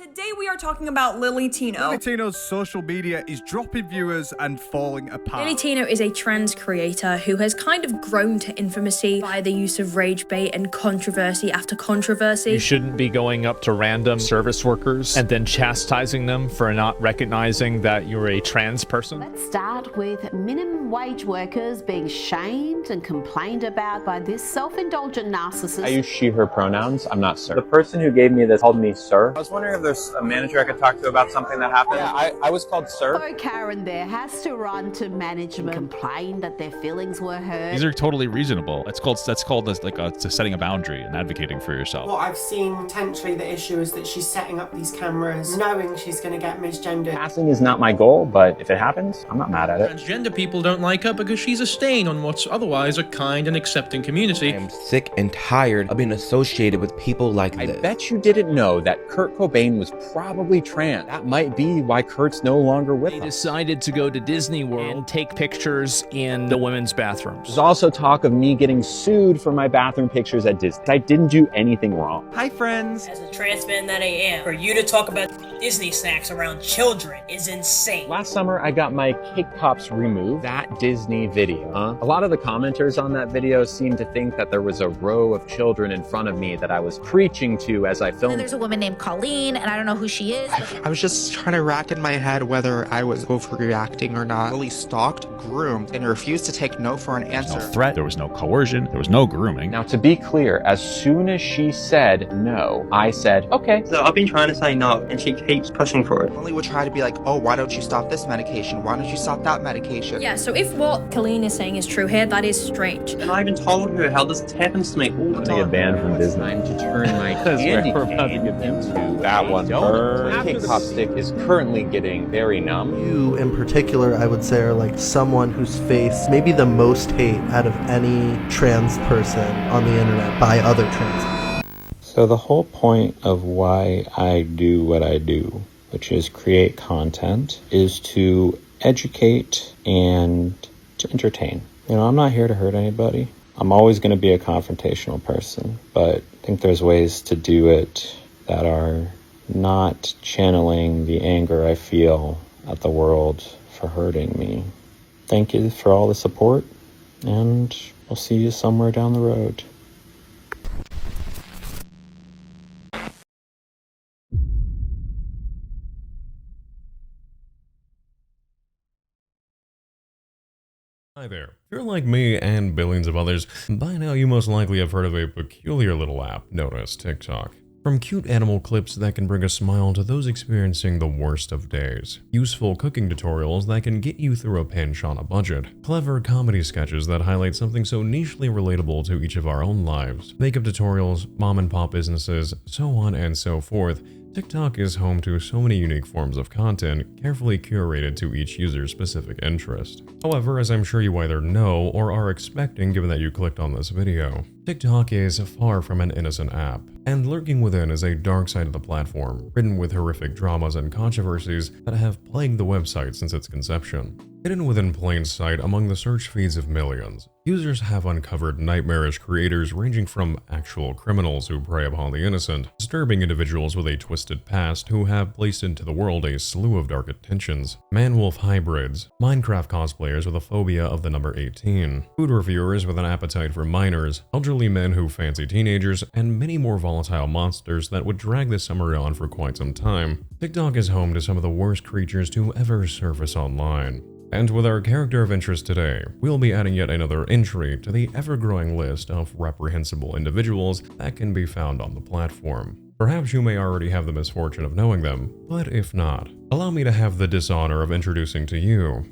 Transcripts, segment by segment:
Today we are talking about Lily Tino. Lily Tino's social media is dropping viewers and falling apart. Lily Tino is a trans creator who has kind of grown to infamousy by the use of rage bait and controversy after controversy. You shouldn't be going up to random service workers and then chastising them for not recognizing that you're a trans person. Let's start with minimum wage workers being shamed and complained about by this self-indulgent narcissist. I use she, her pronouns. I'm not sir. The person who gave me this called me sir. I was wondering if there's a manager I could talk to about something that happened. Yeah, I was called sir. So Karen there has to run to management, complain that their feelings were hurt. These are totally reasonable. That's called setting a boundary and advocating for yourself. What I've seen potentially the issue is that she's setting up these cameras knowing she's going to get misgendered. Passing is not my goal, but if it happens, I'm not mad at it. Transgender people don't like her because she's a stain on what's otherwise a kind and accepting community. I am sick and tired of being associated with people like this. I bet you didn't know that Kurt Cobain was probably trans. That might be why Kurt's no longer with us. They decided to go to Disney World and take pictures in the women's bathrooms. There's also talk of me getting sued for my bathroom pictures at Disney. I didn't do anything wrong. Hi, friends. As a trans man that I am, for you to talk about Disney snacks around children is insane. Last summer, I got my cake pops removed. That Disney video. A lot of the commenters on that video seemed to think that there was a row of children in front of me that I was preaching to as I filmed. There's a woman named Colleen, and I don't know who she is. I was just trying to rack in my head whether I was overreacting or not. Lily stalked, groomed, and refused to take no for an answer. There was no threat, there was no coercion, there was no grooming. Now, to be clear, as soon as she said no, I said, okay. So I've been trying to say no, and she keeps pushing for it. Lily would try to be like, oh, why don't you stop this medication? Why don't you stop that medication? Yeah, so if what Colleen is saying is true here, that is strange. And I even told her how this happens to me all the time. I get banned from Disney. I'm to turn my candy cane into that one. Her cake pop stick is currently getting very numb. You, in particular, I would say, are like someone who's faced maybe the most hate out of any trans person on the internet by other trans people. So the whole point of why I do what I do, which is create content, is to educate and to entertain. You know, I'm not here to hurt anybody. I'm always going to be a confrontational person, but I think there's ways to do it that are not channeling the anger I feel at the world for hurting me. Thank you for all the support, and we'll see you somewhere down the road. Hi there. If you're like me and billions of others, by now you most likely have heard of a peculiar little app known as TikTok. From cute animal clips that can bring a smile to those experiencing the worst of days, useful cooking tutorials that can get you through a pinch on a budget, clever comedy sketches that highlight something so nichely relatable to each of our own lives, makeup tutorials, mom and pop businesses, so on and so forth, TikTok is home to so many unique forms of content, carefully curated to each user's specific interest. However, as I'm sure you either know or are expecting given that you clicked on this video, TikTok is far from an innocent app, and lurking within is a dark side of the platform, ridden with horrific dramas and controversies that have plagued the website since its conception. Hidden within plain sight among the search feeds of millions, users have uncovered nightmarish creators ranging from actual criminals who prey upon the innocent, disturbing individuals with a twisted past who have placed into the world a slew of dark intentions, man-wolf hybrids, Minecraft cosplayers with a phobia of the number 18, food reviewers with an appetite for minors, elderly men who fancy teenagers, and many more volatile monsters that would drag this summary on for quite some time. TikTok is home to some of the worst creatures to ever surface online. And with our character of interest today, we'll be adding yet another entry to the ever-growing list of reprehensible individuals that can be found on the platform. Perhaps you may already have the misfortune of knowing them, but if not, allow me to have the dishonor of introducing to you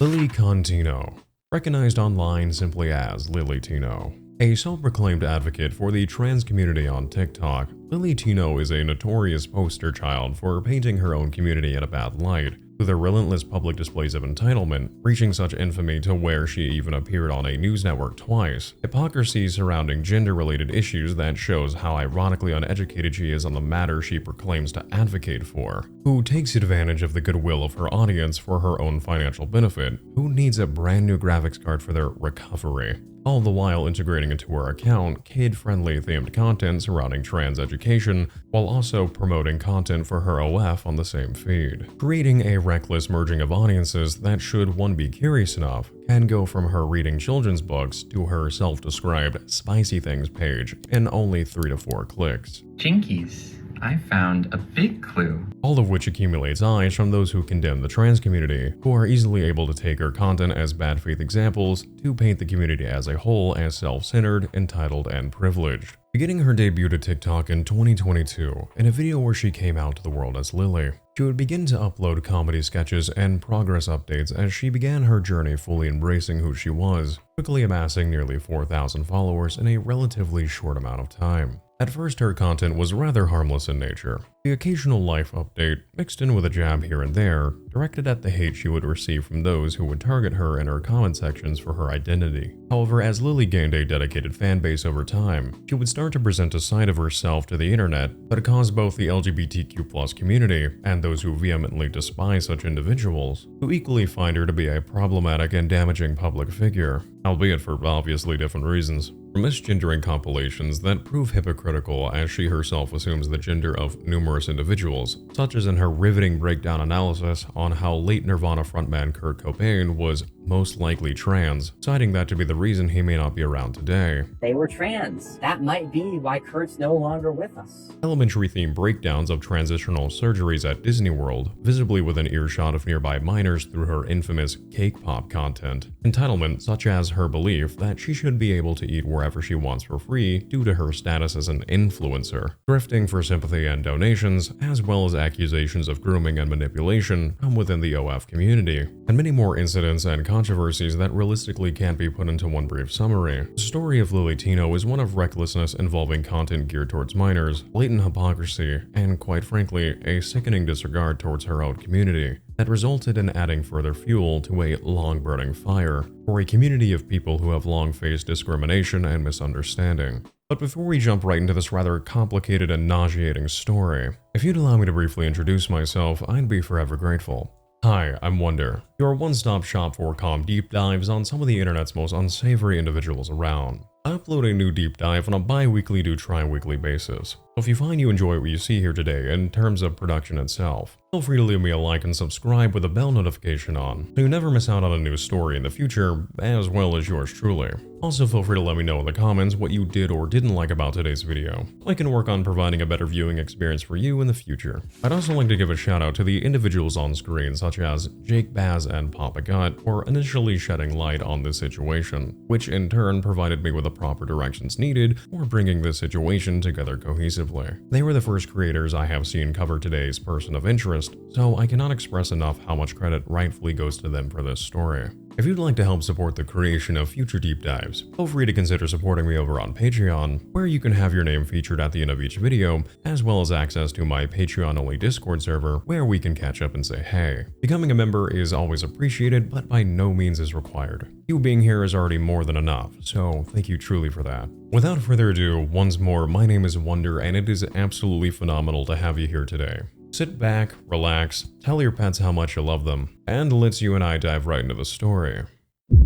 Lily Tino, recognized online simply as Lily Tino. A self-proclaimed advocate for the trans community on TikTok, Lily Tino is a notorious poster child for painting her own community in a bad light, through their relentless public displays of entitlement, reaching such infamy to where she even appeared on a news network twice, hypocrisy surrounding gender-related issues that shows how ironically uneducated she is on the matter she proclaims to advocate for, who takes advantage of the goodwill of her audience for her own financial benefit, who needs a brand new graphics card for their recovery, all the while integrating into her account kid-friendly themed content surrounding trans education, while also promoting content for her OF on the same feed. Creating a reckless merging of audiences that, should one be curious enough, can go from her reading children's books to her self-described spicy things page in only 3 to 4 clicks. Jinkies, I found a big clue. All of which accumulates eyes from those who condemn the trans community, who are easily able to take her content as bad faith examples to paint the community as a whole as self-centered, entitled, and privileged. Beginning her debut to TikTok in 2022, in a video where she came out to the world as Lily, she would begin to upload comedy sketches and progress updates as she began her journey fully embracing who she was, quickly amassing nearly 4,000 followers in a relatively short amount of time. At first, her content was rather harmless in nature. The occasional life update, mixed in with a jab here and there, directed at the hate she would receive from those who would target her in her comment sections for her identity. However, as Lily gained a dedicated fanbase over time, she would start to present a side of herself to the internet that caused both the LGBTQ+ community and those who vehemently despise such individuals to equally find her to be a problematic and damaging public figure, albeit for obviously different reasons. From misgendering compilations that prove hypocritical as she herself assumes the gender of numerous individuals, such as in her riveting breakdown analysis on how late Nirvana frontman Kurt Cobain was most likely trans, citing that to be the reason he may not be around today. They were trans. That might be why Kurt's no longer with us. Elementary themed breakdowns of transitional surgeries at Disney World, visibly within earshot of nearby minors through her infamous cake pop content. Entitlement, such as her belief that she should be able to eat wherever she wants for free due to her status as an influencer. Grifting for sympathy and donations, as well as accusations of grooming and manipulation from within the OF community, and many more incidents and controversies that realistically can't be put into one brief summary. The story of Lily Tino is one of recklessness involving content geared towards minors, blatant hypocrisy, and quite frankly, a sickening disregard towards her own community that resulted in adding further fuel to a long-burning fire for a community of people who have long faced discrimination and misunderstanding. But before we jump right into this rather complicated and nauseating story, if you'd allow me to briefly introduce myself, I'd be forever grateful. Hi, I'm Wonder, your one-stop shop for calm deep dives on some of the internet's most unsavory individuals around. I upload a new deep dive on a bi-weekly to tri-weekly basis, so if you find you enjoy what you see here today in terms of production itself, feel free to leave me a like and subscribe with a bell notification on, so you never miss out on a new story in the future, as well as yours truly. Also, feel free to let me know in the comments what you did or didn't like about today's video, so I can work on providing a better viewing experience for you in the future. I'd also like to give a shout out to the individuals on screen, such as Jake Baz and Papa Gut, for initially shedding light on this situation, which in turn provided me with the proper directions needed for bringing this situation together cohesively. They were the first creators I have seen cover today's person of interest, so I cannot express enough how much credit rightfully goes to them for this story. If you'd like to help support the creation of future deep dives, feel free to consider supporting me over on Patreon, where you can have your name featured at the end of each video, as well as access to my Patreon-only Discord server, where we can catch up and say hey. Becoming a member is always appreciated, but by no means is required. You being here is already more than enough, so thank you truly for that. Without further ado, once more, my name is Wonder, and it is absolutely phenomenal to have you here today. Sit back, relax, tell your pets how much you love them, and let's you and I dive right into the story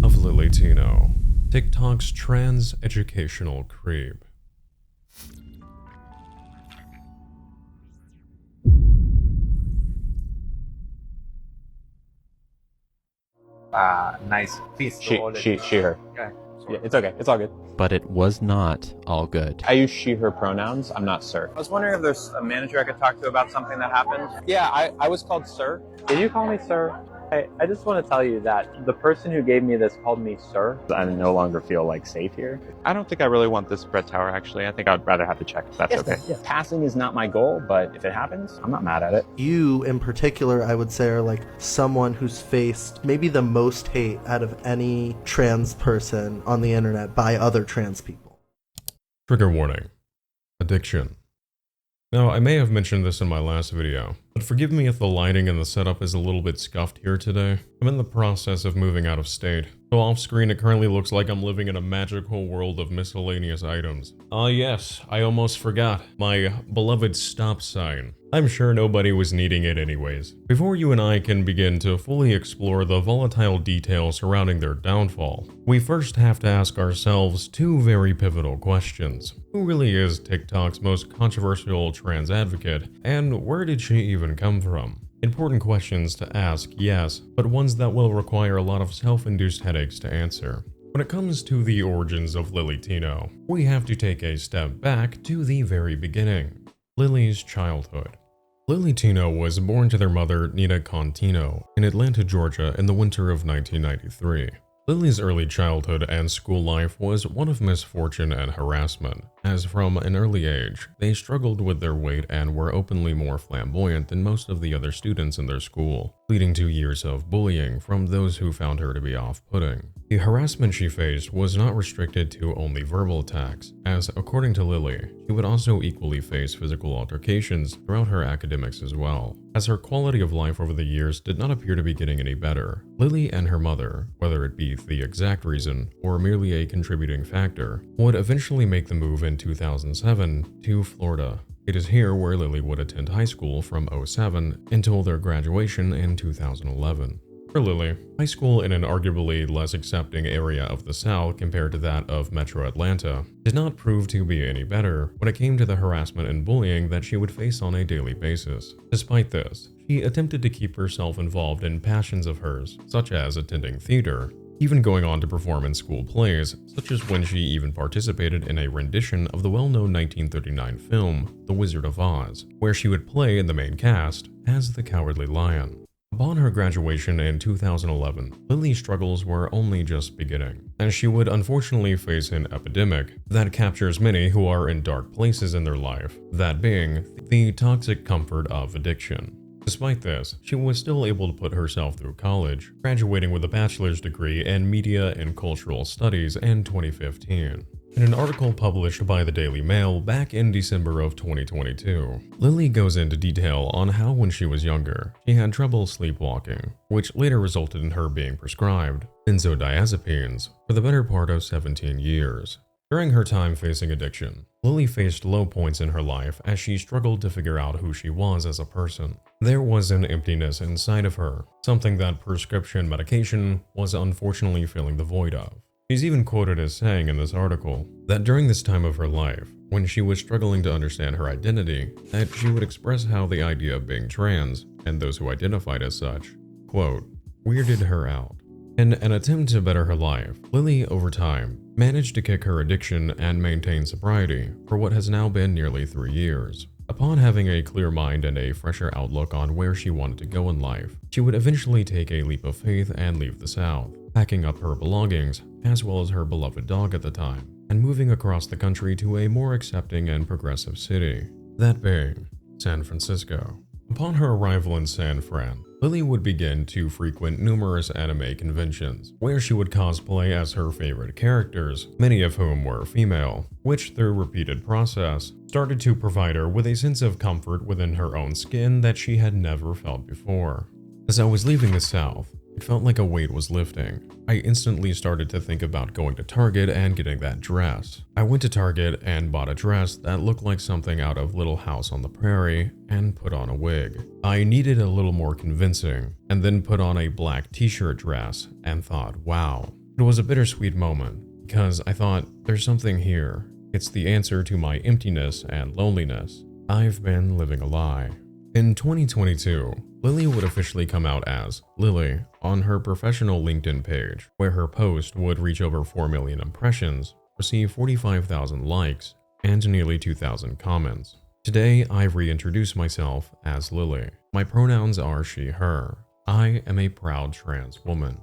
of Lily Tino, TikTok's trans educational creep. Nice. Please. She, her. Okay. Yeah, it's okay. It's all good. But it was not all good. I use she, her pronouns. I'm not sir. I was wondering if there's a manager I could talk to about something that happened. Yeah, I was called sir. Did you call me sir? I just want to tell you that the person who gave me this called me sir. I no longer feel like safe here. I don't think I really want this Brett Tower, actually. I think I'd rather have to check if that's okay. Yeah. Passing is not my goal, but if it happens, I'm not mad at it. You, in particular, I would say, are like someone who's faced maybe the most hate out of any trans person on the internet by other trans people. Trigger warning. Addiction. Now, I may have mentioned this in my last video, but forgive me if the lighting and the setup is a little bit scuffed here today. I'm in the process of moving out of state, so off screen it currently looks like I'm living in a magical world of miscellaneous items. Ah yes, I almost forgot, my beloved stop sign. I'm sure nobody was needing it anyways. Before you and I can begin to fully explore the volatile details surrounding their downfall, we first have to ask ourselves two very pivotal questions. Who really is TikTok's most controversial trans advocate, and where did she even come from? Important questions to ask, yes, but ones that will require a lot of self-induced headaches to answer. When it comes to the origins of Lily Tino, we have to take a step back to the very beginning. Lily's childhood. Lily Tino was born to their mother, Nina Tino, in Atlanta, Georgia in the winter of 1993. Lily's early childhood and school life was one of misfortune and harassment, as from an early age, they struggled with their weight and were openly more flamboyant than most of the other students in their school, leading to years of bullying from those who found her to be off-putting. The harassment she faced was not restricted to only verbal attacks, as according to Lily, she would also equally face physical altercations throughout her academics as well. As her quality of life over the years did not appear to be getting any better, Lily and her mother, whether it be the exact reason or merely a contributing factor, would eventually make the move in 2007 to Florida. It is here where Lily would attend high school from 2007 until their graduation in 2011. For Lily, high school in an arguably less accepting area of the South compared to that of Metro Atlanta did not prove to be any better when it came to the harassment and bullying that she would face on a daily basis. Despite this, she attempted to keep herself involved in passions of hers, such as attending theater, even going on to perform in school plays, such as when she even participated in a rendition of the well-known 1939 film, The Wizard of Oz, where she would play in the main cast as the Cowardly Lion. Upon her graduation in 2011, Lily's struggles were only just beginning, as she would unfortunately face an epidemic that captures many who are in dark places in their life, that being the toxic comfort of addiction. Despite this, she was still able to put herself through college, graduating with a bachelor's degree in Media and Cultural Studies in 2015. In an article published by the Daily Mail back in December of 2022, Lily goes into detail on how when she was younger, she had trouble sleepwalking, which later resulted in her being prescribed benzodiazepines for the better part of 17 years. During her time facing addiction, Lily faced low points in her life as she struggled to figure out who she was as a person. There was an emptiness inside of her, something that prescription medication was unfortunately filling the void of. She's even quoted as saying in this article that during this time of her life, when she was struggling to understand her identity, that she would express how the idea of being trans, and those who identified as such, quote, weirded her out. In an attempt to better her life, Lily, over time, managed to kick her addiction and maintain sobriety for what has now been nearly 3 years. Upon having a clear mind and a fresher outlook on where she wanted to go in life, she would eventually take a leap of faith and leave the South, packing up her belongings, as well as her beloved dog at the time, and moving across the country to a more accepting and progressive city, that being San Francisco. Upon her arrival in San Fran, Lily would begin to frequent numerous anime conventions, where she would cosplay as her favorite characters, many of whom were female, which through repeated process, started to provide her with a sense of comfort within her own skin that she had never felt before. As I was leaving the South, it felt like a weight was lifting. I instantly started to think about going to Target and getting that dress. I went to Target and bought a dress that looked like something out of Little House on the Prairie and put on a wig. I needed a little more convincing, and then put on a black t-shirt dress and thought, wow. It was a bittersweet moment because I thought, there's something here. It's the answer to my emptiness and loneliness. I've been living a lie. In 2022, Lily would officially come out as Lily on her professional LinkedIn page, where her post would reach over 4 million impressions, receive 45,000 likes, and nearly 2,000 comments. Today, I reintroduce myself as Lily. My pronouns are she, her. I am a proud trans woman.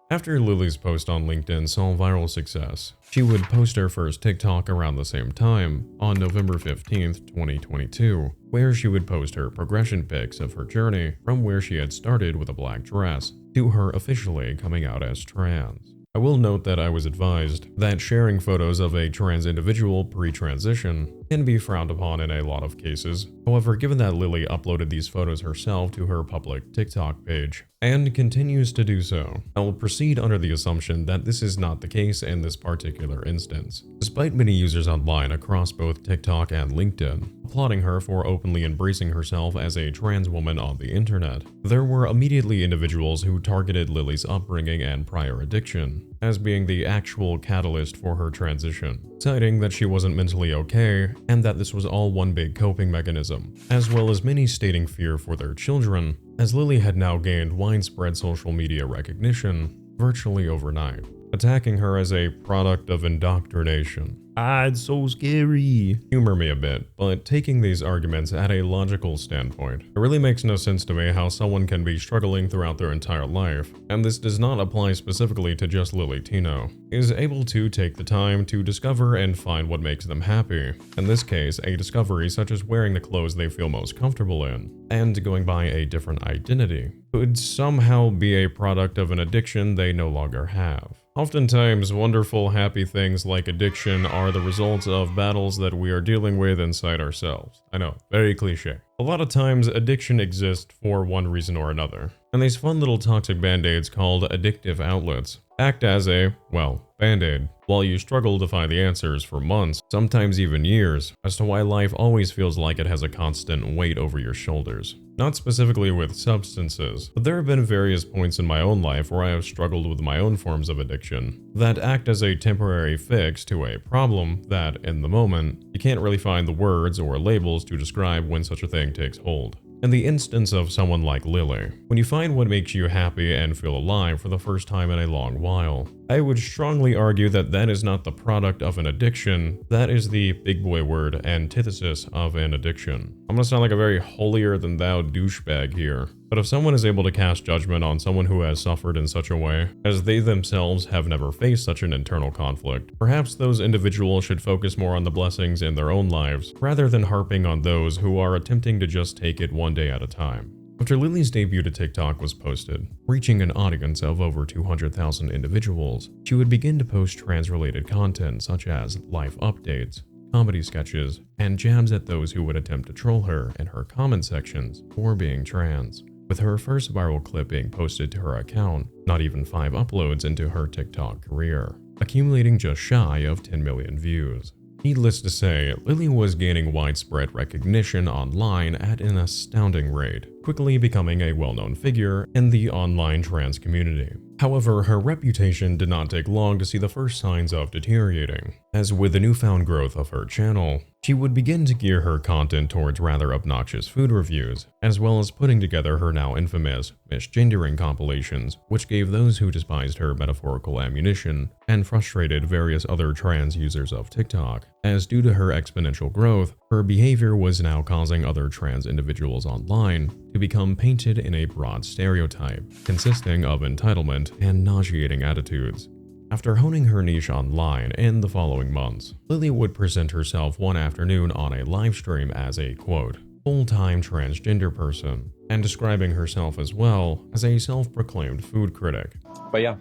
After Lily's post on LinkedIn saw viral success, she would post her first TikTok around the same time, on November 15th, 2022, where she would post her progression pics of her journey from where she had started with a black dress to her officially coming out as trans. I will note that I was advised that sharing photos of a trans individual pre-transition can be frowned upon in a lot of cases. However, given that Lily uploaded these photos herself to her public TikTok page, and continues to do so, I will proceed under the assumption that this is not the case in this particular instance. Despite many users online across both TikTok and LinkedIn applauding her for openly embracing herself as a trans woman on the internet, there were immediately individuals who targeted Lily's upbringing and prior addiction as being the actual catalyst for her transition, citing that she wasn't mentally okay and that this was all one big coping mechanism, as well as many stating fear for their children, as Lily had now gained widespread social media recognition virtually overnight, attacking her as a product of indoctrination. It's so scary. Humor me a bit, but taking these arguments at a logical standpoint, it really makes no sense to me how someone can be struggling throughout their entire life, and this does not apply specifically to just Lily Tino, is able to take the time to discover and find what makes them happy. In this case, a discovery such as wearing the clothes they feel most comfortable in, and going by a different identity, could somehow be a product of an addiction they no longer have. Oftentimes, wonderful, happy things like addiction are the results of battles that we are dealing with inside ourselves. I know, very cliche. A lot of times, addiction exists for one reason or another, and these fun little toxic band-aids called addictive outlets act as a, well, band-aid, while you struggle to find the answers for months, sometimes even years, as to why life always feels like it has a constant weight over your shoulders. Not specifically with substances, but there have been various points in my own life where I have struggled with my own forms of addiction that act as a temporary fix to a problem that, in the moment, you can't really find the words or labels to describe when such a thing takes hold. In the instance of someone like Lily, when you find what makes you happy and feel alive for the first time in a long while, I would strongly argue that that is not the product of an addiction, that is the big boy word antithesis of an addiction. I'm gonna sound like a very holier-than-thou douchebag here, but if someone is able to cast judgment on someone who has suffered in such a way, as they themselves have never faced such an internal conflict, perhaps those individuals should focus more on the blessings in their own lives, rather than harping on those who are attempting to just take it one day at a time. After Lily's debut to TikTok was posted, reaching an audience of over 200,000 individuals, she would begin to post trans-related content such as life updates, comedy sketches, and jabs at those who would attempt to troll her in her comment sections for being trans, with her first viral clip being posted to her account not even 5 uploads into her TikTok career, accumulating just shy of 10 million views. Needless to say, Lily was gaining widespread recognition online at an astounding rate, quickly becoming a well-known figure in the online trans community. However, her reputation did not take long to see the first signs of deteriorating, as with the newfound growth of her channel, she would begin to gear her content towards rather obnoxious food reviews, as well as putting together her now infamous misgendering compilations, which gave those who despised her metaphorical ammunition and frustrated various other trans users of TikTok, as due to her exponential growth, her behavior was now causing other trans individuals online to become painted in a broad stereotype, consisting of entitlement and nauseating attitudes. After honing her niche online in the following months, Lily would present herself one afternoon on a livestream as a, quote, full-time transgender person, and describing herself as well as a self-proclaimed food critic. But yeah,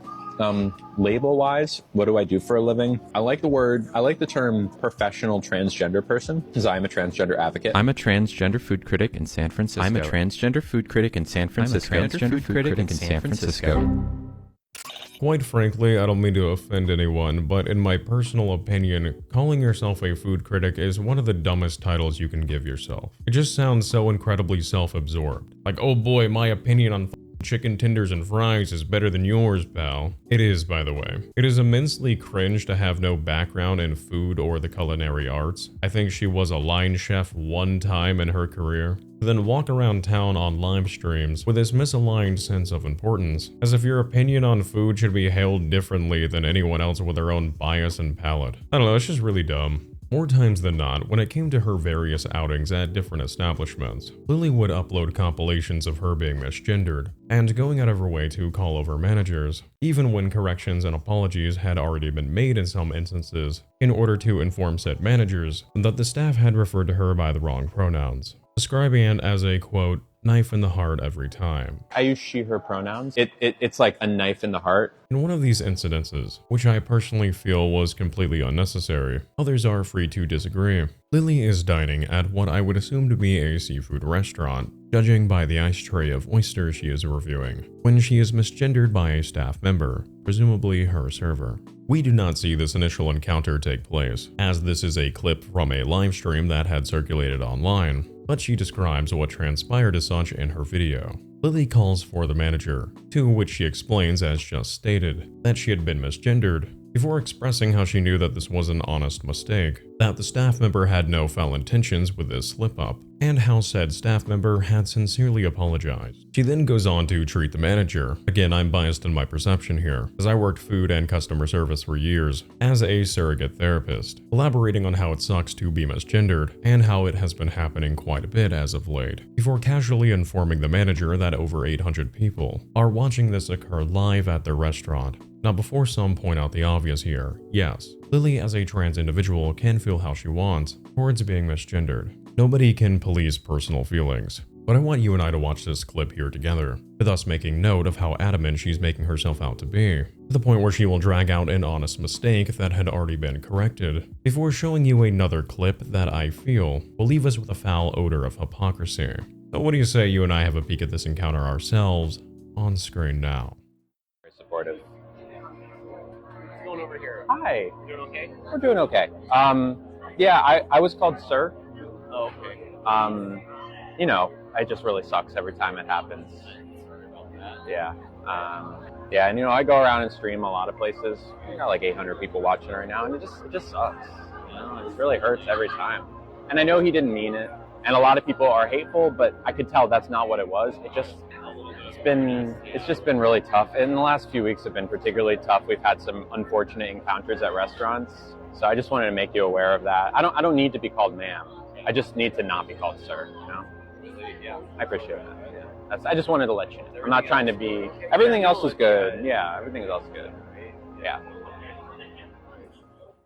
label-wise, what do I do for a living? I like the term professional transgender person, because I'm a transgender advocate. I'm a transgender food critic in San Francisco. I'm a transgender food critic in San Francisco. I'm a transgender food critic in San Francisco. Quite frankly, I don't mean to offend anyone, but in my personal opinion, calling yourself a food critic is one of the dumbest titles you can give yourself. It just sounds so incredibly self-absorbed. Like, oh boy, my opinion on chicken tenders and fries is better than yours, pal. It is, by the way. It is immensely cringe to have no background in food or the culinary arts. I think she was a line chef one time in her career, then walk around town on live streams with this misaligned sense of importance, as if your opinion on food should be held differently than anyone else with their own bias and palate. I don't know, it's just really dumb. More times than not, when it came to her various outings at different establishments, Lily would upload compilations of her being misgendered, and going out of her way to call over managers, even when corrections and apologies had already been made in some instances, in order to inform said managers that the staff had referred to her by the wrong pronouns, describing it as a, quote, knife in the heart every time. I use she, her pronouns. It's like a knife in the heart. In one of these incidences, which I personally feel was completely unnecessary, others are free to disagree. Lily is dining at what I would assume to be a seafood restaurant, judging by the ice tray of oysters she is reviewing, when she is misgendered by a staff member, presumably her server. We do not see this initial encounter take place, as this is a clip from a live stream that had circulated online, but she describes what transpired as such in her video. Lily calls for the manager, to which she explains, as just stated, that she had been misgendered, before expressing how she knew that this was an honest mistake, that the staff member had no foul intentions with this slip-up, and how said staff member had sincerely apologized. She then goes on to treat the manager. Again, I'm biased in my perception here, as I worked food and customer service for years as a surrogate therapist, elaborating on how it sucks to be misgendered and how it has been happening quite a bit as of late, before casually informing the manager that over 800 people are watching this occur live at their restaurant. Now, before some point out the obvious here, yes, Lily as a trans individual can feel how she wants towards being misgendered. Nobody can police personal feelings, but I want you and I to watch this clip here together, with us making note of how adamant she's making herself out to be, to the point where she will drag out an honest mistake that had already been corrected, before showing you another clip that I feel will leave us with a foul odor of hypocrisy. So what do you say you and I have a peek at this encounter ourselves on screen now? Very supportive. What's going over here? Hi. You doing okay? We're doing okay. Yeah, I was called sir. Oh, okay. You know, it just really sucks every time it happens. Sorry about that. Yeah. Yeah, and you know, I go around and stream a lot of places. We got like 800 people watching right now, and it just sucks. You know, it really hurts every time. And I know he didn't mean it, and a lot of people are hateful, but I could tell that's not what it was. It's just been really tough. And the last few weeks have been particularly tough. We've had some unfortunate encounters at restaurants, so I just wanted to make you aware of that. I don't need to be called ma'am. I just need to not be called sir. You know? Yeah. I appreciate that. Yeah. I just wanted to let you know. I'm not trying to be. Everything else was good. Yeah, everything else was good. Yeah.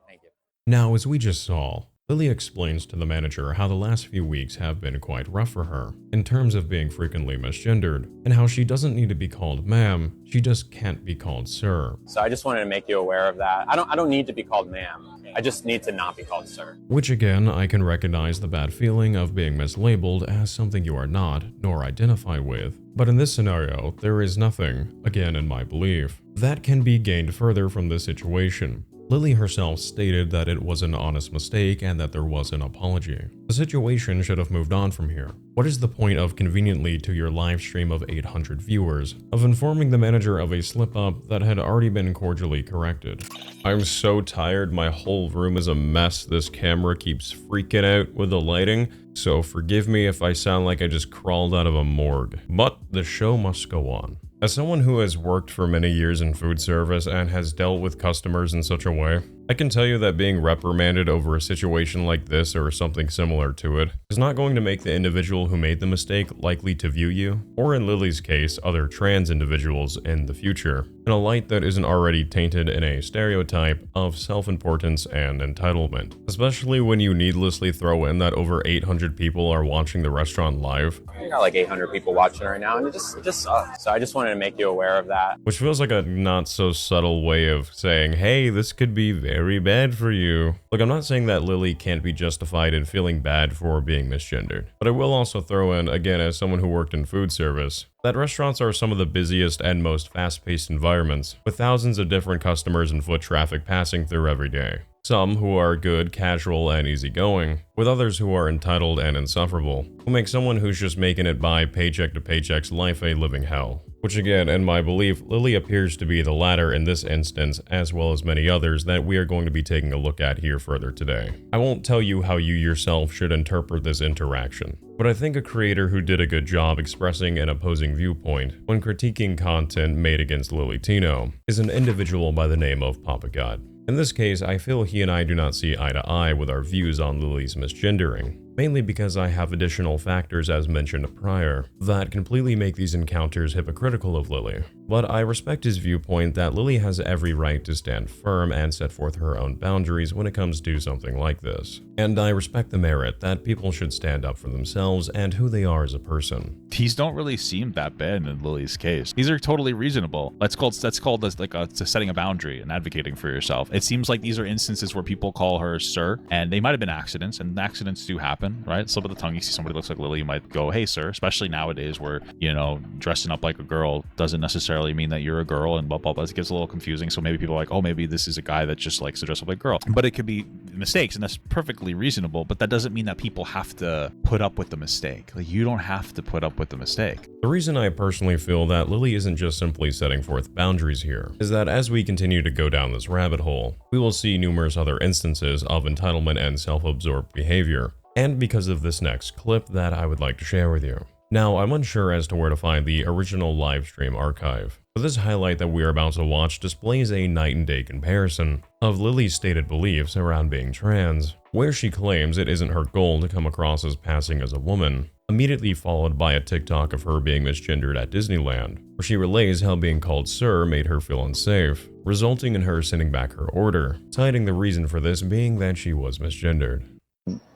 Thank you. Now, as we just saw, Lily explains to the manager how the last few weeks have been quite rough for her, in terms of being frequently misgendered, and how she doesn't need to be called ma'am, she just can't be called sir. So I just wanted to make you aware of that. I don't need to be called ma'am. I just need to not be called sir. Which again, I can recognize the bad feeling of being mislabeled as something you are not, nor identify with. But in this scenario, there is nothing, again in my belief, that can be gained further from this situation. Lily herself stated that it was an honest mistake and that there was an apology. The situation should have moved on from here. What is the point of conveniently to your live stream of 800 viewers, of informing the manager of a slip-up that had already been cordially corrected? I'm so tired, my whole room is a mess, this camera keeps freaking out with the lighting, so forgive me if I sound like I just crawled out of a morgue. But the show must go on. As someone who has worked for many years in food service and has dealt with customers in such a way, I can tell you that being reprimanded over a situation like this or something similar to it is not going to make the individual who made the mistake likely to view you, or in Lily's case, other trans individuals in the future, in a light that isn't already tainted in a stereotype of self-importance and entitlement. Especially when you needlessly throw in that over 800 people are watching the restaurant live. We got like 800 people watching right now, and it just sucks. So I just wanted to make you aware of that. Which feels like a not so subtle way of saying, hey, this could be very bad for you. Look, I'm not saying that Lily can't be justified in feeling bad for being misgendered, but I will also throw in, again, as someone who worked in food service, that restaurants are some of the busiest and most fast-paced environments, with thousands of different customers and foot traffic passing through every day. Some who are good, casual, and easygoing, with others who are entitled and insufferable, who make someone who's just making it by paycheck to paycheck's life a living hell. Which again, in my belief, Lily appears to be the latter in this instance, as well as many others that we are going to be taking a look at here further today. I won't tell you how you yourself should interpret this interaction, but I think a creator who did a good job expressing an opposing viewpoint when critiquing content made against Lily Tino is an individual by the name of Papa God. In this case, I feel he and I do not see eye to eye with our views on Lily's misgendering, mainly because I have additional factors as mentioned prior that completely make these encounters hypocritical of Lily. But I respect his viewpoint that Lily has every right to stand firm and set forth her own boundaries when it comes to something like this. And I respect the merit that people should stand up for themselves and who they are as a person. These don't really seem that bad in Lily's case. These are totally reasonable. That's called setting a boundary and advocating for yourself. It seems like these are instances where people call her sir, and they might have been accidents, and accidents do happen, right? Slip of the tongue, you see somebody looks like Lily, you might go, hey sir, especially nowadays where, you know, dressing up like a girl doesn't necessarily mean that you're a girl, and blah blah blah. It gets a little confusing, so maybe people are like, oh, maybe this is a guy that just likes to dress up like a girl. But it could be mistakes, and that's perfectly reasonable, but that doesn't mean that people have to put up with the mistake. Like, you don't have to put up with the mistake. The reason I personally feel that Lily isn't just simply setting forth boundaries here is that as we continue to go down this rabbit hole, we will see numerous other instances of entitlement and self-absorbed behavior, and because of this next clip that I would like to share with you. Now, I'm unsure as to where to find the original livestream archive, but this highlight that we are about to watch displays a night and day comparison of Lily's stated beliefs around being trans, where she claims it isn't her goal to come across as passing as a woman, immediately followed by a TikTok of her being misgendered at Disneyland, where she relays how being called sir made her feel unsafe, resulting in her sending back her order, citing the reason for this being that she was misgendered.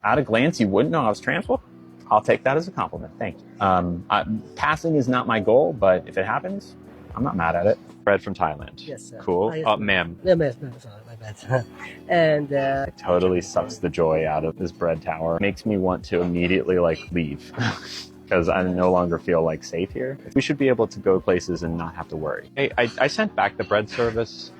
At a glance, you wouldn't know I was trans. Well, I'll take that as a compliment. Thank you. Passing is not my goal, but if it happens, I'm not mad at it. Bread from Thailand. Yes, sir. Cool. Ma'am. No, sorry, my bad. And It totally sucks the joy out of this bread tower. Makes me want to immediately leave. Because I no longer feel safe here. We should be able to go places and not have to worry. Hey, I sent back the bread service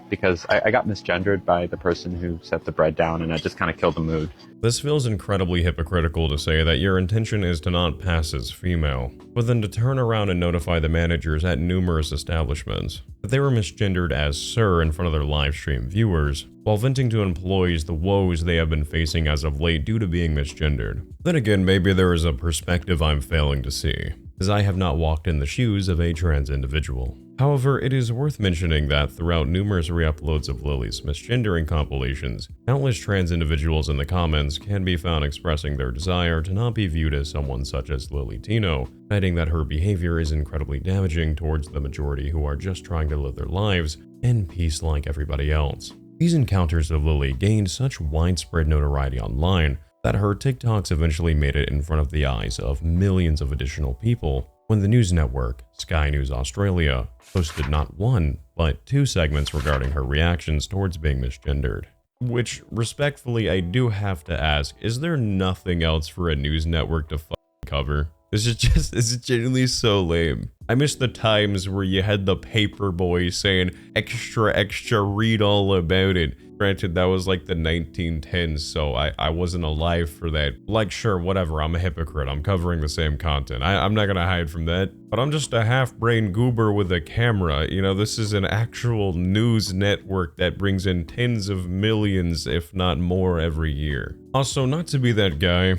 because I got misgendered by the person who set the bread down, and I just kind of killed the mood. This feels incredibly hypocritical to say that your intention is to not pass as female, but then to turn around and notify the managers at numerous establishments that they were misgendered as sir in front of their live stream viewers, while venting to employees the woes they have been facing as of late due to being misgendered. Then again, maybe there is a perspective I'm failing to see, as I have not walked in the shoes of a trans individual. However, it is worth mentioning that throughout numerous re-uploads of Lily's misgendering compilations, countless trans individuals in the comments can be found expressing their desire to not be viewed as someone such as Lily Tino, citing that her behavior is incredibly damaging towards the majority who are just trying to live their lives in peace like everybody else. These encounters of Lily gained such widespread notoriety online that her TikToks eventually made it in front of the eyes of millions of additional people when the news network, Sky News Australia, posted not one, but 2 segments regarding her reactions towards being misgendered. Which, respectfully, I do have to ask, is there nothing else for a news network to cover? This is genuinely so lame. I miss the times where you had the paper boy saying, extra, read all about it. Granted, that was the 1910s, so I wasn't alive for that. Sure, whatever, I'm a hypocrite. I'm covering the same content. I'm not gonna hide from that. But I'm just a half-brained goober with a camera. You know, this is an actual news network that brings in tens of millions, if not more, every year. Also, not to be that guy.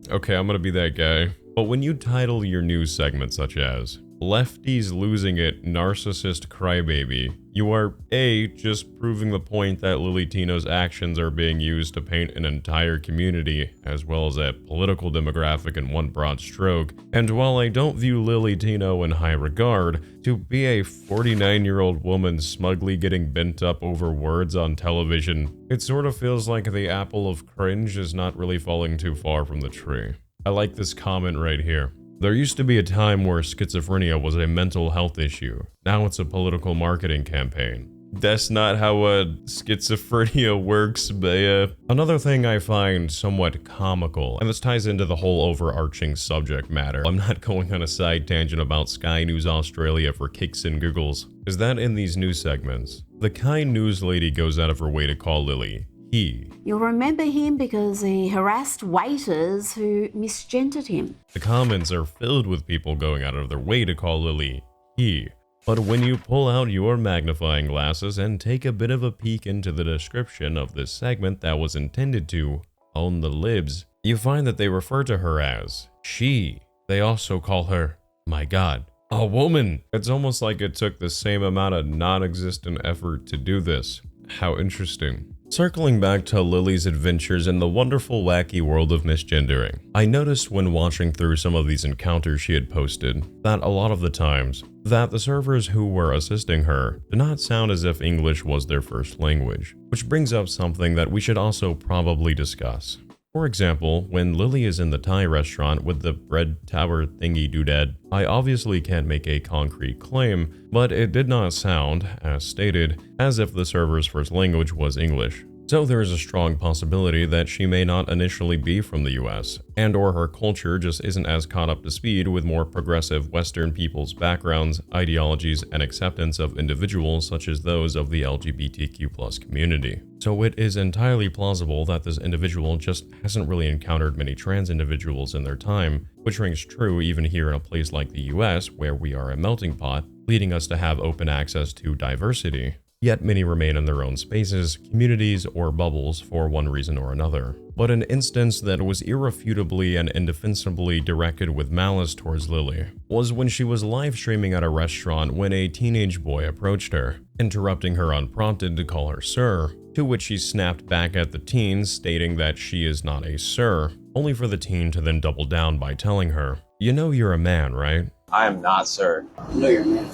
Okay, I'm gonna be that guy. But when you title your news segment such as, Lefties Losing It, Narcissist Crybaby, you are A, just proving the point that Lily Tino's actions are being used to paint an entire community, as well as a political demographic in one broad stroke, and while I don't view Lily Tino in high regard, to be a 49-year-old woman smugly getting bent up over words on television, it sort of feels like the apple of cringe is not really falling too far from the tree. I like this comment right here. There used to be a time where schizophrenia was a mental health issue. Now it's a political marketing campaign. That's not how schizophrenia works, Bea. Another thing I find somewhat comical, and this ties into the whole overarching subject matter. I'm not going on a side tangent about Sky News Australia for kicks and giggles, is that in these news segments, the kind news lady goes out of her way to call Lily he. You'll remember him because he harassed waiters who misgendered him. The comments are filled with people going out of their way to call Lily he. But when you pull out your magnifying glasses and take a bit of a peek into the description of this segment that was intended to own the libs, you find that they refer to her as she. They also call her, my god, a woman. It's almost like it took the same amount of non-existent effort to do this. How interesting. Circling back to Lily's adventures in the wonderful, wacky world of misgendering, I noticed when watching through some of these encounters she had posted that a lot of the times, that the servers who were assisting her did not sound as if English was their first language, which brings up something that we should also probably discuss. For example, when Lily is in the Thai restaurant with the bread tower thingy doodad, I obviously can't make a concrete claim, but it did not sound, as stated, as if the server's first language was English. So there is a strong possibility that she may not initially be from the US, and or her culture just isn't as caught up to speed with more progressive Western people's backgrounds, ideologies, and acceptance of individuals such as those of the LGBTQ+ community. So it is entirely plausible that this individual just hasn't really encountered many trans individuals in their time, which rings true even here in a place like the US where we are a melting pot, leading us to have open access to diversity. Yet many remain in their own spaces, communities, or bubbles for one reason or another. But an instance that was irrefutably and indefensibly directed with malice towards Lily was when she was live streaming at a restaurant when a teenage boy approached her, interrupting her unprompted to call her sir, to which she snapped back at the teen stating that she is not a sir, only for the teen to then double down by telling her, "You know you're a man, right?" I am not, sir. No, you're a man.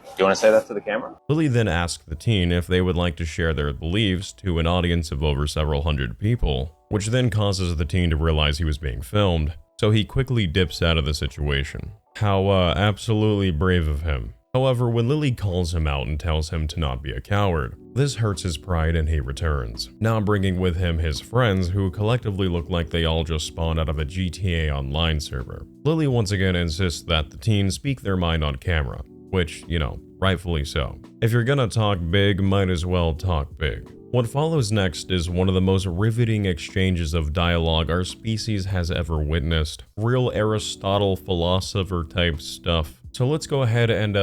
Do you want to say that to the camera? Lily then asked the teen if they would like to share their beliefs to an audience of over several hundred people, which then causes the teen to realize he was being filmed, so he quickly dips out of the situation. How absolutely brave of him. However, when Lily calls him out and tells him to not be a coward, this hurts his pride and he returns, now bringing with him his friends who collectively look like they all just spawned out of a GTA Online server. Lily once again insists that the teen speak their mind on camera, which, you know, rightfully so. If you're gonna talk big, might as well talk big. What follows next is one of the most riveting exchanges of dialogue our species has ever witnessed. Real Aristotle philosopher type stuff. So let's go ahead and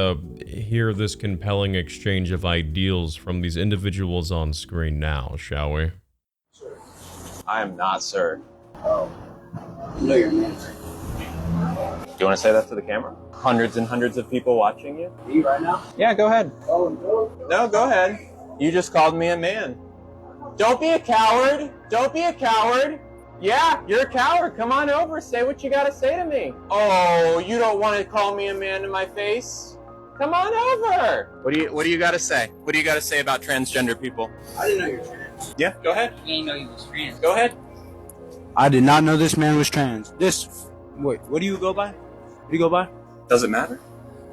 hear this compelling exchange of ideals from these individuals on screen now, shall we? I am not, sir. Oh. No, you're a man. Do you want to say that to the camera? Hundreds and hundreds of people watching you? Me right now? Yeah, go ahead. Oh, no. No, go ahead. You just called me a man. Don't be a coward. Don't be a coward. Yeah, you're a coward. Come on over. Say what you got to say to me. Oh, you don't want to call me a man to my face? Come on over. What do you got to say? What do you got to say about transgender people? I didn't know you were trans. Yeah, go ahead. You didn't know you was trans. Go ahead. I did not know this man was trans. Wait, what do you go by? What do you go by? Does it matter?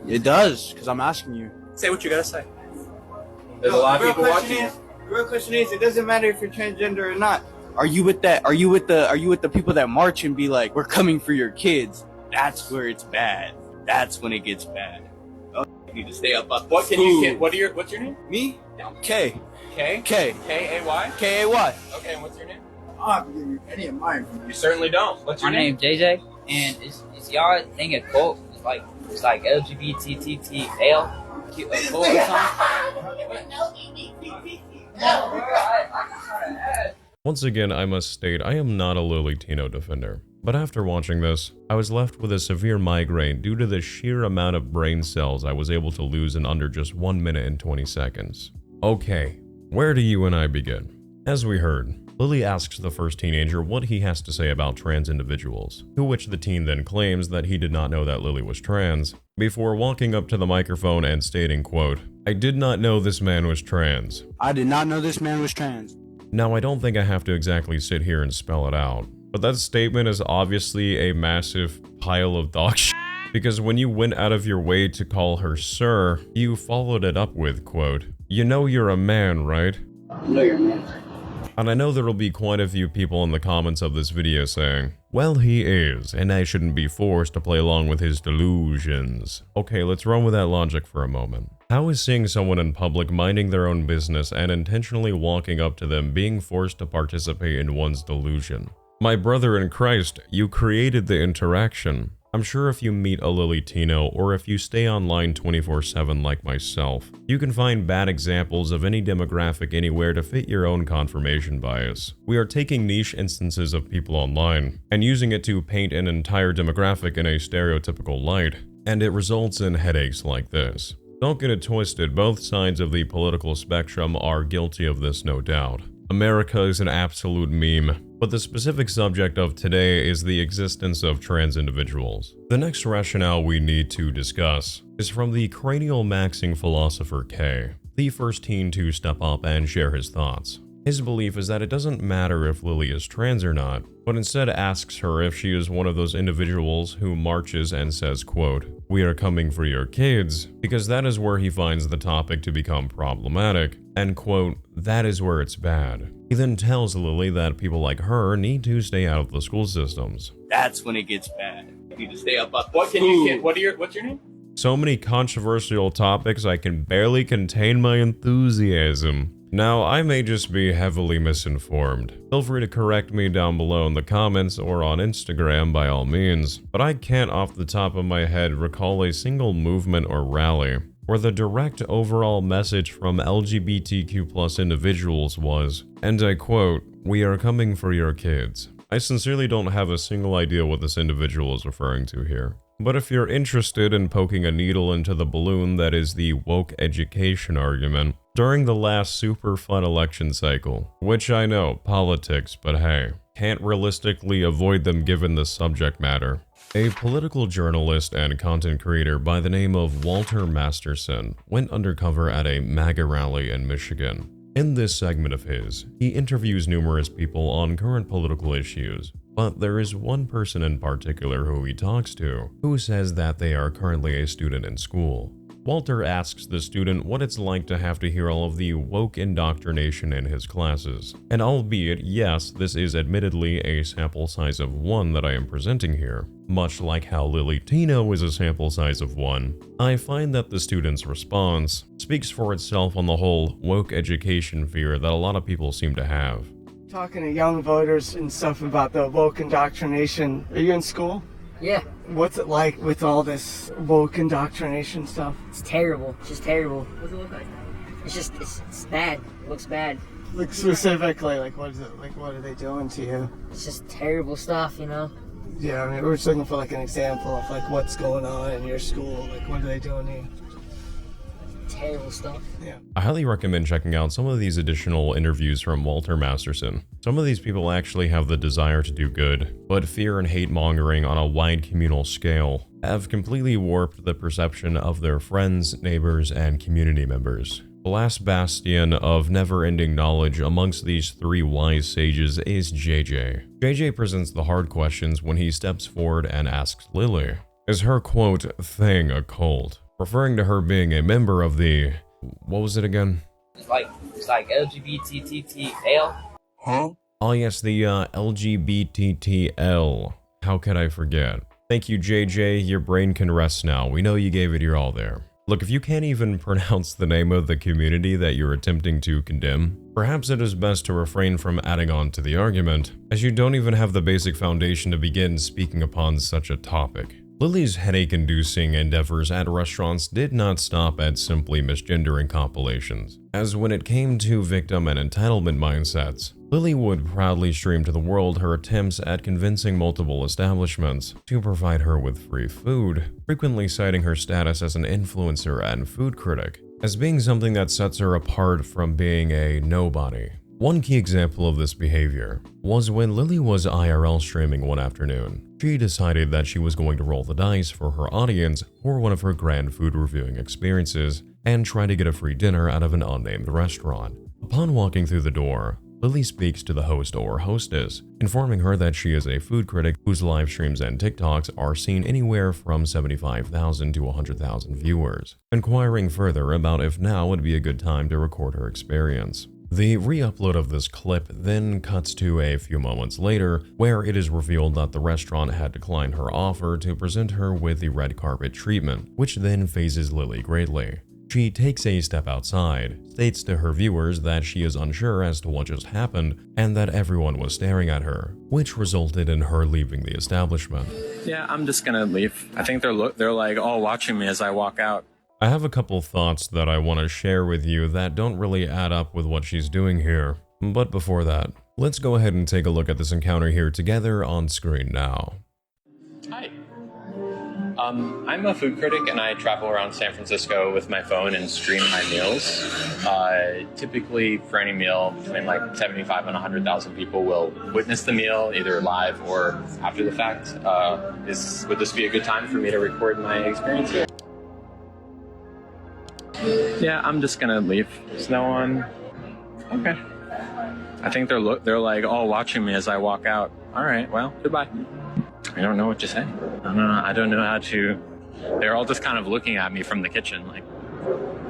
It does, because I'm asking you. Say what you got to say. There's a lot of people watching you. The real question is, it doesn't matter if you're transgender or not. Are you with the people that march and be like, we're coming for your kids? That's where it's bad. That's when it gets bad. Oh, you need to stay up. What's your name? Me? K. K? K. K-A-Y? K-A-Y. Okay, and what's your name? I don't have to give you any of mine. You certainly don't. What's your My name? name's JJ, and is y'all thing a cult? It's like LGBTTL cult or something? Once again, I must state I am not a Lily Tino defender, but after watching this, I was left with a severe migraine due to the sheer amount of brain cells I was able to lose in under just 1 minute and 20 seconds. Okay, where do you and I begin? As we heard, Lily asks the first teenager what he has to say about trans individuals, to which the teen then claims that he did not know that Lily was trans, before walking up to the microphone and stating, quote, "I did not know this man was trans." I did not know this man was trans. Now, I don't think I have to exactly sit here and spell it out, but that statement is obviously a massive pile of dog shit, because when you went out of your way to call her sir, you followed it up with, quote, "You know you're a man, right?" No, you're a man. And I know there will be quite a few people in the comments of this video saying, well, he is, and I shouldn't be forced to play along with his delusions. Okay, let's run with that logic for a moment. How is seeing someone in public minding their own business and intentionally walking up to them being forced to participate in one's delusion? My brother in Christ, you created the interaction. I'm sure if you meet a Lily Tino, or if you stay online 24/7 like myself, you can find bad examples of any demographic anywhere to fit your own confirmation bias. We are taking niche instances of people online, and using it to paint an entire demographic in a stereotypical light, and it results in headaches like this. Don't get it twisted, both sides of the political spectrum are guilty of this, no doubt. America is an absolute meme. But the specific subject of today is the existence of trans individuals. The next rationale we need to discuss is from the cranial maxing philosopher K, the first teen to step up and share his thoughts. His belief is that it doesn't matter if Lily is trans or not, but instead asks her if she is one of those individuals who marches and says, quote, "We are coming for your kids," because that is where he finds the topic to become problematic, and quote, "That is where it's bad." He then tells Lily that people like her need to stay out of the school systems. That's when it gets bad. You need to stay up. What's your name? So many controversial topics, I can barely contain my enthusiasm. Now, I may just be heavily misinformed. Feel free to correct me down below in the comments or on Instagram by all means, but I can't off the top of my head recall a single movement or rally where the direct overall message from LGBTQ+ individuals was, and I quote, "We are coming for your kids." I sincerely don't have a single idea what this individual is referring to here. But if you're interested in poking a needle into the balloon that is the woke education argument, during the last super fun election cycle, which I know, politics, but hey, can't realistically avoid them given the subject matter, a political journalist and content creator by the name of Walter Masterson went undercover at a MAGA rally in Michigan. In this segment of his, he interviews numerous people on current political issues, but there is one person in particular who he talks to, who says that they are currently a student in school. Walter asks the student what it's like to have to hear all of the woke indoctrination in his classes. And albeit, yes, this is admittedly a sample size of 1 that I am presenting here, much like how Lily Tino is a sample size of 1, I find that the student's response speaks for itself on the whole woke education fear that a lot of people seem to have. Talking to young voters and stuff about the woke indoctrination. Are you in school? Yeah. What's it like with all this woke indoctrination stuff? It's terrible. It's just terrible. What does it look like? It's bad. It looks bad. Like specifically, like what is it? Like what are they doing to you? It's just terrible stuff, you know? Yeah, I mean, we're just looking for like an example of like what's going on in your school. Like what are they doing to you? Terrible stuff. Yeah. I highly recommend checking out some of these additional interviews from Walter Masterson. Some of these people actually have the desire to do good, but fear and hate mongering on a wide communal scale have completely warped the perception of their friends, neighbors, and community members. The last bastion of never-ending knowledge amongst these 3 wise sages is JJ. JJ presents the hard questions when he steps forward and asks Lily, is her quote thing a cult? Referring to her being a member of the, what was it again? It's like LGBTTL. Huh? Oh yes, the LGBTTL. How could I forget? Thank you, JJ. Your brain can rest now. We know you gave it your all there. Look, if you can't even pronounce the name of the community that you're attempting to condemn, perhaps it is best to refrain from adding on to the argument, as you don't even have the basic foundation to begin speaking upon such a topic. Lily's headache-inducing endeavors at restaurants did not stop at simply misgendering compilations, as when it came to victim and entitlement mindsets, Lily would proudly stream to the world her attempts at convincing multiple establishments to provide her with free food, frequently citing her status as an influencer and food critic as being something that sets her apart from being a nobody. One key example of this behavior was when Lily was IRL streaming one afternoon. She decided that she was going to roll the dice for her audience for one of her grand food reviewing experiences and try to get a free dinner out of an unnamed restaurant. Upon walking through the door, Lily speaks to the host or hostess, informing her that she is a food critic whose live streams and TikToks are seen anywhere from 75,000 to 100,000 viewers, inquiring further about if now would be a good time to record her experience. The re-upload of this clip then cuts to a few moments later, where it is revealed that the restaurant had declined her offer to present her with the red carpet treatment, which then phases Lily greatly. She takes a step outside, states to her viewers that she is unsure as to what just happened, and that everyone was staring at her, which resulted in her leaving the establishment. Yeah, I'm just gonna leave. I think they're like all watching me as I walk out. I have a couple thoughts that I want to share with you that don't really add up with what she's doing here. But before that, let's go ahead and take a look at this encounter here together on screen now. Hi. I'm a food critic and I travel around San Francisco with my phone and stream my meals. Typically for any meal, between like 75 and 100,000 people will witness the meal either live or after the fact. Would this be a good time for me to record my experience here? Yeah, I'm just gonna leave. There's no one. Okay. I think they're like all watching me as I walk out. All right, well, goodbye. I don't know what to say. I don't know how to. They're all just kind of looking at me from the kitchen, like,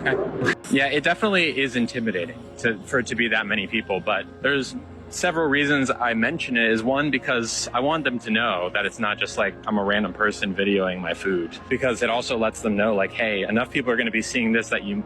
okay. Yeah, it definitely is intimidating for it to be that many people, but there's several reasons I mention it. Is one, because I want them to know that it's not just like I'm a random person videoing my food, because it also lets them know, like, hey, enough people are going to be seeing this that you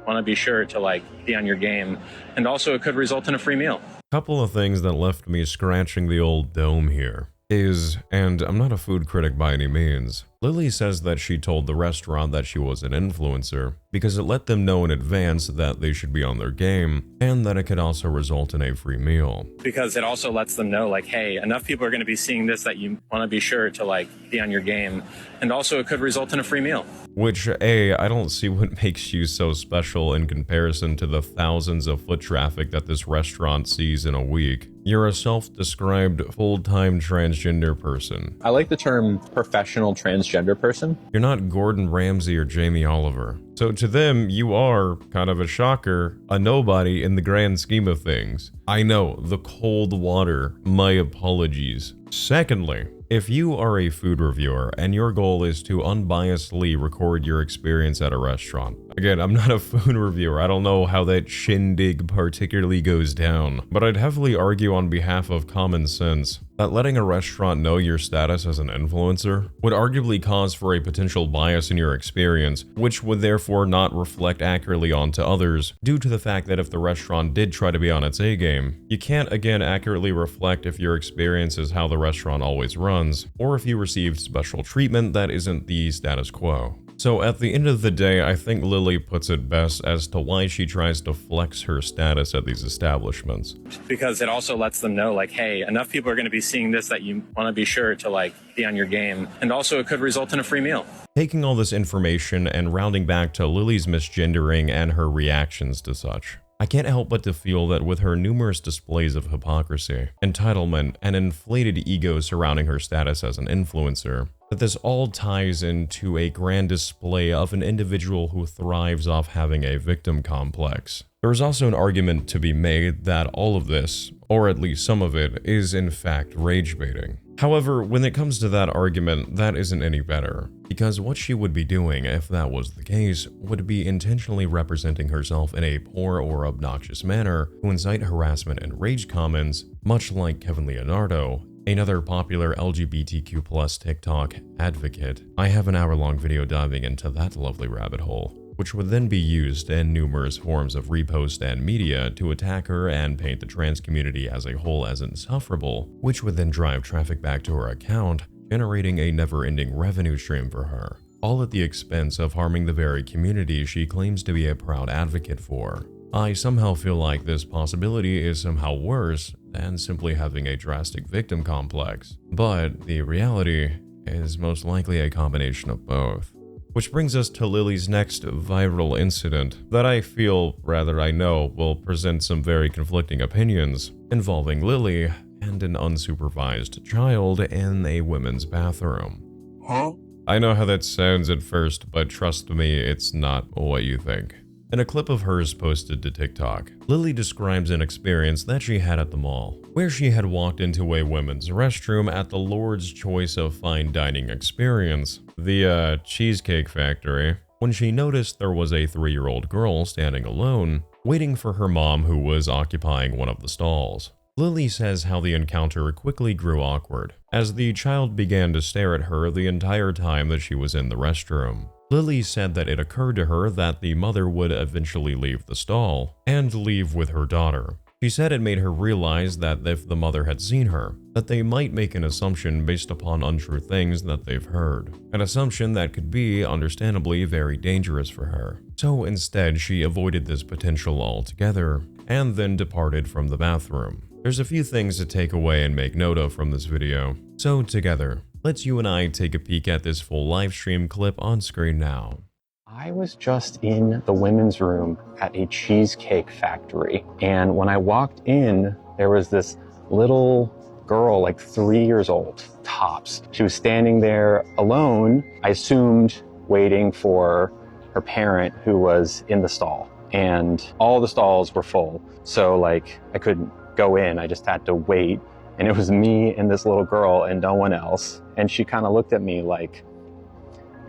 want to be sure to like be on your game, and also it could result in a free meal. Couple of things that left me scratching the old dome here is, and I'm not a food critic by any means, Lily says that she told the restaurant that she was an influencer because it let them know in advance that they should be on their game, and that it could also result in a free meal. Because it also lets them know, like, hey, enough people are going to be seeing this that you want to be sure to like be on your game, and also it could result in a free meal. Which, A, I don't see what makes you so special in comparison to the thousands of foot traffic that this restaurant sees in a week. You're a self-described full-time transgender person. I like the term professional transgender person. You're not Gordon Ramsay or Jamie Oliver. So to them, you are, kind of a shocker, a nobody in the grand scheme of things. I know, the cold water. My apologies. Secondly, if you are a food reviewer and your goal is to unbiasedly record your experience at a restaurant, again, I'm not a food reviewer, I don't know how that shindig particularly goes down, but I'd heavily argue on behalf of common sense that letting a restaurant know your status as an influencer would arguably cause for a potential bias in your experience, which would therefore not reflect accurately onto others, due to the fact that if the restaurant did try to be on its A-game, you can't again accurately reflect if your experience is how the restaurant always runs, or if you received special treatment that isn't the status quo. So at the end of the day, I think Lily puts it best as to why she tries to flex her status at these establishments. Because it also lets them know, like, hey, enough people are going to be seeing this that you want to be sure to like be on your game, and also it could result in a free meal. Taking all this information and rounding back to Lily's misgendering and her reactions to such, I can't help but to feel that with her numerous displays of hypocrisy, entitlement, and inflated ego surrounding her status as an influencer, that this all ties into a grand display of an individual who thrives off having a victim complex. There is also an argument to be made that all of this, or at least some of it, is in fact rage baiting. However, when it comes to that argument, that isn't any better, because what she would be doing if that was the case would be intentionally representing herself in a poor or obnoxious manner to incite harassment and rage comments, much like Kevin Leonardo, another popular LGBTQ+ TikTok advocate. I have an hour-long video diving into that lovely rabbit hole, which would then be used in numerous forms of repost and media to attack her and paint the trans community as a whole as insufferable, which would then drive traffic back to her account, generating a never-ending revenue stream for her, all at the expense of harming the very community she claims to be a proud advocate for. I somehow feel like this possibility is somehow worse than simply having a drastic victim complex, but the reality is most likely a combination of both. Which brings us to Lily's next viral incident that I know will present some very conflicting opinions involving Lily and an unsupervised child in a women's bathroom. Huh? I know how that sounds at first, but trust me, it's not what you think. In a clip of hers posted to TikTok, Lily describes an experience that she had at the mall, where she had walked into a women's restroom at the Lord's Choice of Fine Dining experience, the Cheesecake Factory, when she noticed there was a 3-year-old girl standing alone, waiting for her mom who was occupying one of the stalls. Lily says how the encounter quickly grew awkward, as the child began to stare at her the entire time that she was in the restroom. Lily said that it occurred to her that the mother would eventually leave the stall and leave with her daughter. She said it made her realize that if the mother had seen her, that they might make an assumption based upon untrue things that they've heard. An assumption that could be, understandably, very dangerous for her. So instead, she avoided this potential altogether, and then departed from the bathroom. There's a few things to take away and make note of from this video. So together, Let's you and I take a peek at this full live stream clip on screen now. I was just in the women's room at a cheesecake factory, and when I walked in, there was this little girl, like 3 years old, tops. She was standing there alone, I assumed waiting for her parent who was in the stall. And all the stalls were full, so like I couldn't go in, I just had to wait. And it was me and this little girl and no one else. And she kind of looked at me like,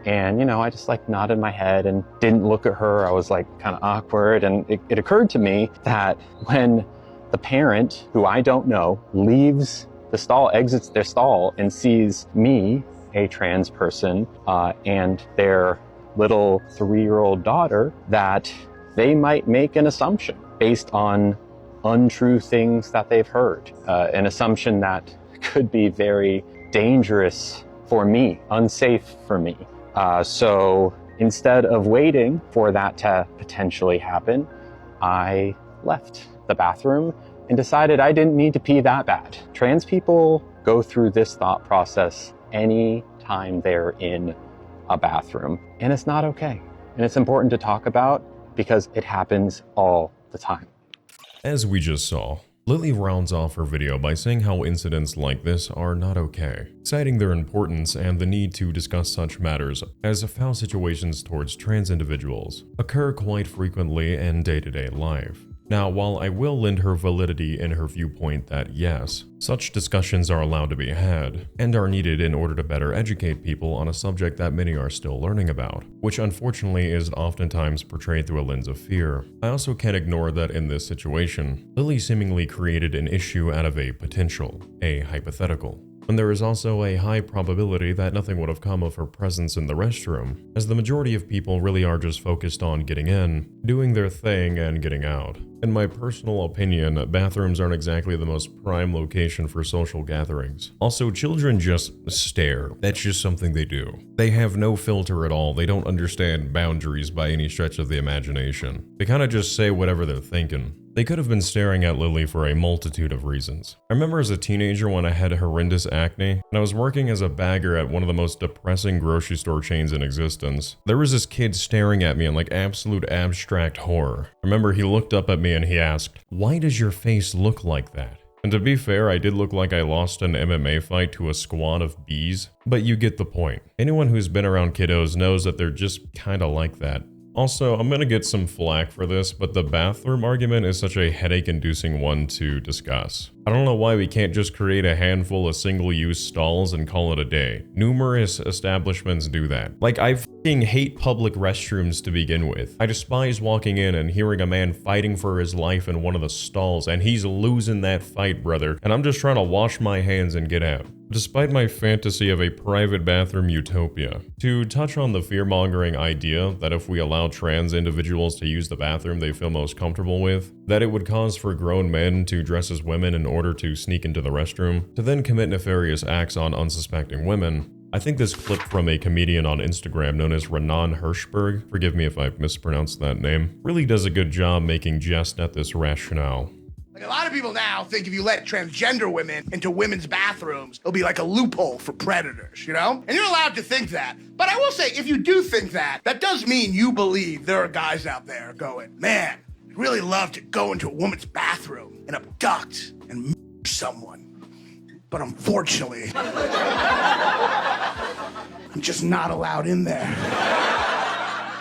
and you know, I just like nodded my head and didn't look at her. I was like kind of awkward. And it occurred to me that when the parent, who I don't know, leaves the stall, exits their stall and sees me, a trans person, and their little 3-year-old daughter, that they might make an assumption based on untrue things that they've heard, an assumption that could be very dangerous for me, unsafe for me. So instead of waiting for that to potentially happen, I left the bathroom and decided I didn't need to pee that bad. Trans people go through this thought process any time they're in a bathroom, and it's not okay. And it's important to talk about because it happens all the time. As we just saw, Lily rounds off her video by saying how incidents like this are not okay, citing their importance and the need to discuss such matters as foul situations towards trans individuals occur quite frequently in day-to-day life. Now, while I will lend her validity in her viewpoint that yes, such discussions are allowed to be had and are needed in order to better educate people on a subject that many are still learning about, which unfortunately is oftentimes portrayed through a lens of fear, I also can't ignore that in this situation, Lily seemingly created an issue out of a potential, a hypothetical. And there is also a high probability that nothing would have come of her presence in the restroom, as the majority of people really are just focused on getting in, doing their thing, and getting out. In my personal opinion, bathrooms aren't exactly the most prime location for social gatherings. Also, children just stare. That's just something they do. They have no filter at all. They don't understand boundaries by any stretch of the imagination. They kind of just say whatever they're thinking. They could have been staring at Lily for a multitude of reasons. I remember as a teenager when I had horrendous acne, and I was working as a bagger at one of the most depressing grocery store chains in existence. There was this kid staring at me in like absolute abstract horror. I remember he looked up at me and he asked, "Why does your face look like that?" And to be fair, I did look like I lost an MMA fight to a squad of bees, but you get the point. Anyone who's been around kiddos knows that they're just kinda like that. Also, I'm gonna get some flack for this, but the bathroom argument is such a headache-inducing one to discuss. I don't know why we can't just create a handful of single-use stalls and call it a day. Numerous establishments do that. Like, I fucking hate public restrooms to begin with. I despise walking in and hearing a man fighting for his life in one of the stalls, and he's losing that fight, brother, and I'm just trying to wash my hands and get out. Despite my fantasy of a private bathroom utopia, to touch on the fear-mongering idea that if we allow trans individuals to use the bathroom they feel most comfortable with, that it would cause for grown men to dress as women in order to sneak into the restroom, to then commit nefarious acts on unsuspecting women, I think this clip from a comedian on Instagram known as Renan Hirschberg, forgive me if I've mispronounced that name, really does a good job making jest at this rationale. Like, a lot of people now think if you let transgender women into women's bathrooms, it'll be like a loophole for predators, you know? And you're allowed to think that. But I will say, if you do think that, that does mean you believe there are guys out there going, man, I'd really love to go into a woman's bathroom and abduct and someone. But unfortunately, I'm just not allowed in there.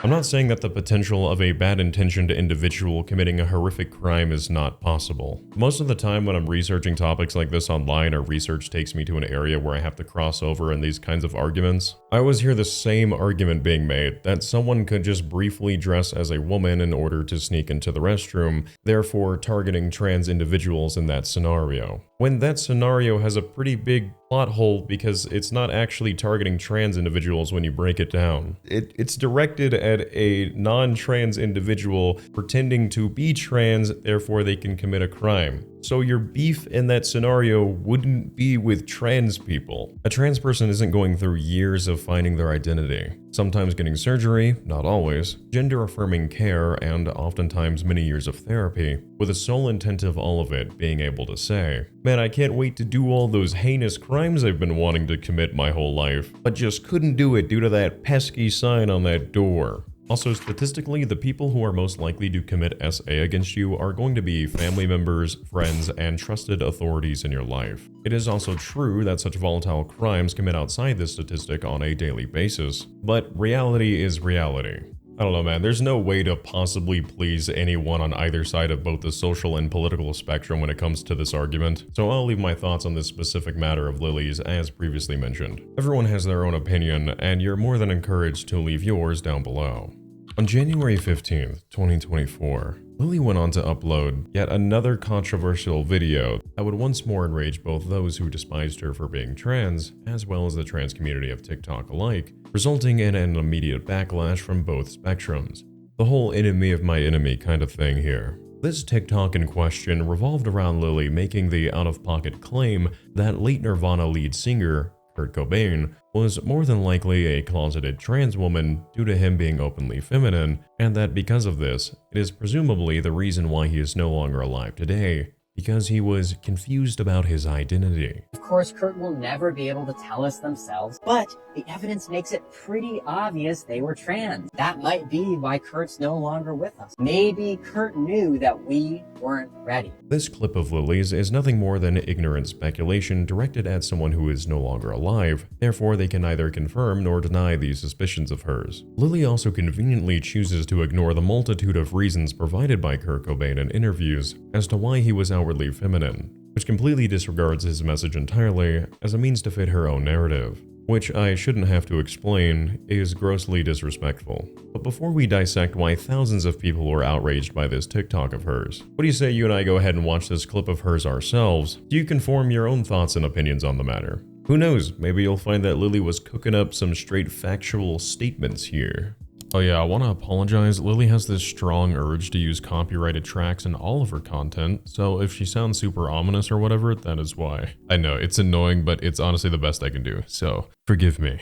I'm not saying that the potential of a bad-intentioned individual committing a horrific crime is not possible. Most of the time when I'm researching topics like this online or research takes me to an area where I have to cross over in these kinds of arguments, I always hear the same argument being made, that someone could just briefly dress as a woman in order to sneak into the restroom, therefore targeting trans individuals in that scenario. When that scenario has a pretty big plot hole because it's not actually targeting trans individuals when you break it down. It's directed at a non-trans individual pretending to be trans, therefore they can commit a crime. So your beef in that scenario wouldn't be with trans people. A trans person isn't going through years of finding their identity. sometimes getting surgery, not always, gender-affirming care, and oftentimes many years of therapy, with the sole intent of all of it being able to say, "Man, I can't wait to do all those heinous crimes I've been wanting to commit my whole life, but just couldn't do it due to that pesky sign on that door." Also, statistically, the people who are most likely to commit SA against you are going to be family members, friends, and trusted authorities in your life. It is also true that such volatile crimes commit outside this statistic on a daily basis, but reality is reality. I don't know, man, there's no way to possibly please anyone on either side of both the social and political spectrum when it comes to this argument, so I'll leave my thoughts on this specific matter of Lily's as previously mentioned. Everyone has their own opinion, and you're more than encouraged to leave yours down below. On January 15th, 2024, Lily went on to upload yet another controversial video that would once more enrage both those who despised her for being trans, as well as the trans community of TikTok alike, resulting in an immediate backlash from both spectrums. The whole enemy of my enemy kind of thing here. This TikTok in question revolved around Lily making the out-of-pocket claim that late Nirvana lead singer, Kurt Cobain, was more than likely a closeted trans woman due to him being openly feminine, and that because of this, it is presumably the reason why he is no longer alive today, because he was confused about his identity. Of course, Kurt will never be able to tell us themselves, but the evidence makes it pretty obvious they were trans. That might be why Kurt's no longer with us. Maybe Kurt knew that we weren't ready. This clip of Lily's is nothing more than ignorant speculation directed at someone who is no longer alive, therefore they can neither confirm nor deny these suspicions of hers. Lily also conveniently chooses to ignore the multitude of reasons provided by Kurt Cobain in interviews as to why he was outwardly feminine, which completely disregards his message entirely as a means to fit her own narrative, which I shouldn't have to explain is grossly disrespectful. But before we dissect why thousands of people were outraged by this TikTok of hers, what do you say you and I go ahead and watch this clip of hers ourselves so you can form your own thoughts and opinions on the matter? Who knows, maybe you'll find that Lily was cooking up some straight factual statements here. Oh yeah, I want to apologize. Lily has this strong urge to use copyrighted tracks in all of her content, so if she sounds super ominous or whatever, that is why. I know, it's annoying, but it's honestly the best I can do, so forgive me.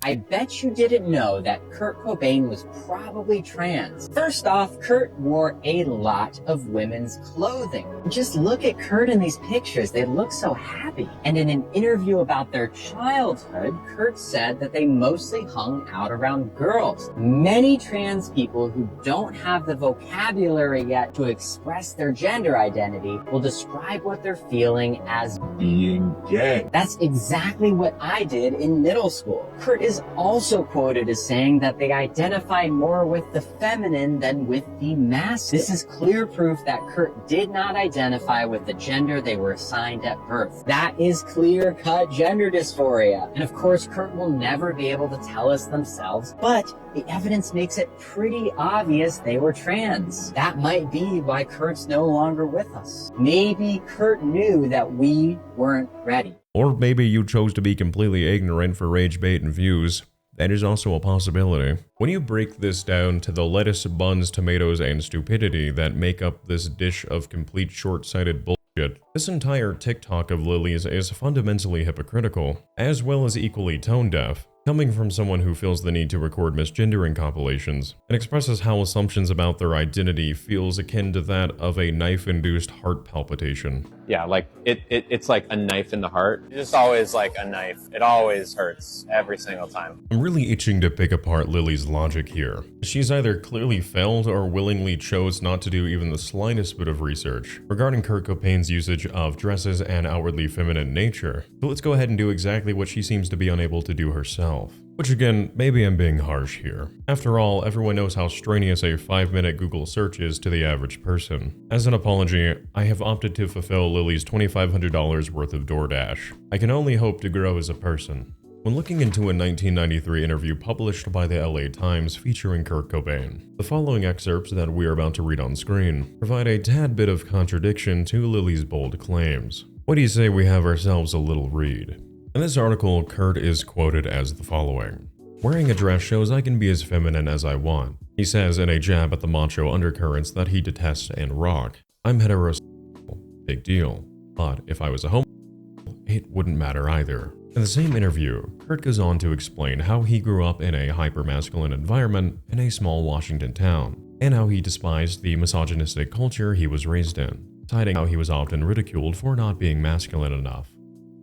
I bet you didn't know that Kurt Cobain was probably trans. First off, Kurt wore a lot of women's clothing. Just look at Kurt in these pictures. They look so happy. And in an interview about their childhood, Kurt said that they mostly hung out around girls. Many trans people who don't have the vocabulary yet to express their gender identity will describe what they're feeling as being gay. That's exactly what I did in middle school. Kurt is also quoted as saying that they identify more with the feminine than with the masculine. This is clear proof that Kurt did not identify with the gender they were assigned at birth. That is clear-cut gender dysphoria. And of course, Kurt will never be able to tell us themselves, but the evidence makes it pretty obvious they were trans. That might be why Kurt's no longer with us. Maybe Kurt knew that we weren't ready. Or maybe you chose to be completely ignorant for rage bait and views. That is also a possibility. When you break this down to the lettuce, buns, tomatoes, and stupidity that make up this dish of complete short-sighted bullshit, this entire TikTok of Lily's is fundamentally hypocritical, as well as equally tone-deaf, coming from someone who feels the need to record misgendering compilations, and expresses how assumptions about their identity feels akin to that of a knife-induced heart palpitation. Yeah, like it's like a knife in the heart. It's just always like a knife. It always hurts every single time. I'm really itching to pick apart Lily's logic here. She's either clearly failed or willingly chose not to do even the slightest bit of research regarding Kurt Cobain's usage of dresses and outwardly feminine nature. So let's go ahead and do exactly what she seems to be unable to do herself. Which again, maybe I'm being harsh here. After all, everyone knows how strenuous a 5-minute Google search is to the average person. As an apology, I have opted to fulfill Lily's $2,500 worth of DoorDash. I can only hope to grow as a person. When looking into a 1993 interview published by the LA Times featuring Kurt Cobain, the following excerpts that we are about to read on screen provide a tad bit of contradiction to Lily's bold claims. What do you say we have ourselves a little read? In this article, Kurt is quoted as the following. "Wearing a dress shows I can be as feminine as I want," he says in a jab at the macho undercurrents that he detests and rock. "I'm heterosexual. Big deal. But if I was a homo, it wouldn't matter either." In the same interview, Kurt goes on to explain how he grew up in a hyper-masculine environment in a small Washington town, and how he despised the misogynistic culture he was raised in, citing how he was often ridiculed for not being masculine enough.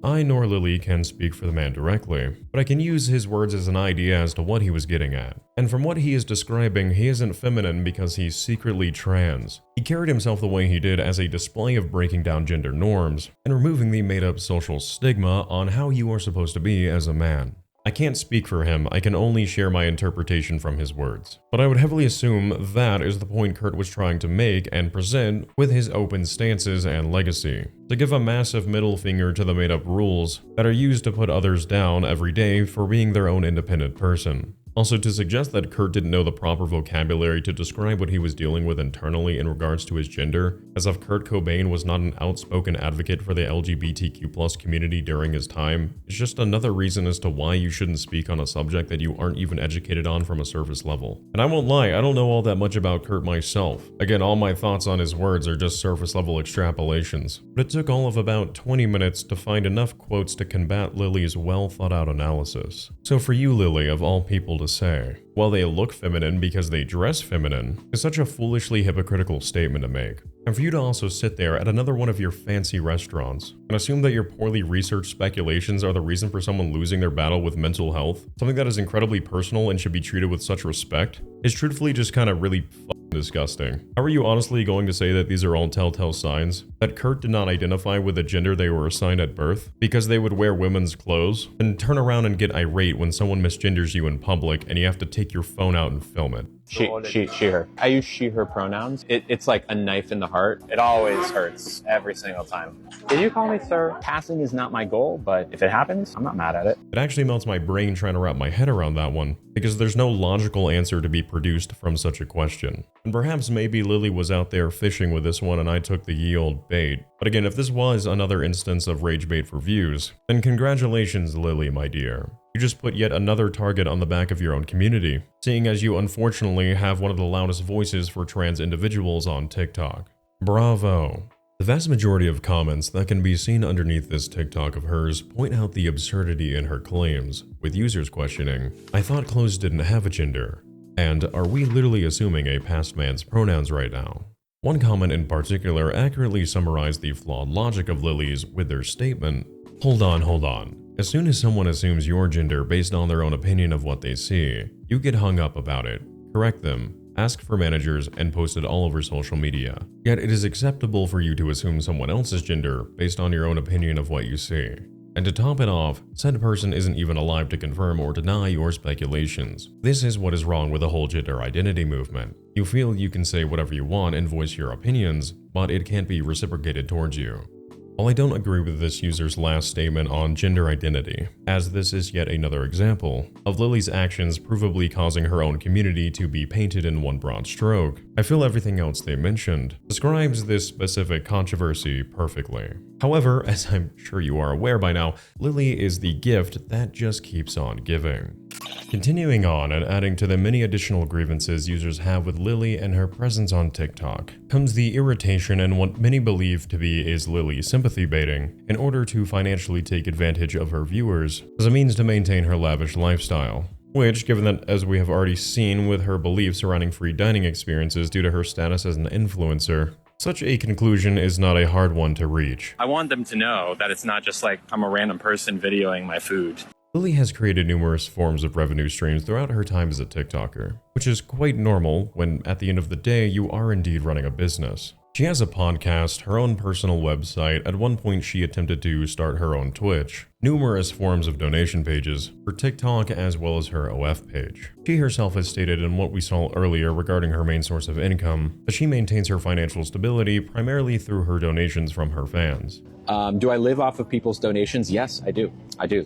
I nor Lily can speak for the man directly, but I can use his words as an idea as to what he was getting at. And from what he is describing, he isn't feminine because he's secretly trans. He carried himself the way he did as a display of breaking down gender norms and removing the made-up social stigma on how you are supposed to be as a man. I can't speak for him, I can only share my interpretation from his words. But I would heavily assume that is the point Kurt was trying to make and present with his open stances and legacy. To give a massive middle finger to the made-up rules that are used to put others down every day for being their own independent person. Also, to suggest that Kurt didn't know the proper vocabulary to describe what he was dealing with internally in regards to his gender, as if Kurt Cobain was not an outspoken advocate for the LGBTQ+ community during his time, is just another reason as to why you shouldn't speak on a subject that you aren't even educated on from a surface level. And I won't lie, I don't know all that much about Kurt myself. Again, all my thoughts on his words are just surface level extrapolations. But it took all of about 20 minutes to find enough quotes to combat Lily's well thought out analysis. So for you, Lily, of all people to say, while they look feminine because they dress feminine, is such a foolishly hypocritical statement to make. And for you to also sit there at another one of your fancy restaurants and assume that your poorly researched speculations are the reason for someone losing their battle with mental health, something that is incredibly personal and should be treated with such respect, is truthfully just kind of really disgusting. How are you honestly going to say that these are all telltale signs that Kurt did not identify with the gender they were assigned at birth because they would wear women's clothes, and turn around and get irate when someone misgenders you in public and you have to take your phone out and film it? She, her. I use she, her pronouns. It's like a knife in the heart. It always hurts every single time. Did you call me sir? Passing is not my goal, but if it happens, I'm not mad at it. It actually melts my brain trying to wrap my head around that one, because there's no logical answer to be produced from such a question. And perhaps maybe Lily was out there fishing with this one and I took the ye old bait. But again, if this was another instance of rage bait for views, then congratulations, Lily, my dear. You just put yet another target on the back of your own community, seeing as you unfortunately have one of the loudest voices for trans individuals on TikTok. Bravo. The vast majority of comments that can be seen underneath this TikTok of hers point out the absurdity in her claims, with users questioning, I thought clothes didn't have a gender, and are we literally assuming a past man's pronouns right now? One comment in particular accurately summarized the flawed logic of Lily's with their statement, hold on. As soon as someone assumes your gender based on their own opinion of what they see, you get hung up about it, correct them, ask for managers, and post it all over social media. Yet it is acceptable for you to assume someone else's gender based on your own opinion of what you see. And to top it off, said person isn't even alive to confirm or deny your speculations. This is what is wrong with the whole gender identity movement. You feel you can say whatever you want and voice your opinions, but it can't be reciprocated towards you. While I don't agree with this user's last statement on gender identity, as this is yet another example of Lily's actions provably causing her own community to be painted in one broad stroke, I feel everything else they mentioned describes this specific controversy perfectly. However, as I'm sure you are aware by now, Lily is the gift that just keeps on giving. Continuing on and adding to the many additional grievances users have with Lily and her presence on TikTok, comes the irritation and what many believe to be is Lily sympathy baiting in order to financially take advantage of her viewers as a means to maintain her lavish lifestyle. Which, given that as we have already seen with her beliefs surrounding free dining experiences due to her status as an influencer, such a conclusion is not a hard one to reach. I want them to know that it's not just like I'm a random person videoing my food. Lily has created numerous forms of revenue streams throughout her time as a TikToker, which is quite normal when at the end of the day you are indeed running a business. She has a podcast, her own personal website, at one point she attempted to start her own Twitch, numerous forms of donation pages for TikTok as well as her OF page. She herself has stated in what we saw earlier regarding her main source of income that she maintains her financial stability primarily through her donations from her fans. Do I live off of people's donations? Yes, I do.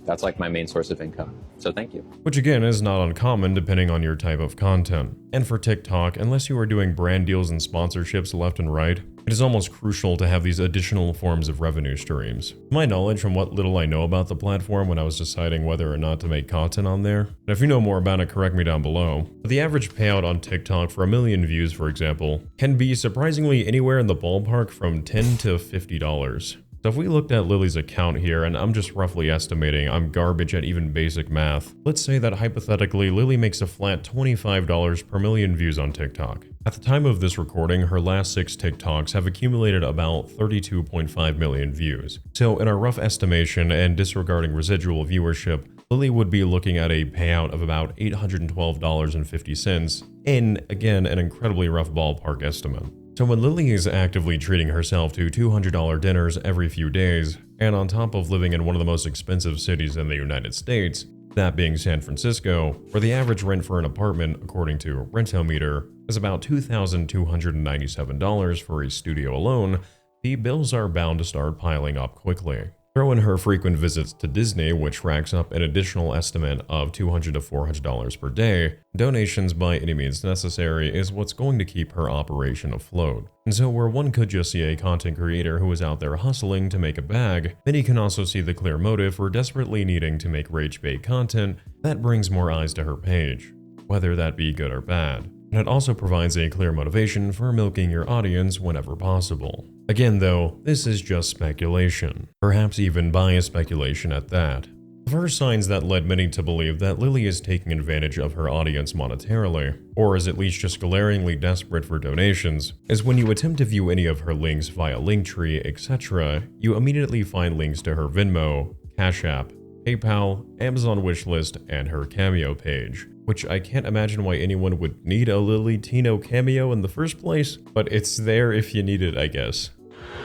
That's like my main source of income. So thank you. Which again is not uncommon depending on your type of content. And for TikTok, unless you are doing brand deals and sponsorships left and right, it is almost crucial to have these additional forms of revenue streams. To my knowledge, from what little I know about the platform when I was deciding whether or not to make content on there, and if you know more about it, correct me down below, but the average payout on TikTok for 1 million views, for example, can be surprisingly anywhere in the ballpark from $10 to $50. So if we looked at Lily's account here, and I'm just roughly estimating, I'm garbage at even basic math. Let's say that hypothetically, Lily makes a flat $25 per million views on TikTok. At the time of this recording, her last 6 TikToks have accumulated about 32.5 million views. So in our rough estimation and disregarding residual viewership, Lily would be looking at a payout of about $812.50 in, again, an incredibly rough ballpark estimate. So when Lily is actively treating herself to $200 dinners every few days, and on top of living in one of the most expensive cities in the United States, that being San Francisco, where the average rent for an apartment, according to Rentometer, is about $2,297 for a studio alone, the bills are bound to start piling up quickly. Throw in her frequent visits to Disney, which racks up an additional estimate of $200 to $400 per day. Donations by any means necessary is what's going to keep her operation afloat. And so where one could just see a content creator who is out there hustling to make a bag, many can also see the clear motive for desperately needing to make rage bait content that brings more eyes to her page, whether that be good or bad. And it also provides a clear motivation for milking your audience whenever possible. Again though, this is just speculation, perhaps even biased speculation at that. The first signs that led many to believe that Lily is taking advantage of her audience monetarily, or is at least just glaringly desperate for donations, is when you attempt to view any of her links via Linktree, etc., you immediately find links to her Venmo, Cash App, PayPal, Amazon wishlist, and her Cameo page. Which I can't imagine why anyone would need a Lily Tino cameo in the first place, but it's there if you need it, I guess.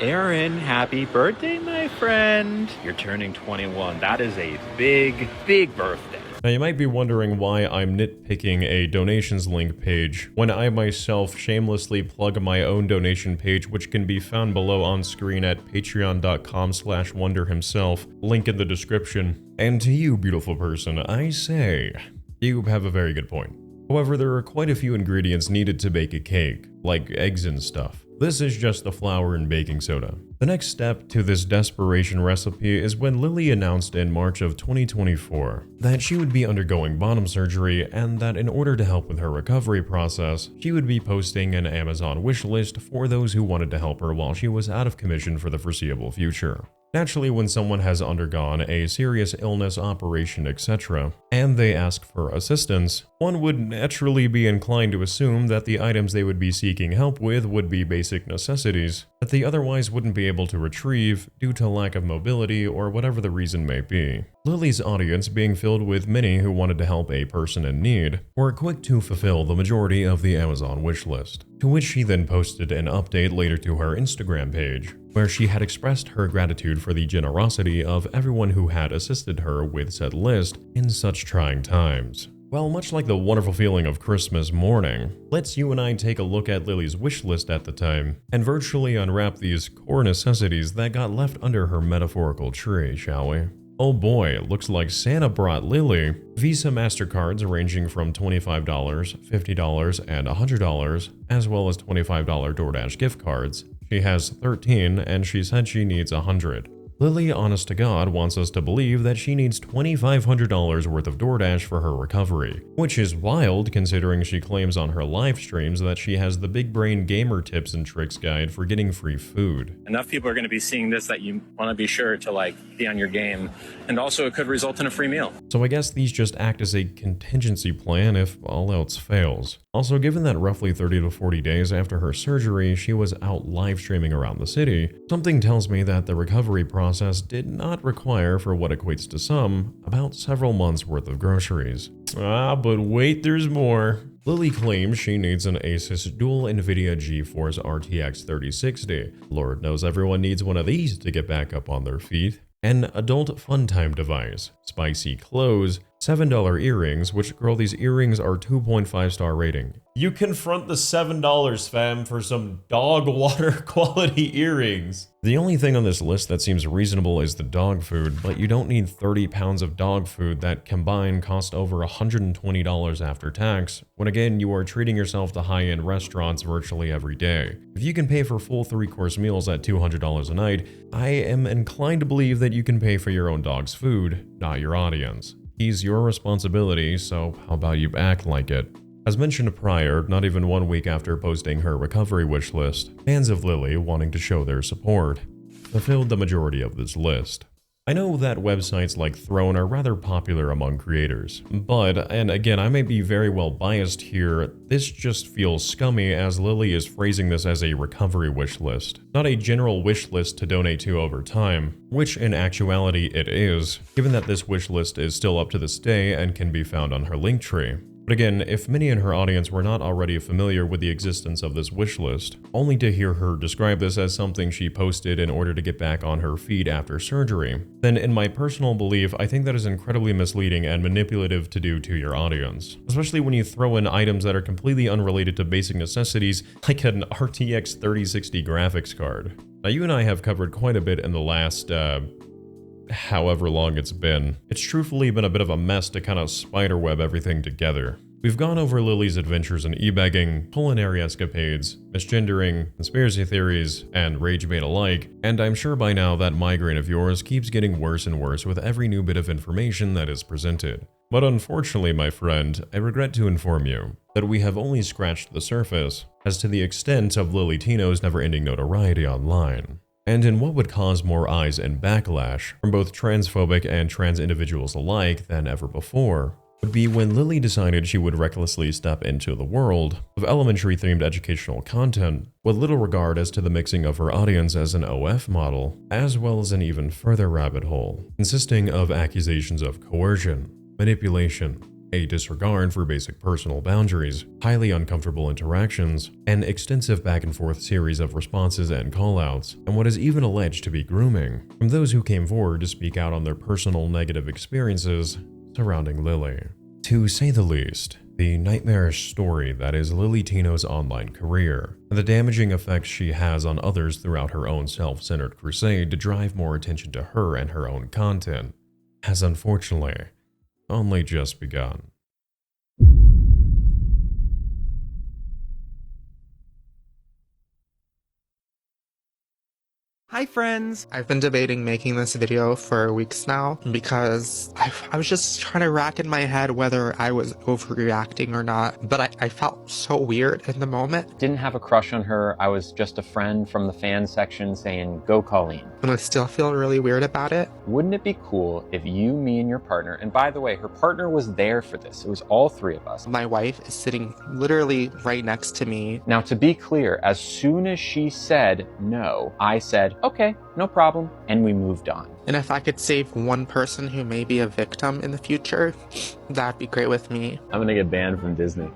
Aaron, happy birthday, my friend. You're turning 21. That is a big, big birthday. Now you might be wondering why I'm nitpicking a donations link page when I myself shamelessly plug my own donation page, which can be found below on screen at patreon.com/wonder himself, link in the description. And to you, beautiful person, I say, you have a very good point. However, there are quite a few ingredients needed to bake a cake, like eggs and stuff. This is just the flour and baking soda. The next step to this desperation recipe is when Lily announced in March of 2024 that she would be undergoing bottom surgery and that in order to help with her recovery process, she would be posting an Amazon wish list for those who wanted to help her while she was out of commission for the foreseeable future. Naturally, when someone has undergone a serious illness, operation, etc., and they ask for assistance, one would naturally be inclined to assume that the items they would be seeking help with would be basic necessities that they otherwise wouldn't be able to retrieve due to lack of mobility or whatever the reason may be. Lily's audience, being filled with many who wanted to help a person in need, were quick to fulfill the majority of the Amazon wish list, to which she then posted an update later to her Instagram page, where she had expressed her gratitude for the generosity of everyone who had assisted her with said list in such trying times. Well, much like the wonderful feeling of Christmas morning, let's you and I take a look at Lily's wish list at the time and virtually unwrap these core necessities that got left under her metaphorical tree, shall we? Oh boy, it looks like Santa brought Lily Visa MasterCards ranging from $25, $50, and $100, as well as $25 DoorDash gift cards. She has 13, and she said she needs 100. Lily, honest to God, wants us to believe that she needs $2,500 worth of DoorDash for her recovery, which is wild considering she claims on her live streams that she has the Big Brain Gamer Tips and Tricks guide for getting free food. Enough people are going to be seeing this that you want to be sure to be on your game, and also it could result in a free meal. So I guess these just act as a contingency plan if all else fails. Also, given that roughly 30 to 40 days after her surgery, she was out live streaming around the city, something tells me that the recovery process did not require, for what equates to some, about several months worth of groceries. But wait, there's more. Lily claims she needs an Asus dual NVIDIA GeForce RTX 3060. Lord knows everyone needs one of these to get back up on their feet. An adult fun time device, spicy clothes, $7 earrings, which, girl, these earrings are 2.5-star rating. You confront the $7, fam, for some dog water quality earrings. The only thing on this list that seems reasonable is the dog food, but you don't need 30 pounds of dog food that combined cost over $120 after tax, when again you are treating yourself to high-end restaurants virtually every day. If you can pay for full 3-course meals at $200 a night, I am inclined to believe that you can pay for your own dog's food, not your audience. He's your responsibility, so how about you act like it? As mentioned prior, not even 1 week after posting her recovery wish list, fans of Lily wanting to show their support. fulfilled the majority of this list. I know that websites like Throne are rather popular among creators, but, and again I may be very well biased here, this just feels scummy as Lily is phrasing this as a recovery wish list, not a general wish list to donate to over time, which in actuality it is, given that this wish list is still up to this day and can be found on her Linktree. But again, if many in her audience were not already familiar with the existence of this wish list, only to hear her describe this as something she posted in order to get back on her feed after surgery, then in my personal belief, I think that is incredibly misleading and manipulative to do to your audience. Especially when you throw in items that are completely unrelated to basic necessities, like an RTX 3060 graphics card. Now you and I have covered quite a bit in the last, however long it's been. It's truthfully been a bit of a mess to kind of spiderweb everything together. We've gone over Lily's adventures in e-begging, culinary escapades, misgendering, conspiracy theories, and rage bait alike, and I'm sure by now that migraine of yours keeps getting worse and worse with every new bit of information that is presented. But unfortunately, my friend, I regret to inform you that we have only scratched the surface as to the extent of Lily Tino's never-ending notoriety online. And in what would cause more eyes and backlash from both transphobic and trans individuals alike than ever before, would be when Lily decided she would recklessly step into the world of elementary-themed educational content with little regard as to the mixing of her audience as an OF model, as well as an even further rabbit hole, consisting of accusations of coercion, manipulation, a disregard for basic personal boundaries, highly uncomfortable interactions, an extensive back-and-forth series of responses and callouts, and what is even alleged to be grooming from those who came forward to speak out on their personal negative experiences surrounding Lily. To say the least, the nightmarish story that is Lily Tino's online career, and the damaging effects she has on others throughout her own self-centered crusade to drive more attention to her and her own content, has unfortunately only just begun. Hi friends! I've been debating making this video for weeks now because I was just trying to rack in my head whether I was overreacting or not, but I felt so weird in the moment. Didn't have a crush on her, I was just a friend from the fan section saying, go Colleen. And I still feel really weird about it. Wouldn't it be cool if you, me, and your partner, and by the way, her partner was there for this, it was all three of us. My wife is sitting literally right next to me. Now to be clear, as soon as she said no, I said, okay, no problem, and we moved on. And if I could save one person who may be a victim in the future, that'd be great with me. I'm gonna get banned from Disney.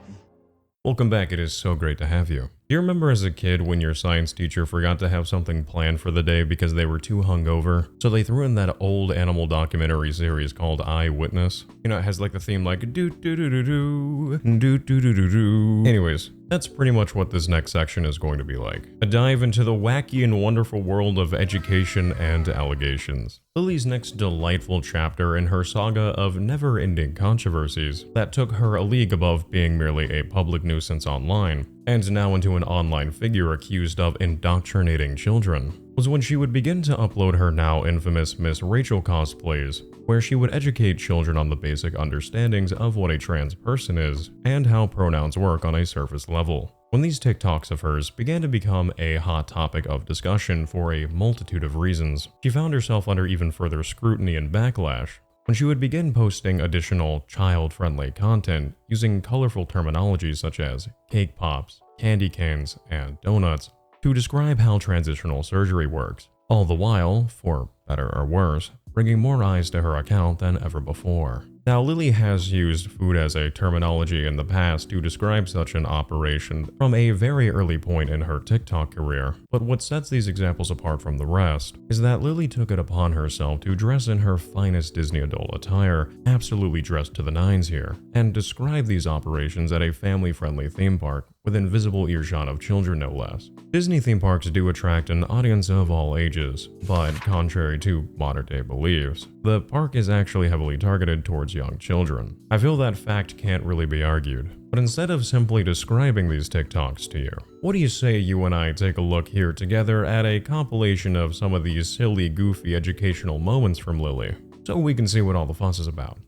Welcome back, it is so great to have you. Do you remember as a kid when your science teacher forgot to have something planned for the day because they were too hungover? So they threw in that old animal documentary series called Eyewitness. You know, it has like the theme like do-do-do-do-do, do-do-do-do-do. Anyways, that's pretty much what this next section is going to be like. A dive into the wacky and wonderful world of education and allegations. Lily's next delightful chapter in her saga of never-ending controversies that took her a league above being merely a public nuisance online, and now into an online figure accused of indoctrinating children, was when she would begin to upload her now infamous Miss Rachel cosplays, where she would educate children on the basic understandings of what a trans person is and how pronouns work on a surface level. When these TikToks of hers began to become a hot topic of discussion for a multitude of reasons, she found herself under even further scrutiny and backlash when she would begin posting additional child-friendly content using colorful terminology such as cake pops, candy canes, and donuts to describe how transitional surgery works, all the while, for better or worse, bringing more eyes to her account than ever before. Now, Lily has used food as a terminology in the past to describe such an operation from a very early point in her TikTok career, but what sets these examples apart from the rest is that Lily took it upon herself to dress in her finest Disney adult attire, absolutely dressed to the nines here, and describe these operations at a family-friendly theme park within visible earshot of children no less. Disney theme parks do attract an audience of all ages, but contrary to modern-day beliefs, the park is actually heavily targeted towards young children. I feel that fact can't really be argued, but instead of simply describing these TikToks to you, what do you say you and I take a look here together at a compilation of some of these silly, goofy educational moments from Lily, so we can see what all the fuss is about?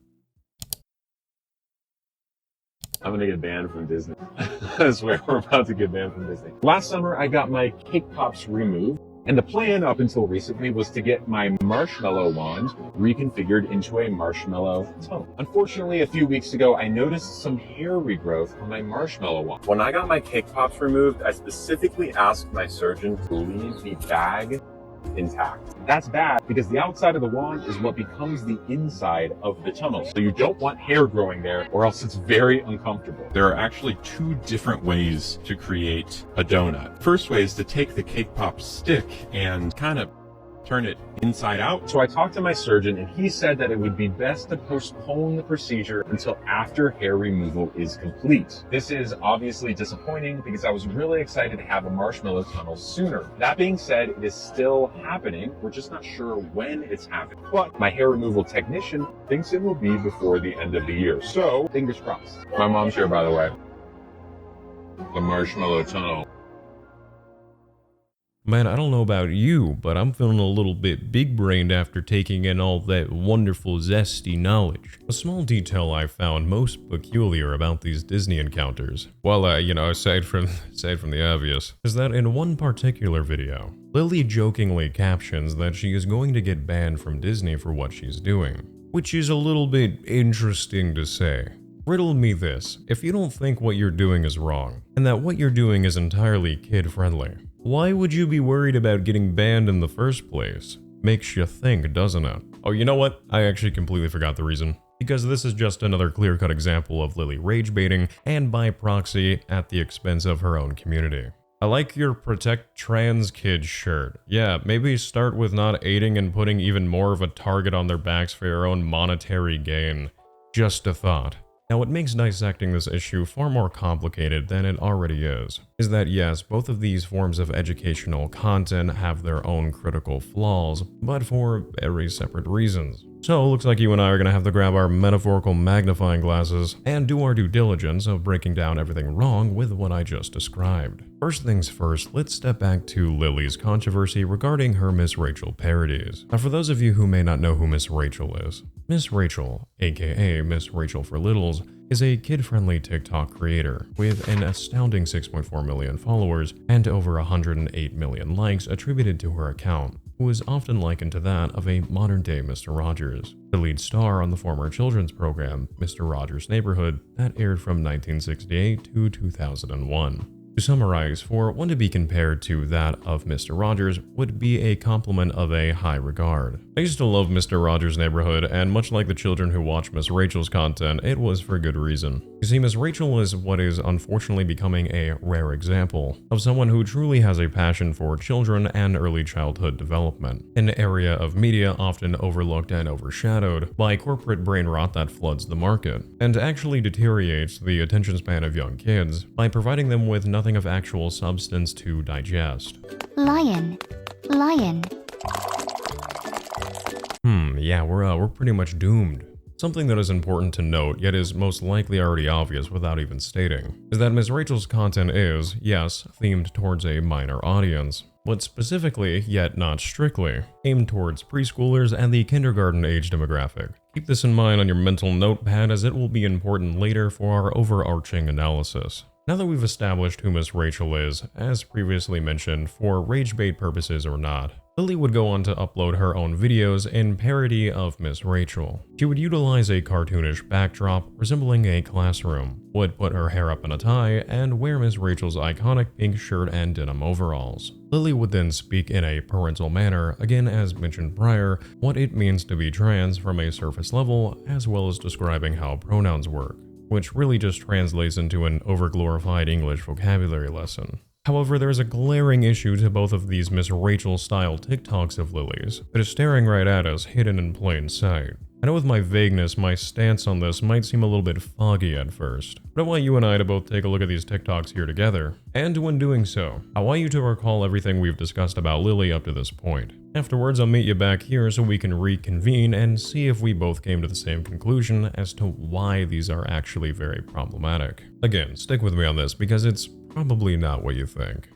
I'm gonna get banned from Disney. I swear, we're about to get banned from Disney. Last summer, I got my cake pops removed, And the plan up until recently was to get my marshmallow wand reconfigured into a marshmallow tunnel. Unfortunately, a few weeks ago, I noticed some hair regrowth on my marshmallow wand. When I got my cake pops removed, I specifically asked my surgeon to leave the bag intact. That's bad because the outside of the wand is what becomes the inside of the tunnel. So you don't want hair growing there or else it's very uncomfortable. There are actually two different ways to create a donut. First way is to take the cake pop stick and kind of turn it inside out. So I talked to my surgeon and he said that it would be best to postpone the procedure until after hair removal is complete. This is obviously disappointing because I was really excited to have a marshmallow tunnel sooner. That being said, it is still happening. We're just not sure when it's happening. But my hair removal technician thinks it will be before the end of the year. So fingers crossed. My mom's here, by the way. The marshmallow tunnel. Man, I don't know about you, but I'm feeling a little bit big-brained after taking in all that wonderful, zesty knowledge. A small detail I found most peculiar about these Disney encounters, well, aside from the obvious, is that in one particular video, Lily jokingly captions that she is going to get banned from Disney for what she's doing, which is a little bit interesting to say. Riddle me this, if you don't think what you're doing is wrong, and that what you're doing is entirely kid-friendly, why would you be worried about getting banned in the first place? Makes you think, doesn't it? Oh, you know what? I actually completely forgot the reason. Because this is just another clear-cut example of Lily rage baiting, and by proxy, at the expense of her own community. I like your Protect Trans Kids shirt. Yeah, maybe start with not aiding and putting even more of a target on their backs for your own monetary gain. Just a thought. Now, what makes dissecting this issue far more complicated than it already is that yes, both of these forms of educational content have their own critical flaws, but for very separate reasons. So, looks like you and I are going to have to grab our metaphorical magnifying glasses and do our due diligence of breaking down everything wrong with what I just described. First things first, let's step back to Lily's controversy regarding her Miss Rachel parodies. Now, for those of you who may not know who Miss Rachel is, Miss Rachel, aka Miss Rachel for Littles, is a kid-friendly TikTok creator with an astounding 6.4 million followers and over 108 million likes attributed to her account, who is often likened to that of a modern-day Mr. Rogers, the lead star on the former children's program Mr. Rogers' Neighborhood that aired from 1968 to 2001. To summarize, for one to be compared to that of Mr. Rogers would be a compliment of a high regard. I used to love Mr. Rogers' Neighborhood, and much like the children who watch Miss Rachel's content, it was for good reason. You see, Miss Rachel is what is unfortunately becoming a rare example of someone who truly has a passion for children and early childhood development, an area of media often overlooked and overshadowed by corporate brain rot that floods the market, and actually deteriorates the attention span of young kids by providing them with nothing of actual substance to digest. Lion. Yeah, we're pretty much doomed. Something that is important to note, yet is most likely already obvious without even stating, is that Ms. Rachel's content is, yes, themed towards a minor audience, but specifically, yet not strictly, aimed towards preschoolers and the kindergarten age demographic. Keep this in mind on your mental notepad as it will be important later for our overarching analysis. Now that we've established who Miss Rachel is, as previously mentioned, for rage bait purposes or not, Lily would go on to upload her own videos in parody of Miss Rachel. She would utilize a cartoonish backdrop resembling a classroom, would put her hair up in a tie, and wear Miss Rachel's iconic pink shirt and denim overalls. Lily would then speak in a parental manner, again as mentioned prior, what it means to be trans from a surface level, as well as describing how pronouns work, which really just translates into an overglorified English vocabulary lesson. However, there's a glaring issue to both of these Miss Rachel-style TikToks of Lily's that is staring right at us, hidden in plain sight. I know with my vagueness, my stance on this might seem a little bit foggy at first, but I want you and I to both take a look at these TikToks here together, and when doing so, I want you to recall everything we've discussed about Lily up to this point. Afterwards, I'll meet you back here so we can reconvene and see if we both came to the same conclusion as to why these are actually very problematic. Again, stick with me on this because it's probably not what you think.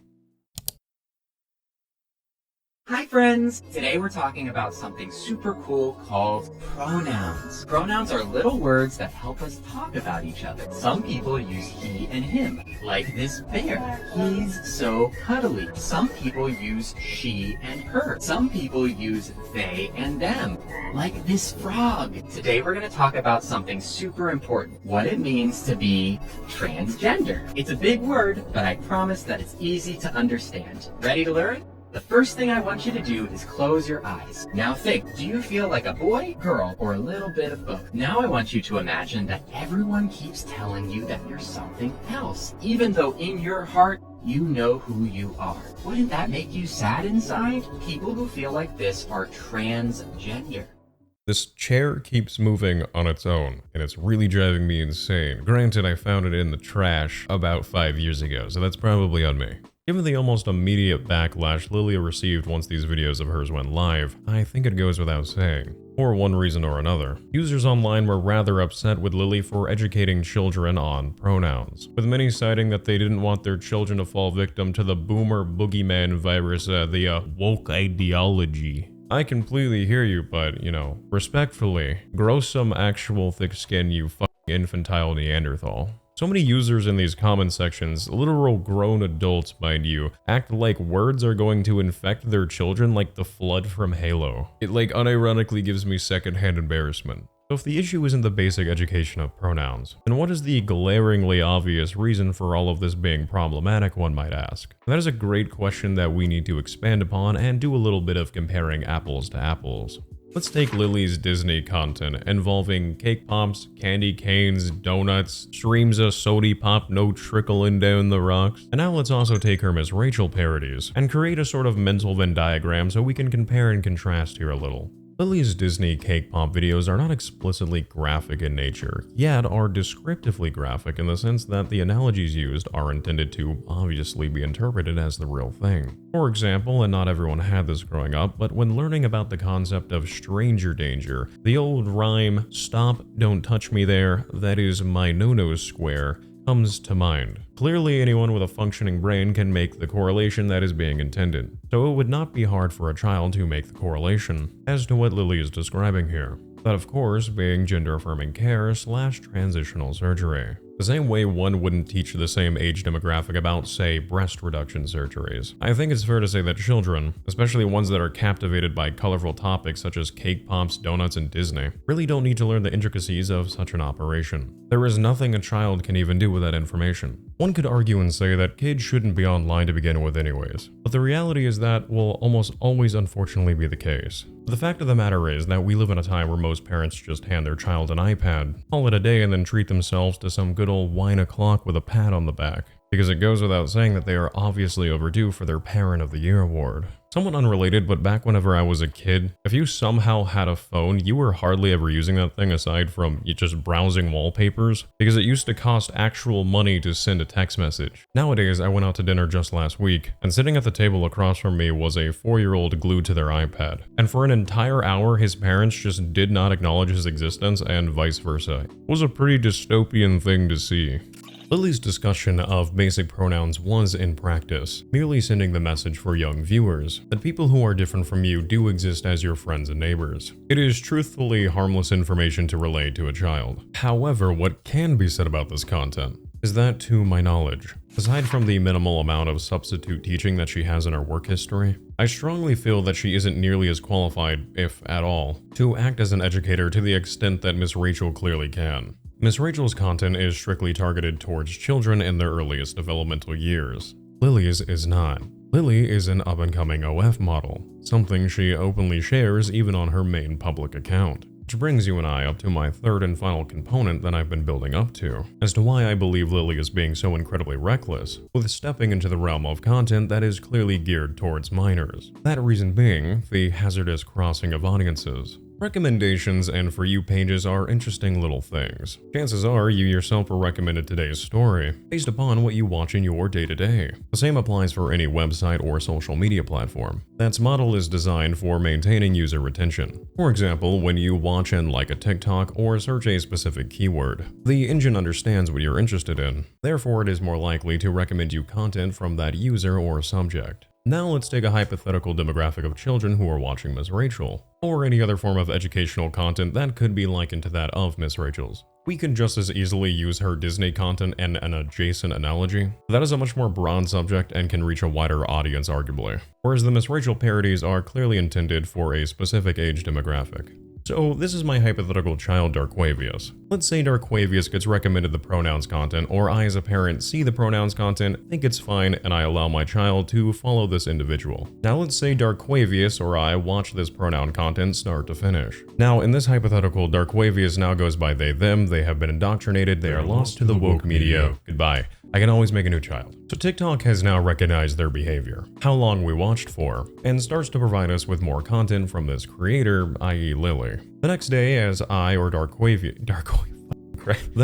Hi friends! Today we're talking about something super cool called pronouns. Pronouns are little words that help us talk about each other. Some people use he and him, like this bear. He's so cuddly. Some people use she and her. Some people use they and them, like this frog. Today we're going to talk about something super important, what it means to be transgender. It's a big word, but I promise that it's easy to understand. Ready to learn? The first thing I want you to do is close your eyes. Now think, do you feel like a boy, girl, or a little bit of both? Now I want you to imagine that everyone keeps telling you that you're something else, even though in your heart, you know who you are. Wouldn't that make you sad inside? People who feel like this are transgender. This chair keeps moving on its own, and it's really driving me insane. Granted, I found it in the trash about 5 years ago, so that's probably on me. Given the almost immediate backlash Lilia received once these videos of hers went live, I think it goes without saying. For one reason or another, users online were rather upset with Lily for educating children on pronouns, with many citing that they didn't want their children to fall victim to the boomer boogeyman virus, the woke ideology. I completely hear you, but, you know, respectfully, grow some actual thick skin, you fucking infantile Neanderthal. So many users in these comment sections, literal grown adults mind you, act like words are going to infect their children like the flood from Halo. It like unironically gives me secondhand embarrassment. So if the issue isn't the basic education of pronouns, then what is the glaringly obvious reason for all of this being problematic, one might ask? And that is a great question that we need to expand upon and do a little bit of comparing apples to apples. Let's take Lily's Disney content involving cake pops, candy canes, donuts, streams of sody pop no trickling down the rocks. And now let's also take her Miss Rachel parodies and create a sort of mental Venn diagram so we can compare and contrast here a little. Lily's Disney cake pop videos are not explicitly graphic in nature, yet are descriptively graphic in the sense that the analogies used are intended to obviously be interpreted as the real thing. For example, and not everyone had this growing up, but when learning about the concept of stranger danger, the old rhyme, "Stop, don't touch me there, that is my no-no square," comes to mind. Clearly, anyone with a functioning brain can make the correlation that is being intended, so it would not be hard for a child to make the correlation as to what Lily is describing here. That, of course, being gender-affirming care / transitional surgery. The same way one wouldn't teach the same age demographic about, say, breast reduction surgeries. I think it's fair to say that children, especially ones that are captivated by colorful topics such as cake pops, donuts, and Disney, really don't need to learn the intricacies of such an operation. There is nothing a child can even do with that information. One could argue and say that kids shouldn't be online to begin with anyways, but the reality is that will almost always unfortunately be the case. The fact of the matter is that we live in a time where most parents just hand their child an iPad, call it a day, and then treat themselves to some good old wine o'clock with a pat on the back. Because it goes without saying that they are obviously overdue for their Parent of the Year award. Somewhat unrelated, but back whenever I was a kid, if you somehow had a phone, you were hardly ever using that thing aside from just browsing wallpapers, because it used to cost actual money to send a text message. Nowadays, I went out to dinner just last week, and sitting at the table across from me was a 4-year-old glued to their iPad. And for an entire hour, his parents just did not acknowledge his existence, and vice versa. It was a pretty dystopian thing to see. Lily's discussion of basic pronouns was, in practice, merely sending the message for young viewers that people who are different from you do exist as your friends and neighbors. It is truthfully harmless information to relay to a child. However, what can be said about this content is that, to my knowledge, aside from the minimal amount of substitute teaching that she has in her work history, I strongly feel that she isn't nearly as qualified, if at all, to act as an educator to the extent that Miss Rachel clearly can. Miss Rachel's content is strictly targeted towards children in their earliest developmental years. Lily's is not. Lily is an up-and-coming OF model, something she openly shares even on her main public account. Which brings you and I up to my third and final component that I've been building up to, as to why I believe Lily is being so incredibly reckless, with stepping into the realm of content that is clearly geared towards minors. That reason being, the hazardous crossing of audiences. Recommendations and For You pages are interesting little things. Chances are you yourself were recommended today's story based upon what you watch in your day-to-day. The same applies for any website or social media platform. That's model is designed for maintaining user retention. For example, when you watch and like a TikTok or search a specific keyword, the engine understands what you're interested in. Therefore, it is more likely to recommend you content from that user or subject. Now let's take a hypothetical demographic of children who are watching Miss Rachel, or any other form of educational content that could be likened to that of Miss Rachel's. We could just as easily use her Disney content and an adjacent analogy. That is a much more broad subject and can reach a wider audience arguably, whereas the Miss Rachel parodies are clearly intended for a specific age demographic. So this is my hypothetical child Darquavius. Let's say Darquavius gets recommended the pronouns content, or I as a parent see the pronouns content, think it's fine, and I allow my child to follow this individual. Now let's say Darquavius or I watch this pronoun content start to finish. Now in this hypothetical, Darquavius now goes by they them, they have been indoctrinated, they are lost to the woke media, goodbye. I can always make a new child. So TikTok has now recognized their behavior, how long we watched for, and starts to provide us with more content from this creator, i.e. Lily. The next day as I or the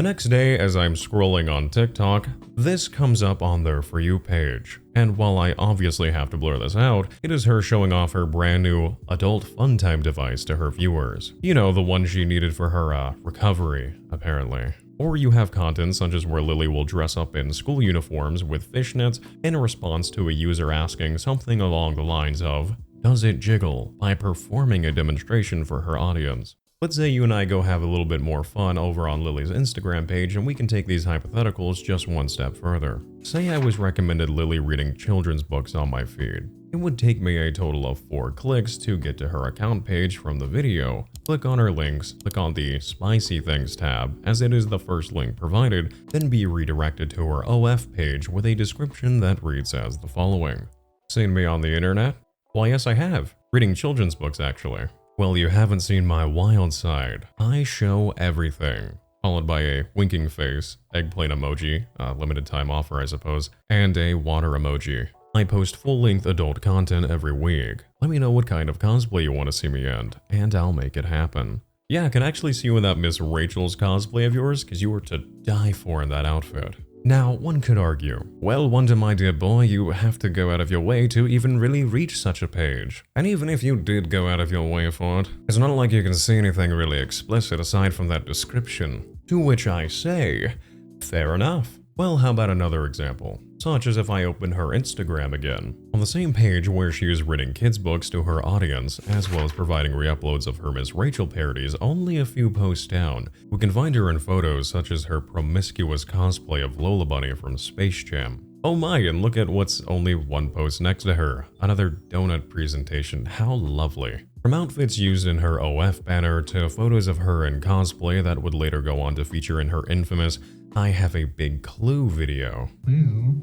next day as I'm scrolling on TikTok, this comes up on their For You page. And while I obviously have to blur this out, it is her showing off her brand new adult fun time device to her viewers. You know, the one she needed for her recovery, apparently. Or you have content such as where Lily will dress up in school uniforms with fishnets in response to a user asking something along the lines of, "Does it jiggle?" by performing a demonstration for her audience. Let's say you and I go have a little bit more fun over on Lily's Instagram page, and we can take these hypotheticals just one step further. Say I was recommended Lily reading children's books on my feed. It would take me a total of 4 clicks to get to her account page from the video. Click on her links, click on the Spicy Things tab, as it is the first link provided, then be redirected to her OF page with a description that reads as the following. Seen me on the internet? Why yes I have. Reading children's books actually. Well, you haven't seen my wild side. I show everything. Followed by a winking face, eggplant emoji, limited time offer I suppose, and a water emoji. I post full-length adult content every week. Let me know what kind of cosplay you want to see me in, and I'll make it happen. Yeah, I can actually see you in that Miss Rachel's cosplay of yours, because you were to die for in that outfit. Now, one could argue, well, Wonder my dear boy, you have to go out of your way to even really reach such a page. And even if you did go out of your way for it, it's not like you can see anything really explicit aside from that description. To which I say, fair enough. Well, how about another example? Such as if I open her Instagram again. On the same page where she is reading kids' books to her audience, as well as providing re-uploads of her Miss Rachel parodies only a few posts down, we can find her in photos such as her promiscuous cosplay of Lola Bunny from Space Jam. Oh my, and look at what's only one post next to her. Another donut presentation, how lovely. From outfits used in her OF banner to photos of her in cosplay that would later go on to feature in her infamous I Have a Big Clue video. Clue?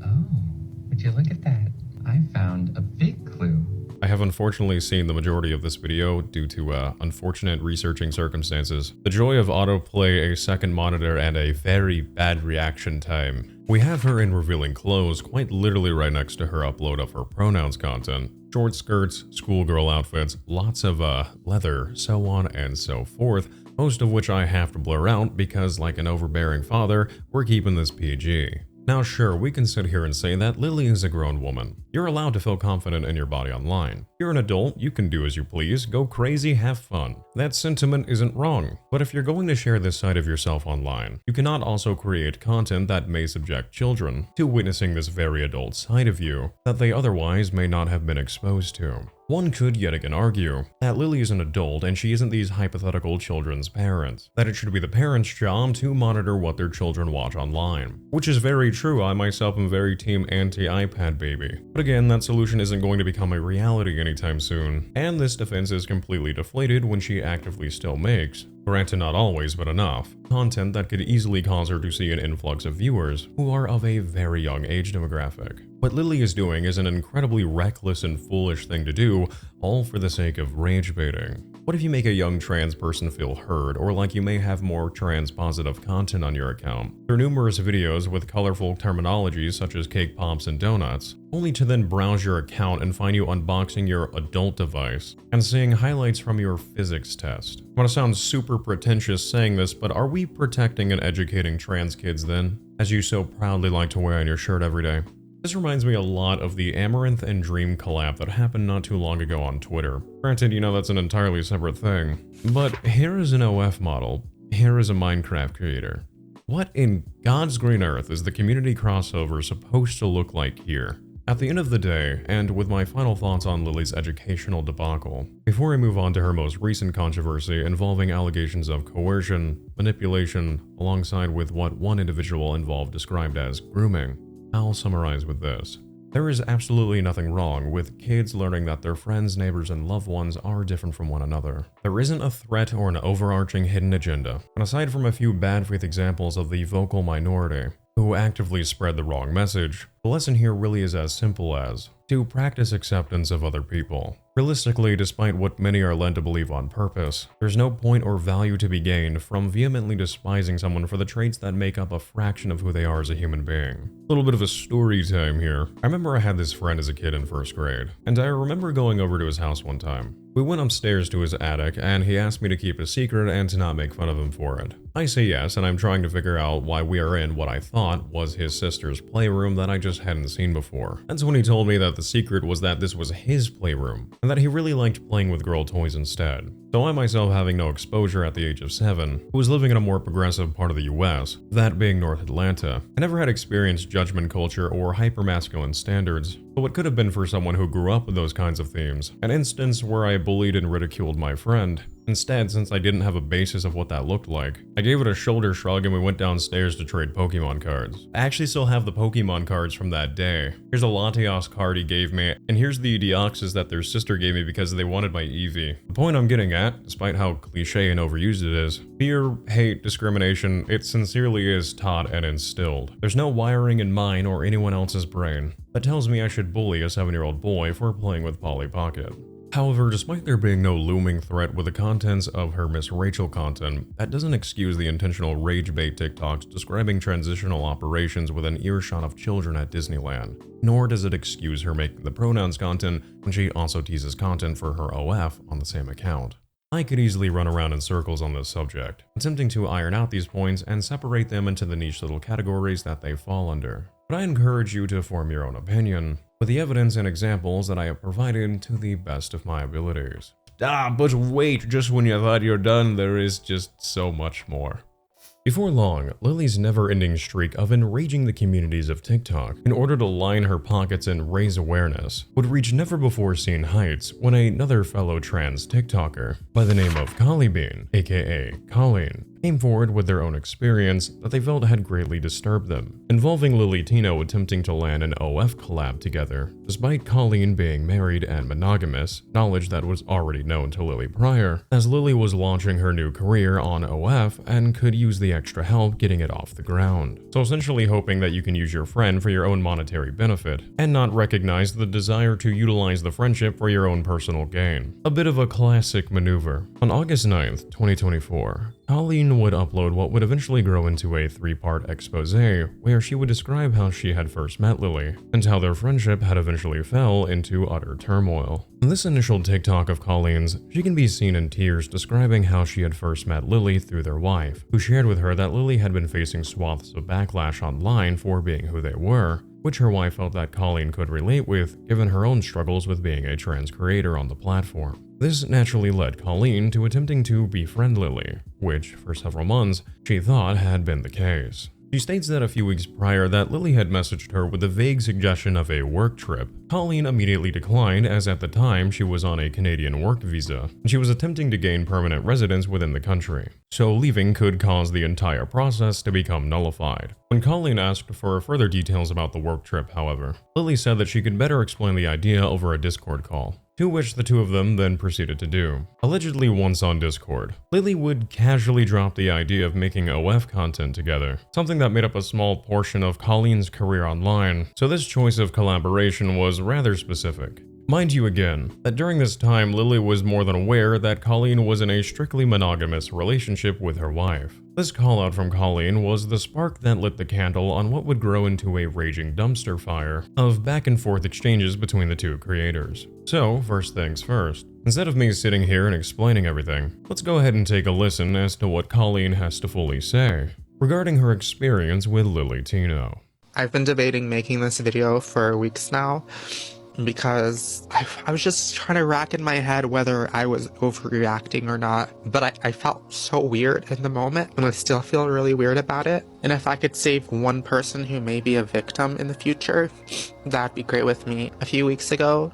Oh, would you look at that? I found a big clue. I have unfortunately seen the majority of this video due to unfortunate researching circumstances. The joy of autoplay, a second monitor, and a very bad reaction time. We have her in revealing clothes quite literally right next to her upload of her pronouns content. Short skirts, schoolgirl outfits, lots of leather, so on and so forth, most of which I have to blur out because, like an overbearing father, we're keeping this PG. Now sure, we can sit here and say that Lily is a grown woman. You're allowed to feel confident in your body online. You're an adult, you can do as you please, go crazy, have fun. That sentiment isn't wrong. But if you're going to share this side of yourself online, you cannot also create content that may subject children to witnessing this very adult side of you that they otherwise may not have been exposed to. One could yet again argue that Lily is an adult and she isn't these hypothetical children's parents, that it should be the parents' job to monitor what their children watch online. Which is very true, I myself am very team anti-iPad baby. But again, that solution isn't going to become a reality anytime soon, and this defense is completely deflated when she actively still makes, granted not always but enough, content that could easily cause her to see an influx of viewers who are of a very young age demographic. What Lily is doing is an incredibly reckless and foolish thing to do, all for the sake of rage baiting. What if you make a young trans person feel heard, or like you may have more trans positive content on your account? There are numerous videos with colorful terminologies such as cake pops and donuts, only to then browse your account and find you unboxing your adult device and seeing highlights from your physics test. I want to sound super pretentious saying this, but are we protecting and educating trans kids then, as you so proudly like to wear on your shirt every day? This reminds me a lot of the Amaranth and Dream collab that happened not too long ago on Twitter. Granted, you know that's an entirely separate thing. But here is an OF model, here is a Minecraft creator. What in God's green earth is the community crossover supposed to look like here? At the end of the day, and with my final thoughts on Lily's educational debacle, before I move on to her most recent controversy involving allegations of coercion, manipulation, alongside with what one individual involved described as grooming, I'll summarize with this. There is absolutely nothing wrong with kids learning that their friends, neighbors, and loved ones are different from one another. There isn't a threat or an overarching hidden agenda, and aside from a few bad faith examples of the vocal minority who actively spread the wrong message, the lesson here really is as simple as to practice acceptance of other people. Realistically, despite what many are led to believe on purpose, there's no point or value to be gained from vehemently despising someone for the traits that make up a fraction of who they are as a human being. A little bit of a story time here. I remember I had this friend as a kid in first grade, and I remember going over to his house one time. We went upstairs to his attic, and he asked me to keep a secret and to not make fun of him for it. I say yes, and I'm trying to figure out why we are in what I thought was his sister's playroom that I just hadn't seen before. That's when he told me that the secret was that this was his playroom, and that he really liked playing with girl toys instead. So I myself, having no exposure at the age of 7, who was living in a more progressive part of the US, that being North Atlanta, I never had experienced judgment culture or hypermasculine standards, but what could have been for someone who grew up with those kinds of themes, an instance where I bullied and ridiculed my friend. Instead, since I didn't have a basis of what that looked like, I gave it a shoulder shrug and we went downstairs to trade Pokemon cards. I actually still have the Pokemon cards from that day. Here's a Latios card he gave me, and here's the Deoxys that their sister gave me because they wanted my Eevee. The point I'm getting at, despite how cliche and overused it is, fear, hate, discrimination, it sincerely is taught and instilled. There's no wiring in mine or anyone else's brain that tells me I should bully a 7-year-old boy for playing with Polly Pocket. However, despite there being no looming threat with the contents of her Miss Rachel content, that doesn't excuse the intentional rage bait TikToks describing transitional operations within earshot of children at Disneyland. Nor does it excuse her making the pronouns content when she also teases content for her OF on the same account. I could easily run around in circles on this subject, attempting to iron out these points and separate them into the niche little categories that they fall under. But I encourage you to form your own opinion, with the evidence and examples that I have provided to the best of my abilities. But wait, just when you thought you're done, there is just so much more. Before long, Lily's never-ending streak of enraging the communities of TikTok in order to line her pockets and raise awareness would reach never-before-seen heights when another fellow trans TikToker by the name of Bean, aka Colleen, came forward with their own experience that they felt had greatly disturbed them, involving Lily Tino attempting to land an OF collab together, despite Colleen being married and monogamous, knowledge that was already known to Lily prior, as Lily was launching her new career on OF and could use the extra help getting it off the ground. So essentially hoping that you can use your friend for your own monetary benefit, and not recognize the desire to utilize the friendship for your own personal gain. A bit of a classic maneuver. On August 9th, 2024, Colleen would upload what would eventually grow into a 3-part expose where she would describe how she had first met Lily, and how their friendship had eventually fell into utter turmoil. In this initial TikTok of Colleen's, she can be seen in tears describing how she had first met Lily through their wife, who shared with her that Lily had been facing swaths of backlash online for being who they were, which her wife felt that Colleen could relate with given her own struggles with being a trans creator on the platform. This naturally led Colleen to attempting to befriend Lily, which, for several months, she thought had been the case. She states that a few weeks prior that Lily had messaged her with a vague suggestion of a work trip. Colleen immediately declined as at the time she was on a Canadian work visa, and she was attempting to gain permanent residence within the country. So leaving could cause the entire process to become nullified. When Colleen asked for further details about the work trip, however, Lily said that she could better explain the idea over a Discord call, to which the two of them then proceeded to do. Allegedly once on Discord, Lily would casually drop the idea of making OF content together, something that made up a small portion of Colleen's career online, so this choice of collaboration was rather specific. Mind you again, that during this time Lily was more than aware that Colleen was in a strictly monogamous relationship with her wife. This call out from Colleen was the spark that lit the candle on what would grow into a raging dumpster fire of back and forth exchanges between the two creators. So, first things first, instead of me sitting here and explaining everything, let's go ahead and take a listen as to what Colleen has to fully say regarding her experience with Lily Tino. I've been debating making this video for weeks now, because I was just trying to rack in my head whether I was overreacting or not. But I felt so weird in the moment, and I still feel really weird about it. And if I could save one person who may be a victim in the future, that'd be great with me. A few weeks ago,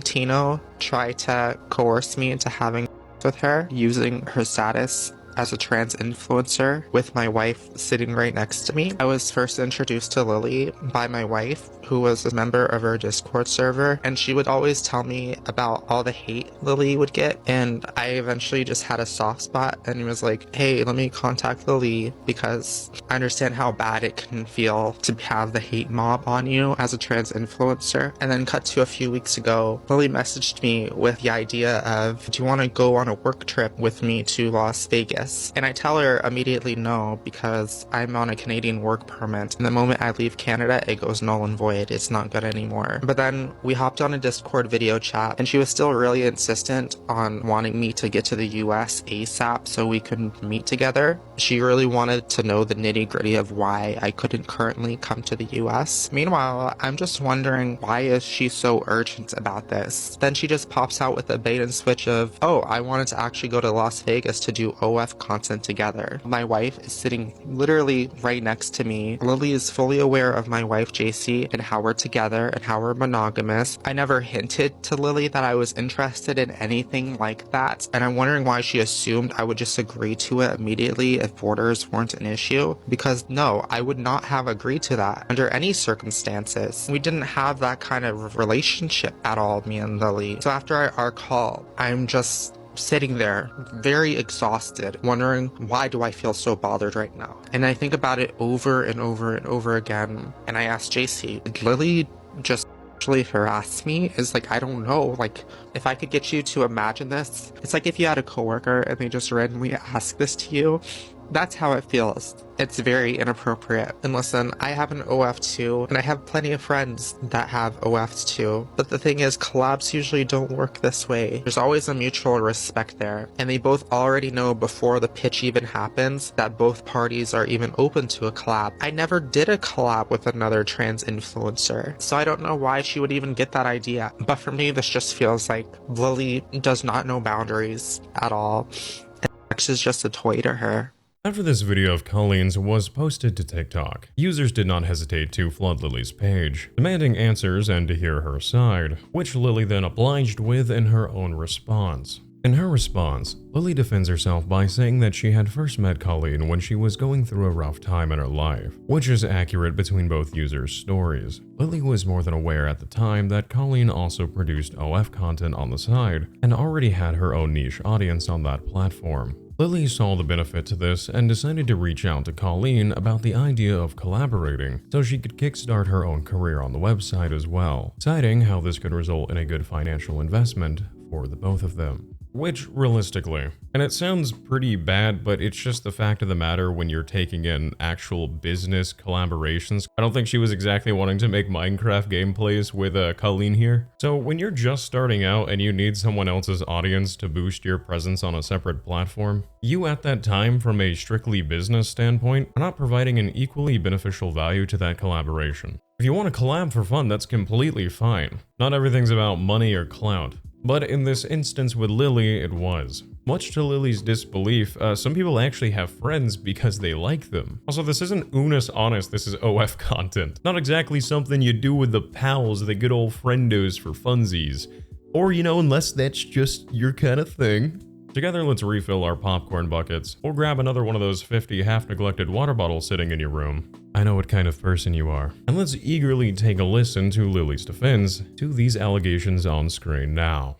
Tino tried to coerce me into having with her using her status as a trans influencer with my wife sitting right next to me. I was first introduced to Lily by my wife, who was a member of her Discord server, and she would always tell me about all the hate Lily would get, and I eventually just had a soft spot and was like, hey, let me contact Lily because I understand how bad it can feel to have the hate mob on you as a trans influencer. And then cut to a few weeks ago, Lily messaged me with the idea of, do you want to go on a work trip with me to Las Vegas? And I tell her immediately no, because I'm on a Canadian work permit, and the moment I leave Canada, it goes null and void. It's not good anymore. But then we hopped on a Discord video chat, and she was still really insistent on wanting me to get to the US ASAP so we could meet together. She really wanted to know the nitty-gritty of why I couldn't currently come to the US. Meanwhile, I'm just wondering, why is she so urgent about this? Then she just pops out with a bait and switch of, oh, I wanted to actually go to Las Vegas to do OF content together. My wife is sitting literally right next to me. Lily is fully aware of my wife JC and how we're together and how we're monogamous. I never hinted to Lily that I was interested in anything like that, and I'm wondering why she assumed I would just agree to it immediately if borders weren't an issue, because no, I would not have agreed to that under any circumstances. We didn't have that kind of relationship at all, me and Lily. So after our call, I'm just sitting there very exhausted, wondering, why do I feel so bothered right now? And I think about it over and over and over again, and I asked JC, did Lily just actually harass me? Is like, I don't know, like, if I could get you to imagine this, it's like if you had a coworker and they just randomly ask this to you. That's how it feels. It's very inappropriate. And listen, I have an OF too, and I have plenty of friends that have OFs too. But the thing is, collabs usually don't work this way. There's always a mutual respect there. And they both already know before the pitch even happens that both parties are even open to a collab. I never did a collab with another trans influencer, so I don't know why she would even get that idea. But for me, this just feels like Lily does not know boundaries at all. And X is just a toy to her. After this video of Colleen's was posted to TikTok, users did not hesitate to flood Lily's page, demanding answers and to hear her side, which Lily then obliged with in her own response. In her response, Lily defends herself by saying that she had first met Colleen when she was going through a rough time in her life, which is accurate between both users' stories. Lily was more than aware at the time that Colleen also produced OF content on the side and already had her own niche audience on that platform. Lily saw the benefit to this and decided to reach out to Colleen about the idea of collaborating so she could kickstart her own career on the website as well, citing how this could result in a good financial investment for the both of them. Which, realistically, and it sounds pretty bad, but it's just the fact of the matter when you're taking in actual business collaborations. I don't think she was exactly wanting to make Minecraft gameplays with Colleen here. So when you're just starting out and you need someone else's audience to boost your presence on a separate platform, you at that time, from a strictly business standpoint, are not providing an equally beneficial value to that collaboration. If you want to collab for fun, that's completely fine. Not everything's about money or clout. But in this instance with Lily, it was. Much to Lily's disbelief, some people actually have friends because they like them. Also, this isn't Unis Honest, this is OF content. Not exactly something you do with the pals, the good old friendos for funsies. Or, you know, unless that's just your kind of thing. Together, let's refill our popcorn buckets, or grab another one of those 50 half-neglected water bottles sitting in your room. I know what kind of person you are. And let's eagerly take a listen to Lily's defense to these allegations on screen now.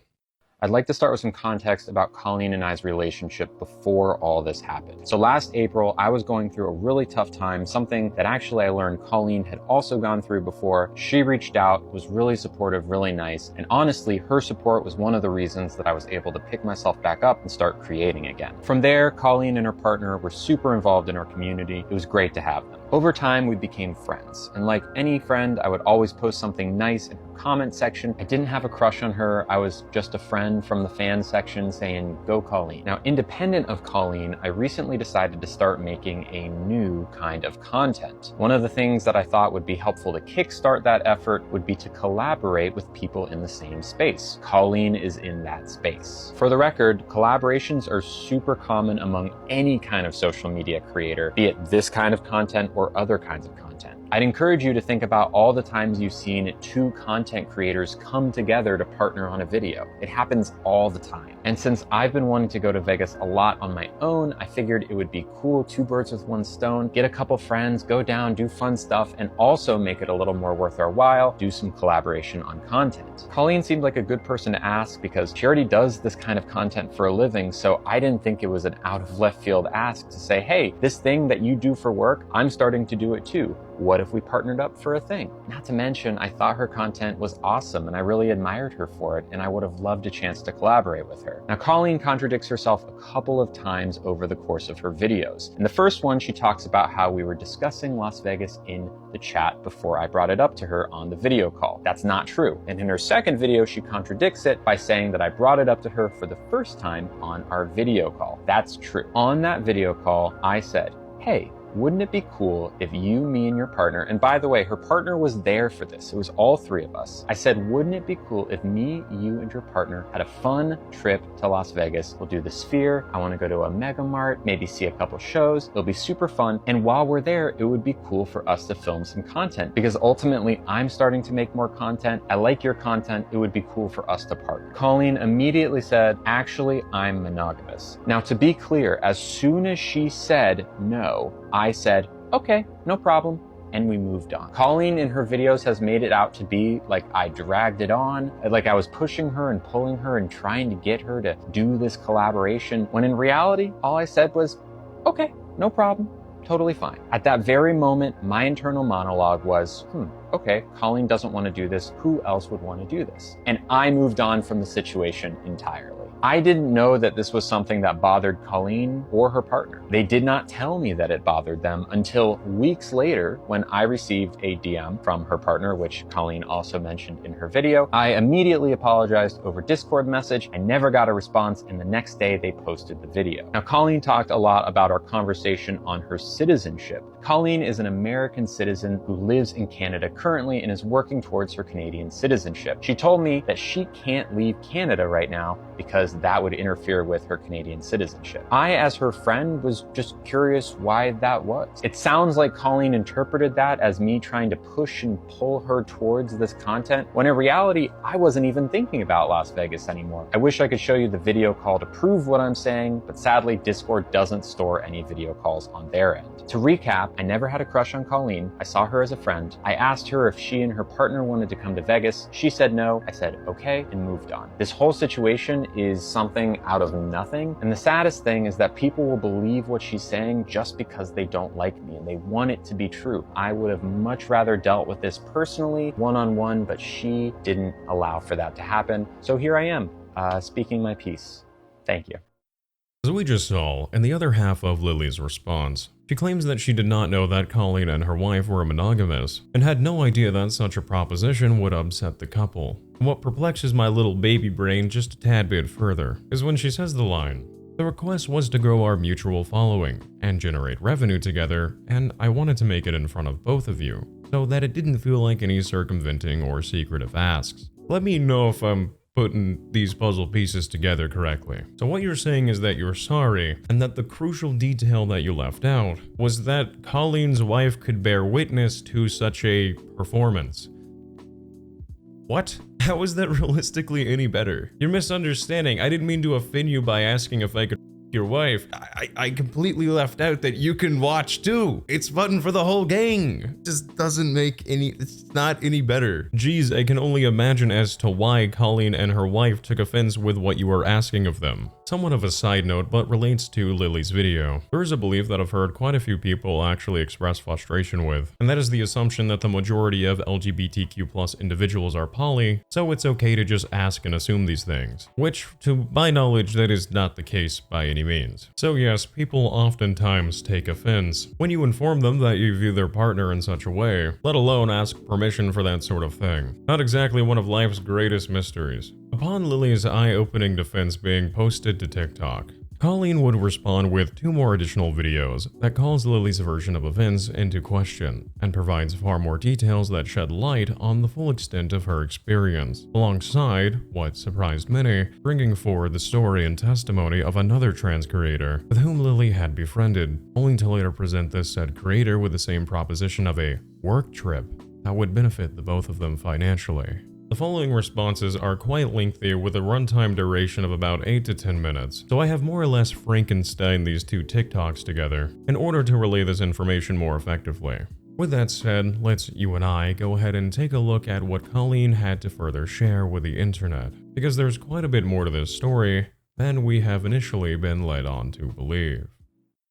I'd like to start with some context about Colleen and I's relationship before all this happened. So last April, I was going through a really tough time, something that actually I learned Colleen had also gone through before. She reached out, was really supportive, really nice, and honestly, her support was one of the reasons that I was able to pick myself back up and start creating again. From there, Colleen and her partner were super involved in our community. It was great to have them. Over time, we became friends, and like any friend, I would always post something nice in her comment section. I didn't have a crush on her, I was just a friend from the fan section saying, "Go Colleen." Now, independent of Colleen, I recently decided to start making a new kind of content. One of the things that I thought would be helpful to kickstart that effort would be to collaborate with people in the same space. Colleen is in that space. For the record, collaborations are super common among any kind of social media creator, be it this kind of content or other kinds of content. I'd encourage you to think about all the times you've seen two content creators come together to partner on a video. It happens all the time. And since I've been wanting to go to Vegas a lot on my own, I figured it would be cool, 2 birds with 1 stone, get a couple friends, go down, do fun stuff, and also make it a little more worth our while, do some collaboration on content. Colleen seemed like a good person to ask because she already does this kind of content for a living, so I didn't think it was an out of left field ask to say, hey, this thing that you do for work, I'm starting to do it too. What if we partnered up for a thing? Not to mention, I thought her content was awesome and I really admired her for it, and I would have loved a chance to collaborate with her. Now, Colleen contradicts herself a couple of times over the course of her videos. In the first one, she talks about how we were discussing Las Vegas in the chat before I brought it up to her on the video call. That's not true. And in her second video, she contradicts it by saying that I brought it up to her for the first time on our video call. That's true. On that video call, I said, hey, wouldn't it be cool if you, me, and your partner, and by the way, her partner was there for this, it was all 3 of us. I said, wouldn't it be cool if me, you, and your partner had a fun trip to Las Vegas? We'll do the Sphere, I want to go to a Mega Mart, maybe see a couple shows, it'll be super fun, and while we're there, it would be cool for us to film some content, because ultimately, I'm starting to make more content, I like your content, it would be cool for us to partner. Colleen immediately said, actually, I'm monogamous. Now, to be clear, as soon as she said no, I said, okay, no problem, and we moved on. Colleen in her videos has made it out to be like I dragged it on, like I was pushing her and pulling her and trying to get her to do this collaboration, when in reality, all I said was, okay, no problem, totally fine. At that very moment, my internal monologue was, okay, Colleen doesn't want to do this, who else would want to do this? And I moved on from the situation entirely. I didn't know that this was something that bothered Colleen or her partner. They did not tell me that it bothered them until weeks later when I received a DM from her partner, which Colleen also mentioned in her video. I immediately apologized over Discord message. I never got a response, and the next day they posted the video. Now, Colleen talked a lot about our conversation on her citizenship. Colleen is an American citizen who lives in Canada currently and is working towards her Canadian citizenship. She told me that she can't leave Canada right now because that would interfere with her Canadian citizenship. I, as her friend, was just curious why that was. It sounds like Colleen interpreted that as me trying to push and pull her towards this content, when in reality, I wasn't even thinking about Las Vegas anymore. I wish I could show you the video call to prove what I'm saying, but sadly, Discord doesn't store any video calls on their end. To recap, I never had a crush on Colleen. I saw her as a friend. I asked her if she and her partner wanted to come to Vegas. She said no. I said okay and moved on. This whole situation is something out of nothing. And the saddest thing is that people will believe what she's saying just because they don't like me and they want it to be true. I would have much rather dealt with this personally, one-on-one, but she didn't allow for that to happen. So here I am, speaking my piece. Thank you. As we just saw, in the other half of Lily's response, she claims that she did not know that Colleen and her wife were monogamous, and had no idea that such a proposition would upset the couple. What perplexes my little baby brain just a tad bit further is when she says the line, "The request was to grow our mutual following and generate revenue together, and I wanted to make it in front of both of you, so that it didn't feel like any circumventing or secretive asks." Let me know if I'm putting these puzzle pieces together correctly. So what you're saying is that you're sorry, and that the crucial detail that you left out was that Colleen's wife could bear witness to such a performance. What? How is that realistically any better? You're misunderstanding. I didn't mean to offend you by asking if I could your wife. I completely left out that you can watch too. It's fun for the whole gang. Just doesn't make it's not any better. Geez, I can only imagine as to why Colleen and her wife took offense with what you were asking of them. Somewhat of a side note, but relates to Lily's video. There is a belief that I've heard quite a few people actually express frustration with, and that is the assumption that the majority of LGBTQ+ individuals are poly, so it's okay to just ask and assume these things. Which, to my knowledge, that is not the case by any means. So yes, people oftentimes take offense when you inform them that you view their partner in such a way, let alone ask permission for that sort of thing. Not exactly one of life's greatest mysteries. Upon Lily's eye-opening defense being posted to TikTok, Colleen would respond with 2 more additional videos that calls Lily's version of events into question and provides far more details that shed light on the full extent of her experience, alongside, what surprised many, bringing forward the story and testimony of another trans creator with whom Lily had befriended, only to later present this said creator with the same proposition of a work trip that would benefit the both of them financially. The following responses are quite lengthy with a runtime duration of about 8 to 10 minutes, so I have more or less Frankenstein these 2 TikToks together in order to relay this information more effectively. With that said, let's you and I go ahead and take a look at what Colleen had to further share with the internet, because there's quite a bit more to this story than we have initially been led on to believe.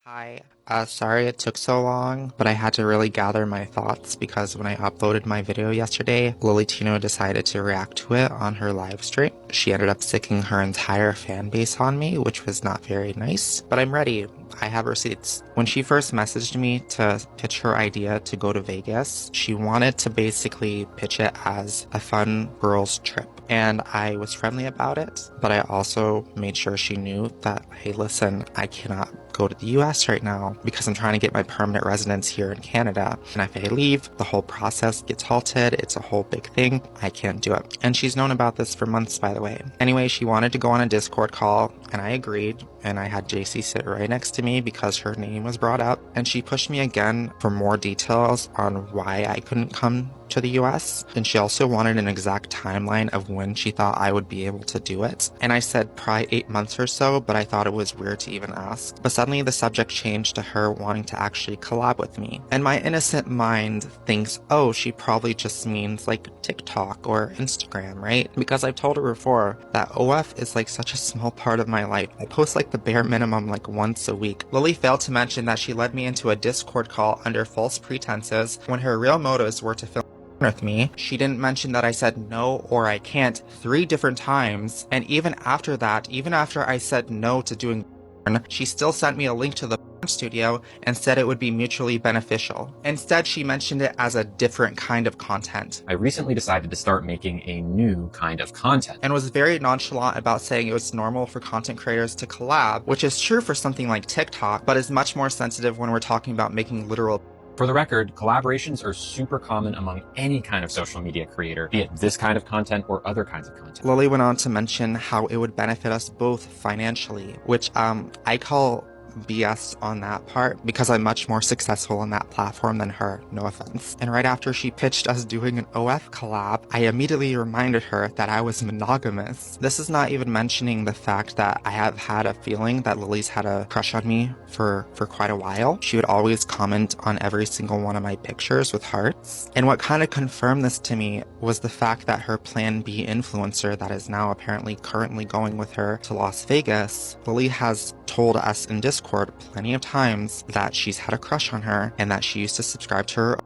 Hi. Sorry it took so long, but I had to really gather my thoughts because when I uploaded my video yesterday, Tino decided to react to it on her live stream. She ended up sicking her entire fan base on me, which was not very nice, but I'm ready. I have receipts. When she first messaged me to pitch her idea to go to Vegas, she wanted to basically pitch it as a fun girls trip. And I was friendly about it, but I also made sure she knew that, hey, listen, I cannot go to the US right now because I'm trying to get my permanent residence here in Canada. And if I leave, the whole process gets halted. It's a whole big thing. I can't do it. And she's known about this for months, by the way. Anyway, she wanted to go on a Discord call, and I agreed. And I had JC sit right next to me because her name was brought up. And she pushed me again for more details on why I couldn't come to the US, and she also wanted an exact timeline of when she thought I would be able to do it. And I said probably 8 months or so, but I thought it was weird to even ask. But suddenly the subject changed to her wanting to actually collab with me. And my innocent mind thinks, oh, she probably just means like TikTok or Instagram, right? Because I've told her before that OF is like such a small part of my life. I post like the bare minimum like once a week. Lily failed to mention that she led me into a Discord call under false pretenses when her real motives were to film with me. She didn't mention that I said no or I can't 3 different times, and even after that, even after I said no to doing she still sent me a link to the studio and said it would be mutually beneficial. Instead, she mentioned it as a different kind of content. I recently decided to start making a new kind of content. And was very nonchalant about saying it was normal for content creators to collab, which is true for something like TikTok, but is much more sensitive when we're talking about making literal. For the record, collaborations are super common among any kind of social media creator, be it this kind of content or other kinds of content. Lily went on to mention how it would benefit us both financially, which I call BS on that part because I'm much more successful on that platform than her, no offense. And right after she pitched us doing an OF collab, I immediately reminded her that I was monogamous. This is not even mentioning the fact that I have had a feeling that Lily's had a crush on me for quite a while. She would always comment on every single one of my pictures with hearts. And what kind of confirmed this to me was the fact that her Plan B influencer that is now apparently currently going with her to Las Vegas, Lily has told us in Discord plenty of times that she's had a crush on her and that she used to subscribe to her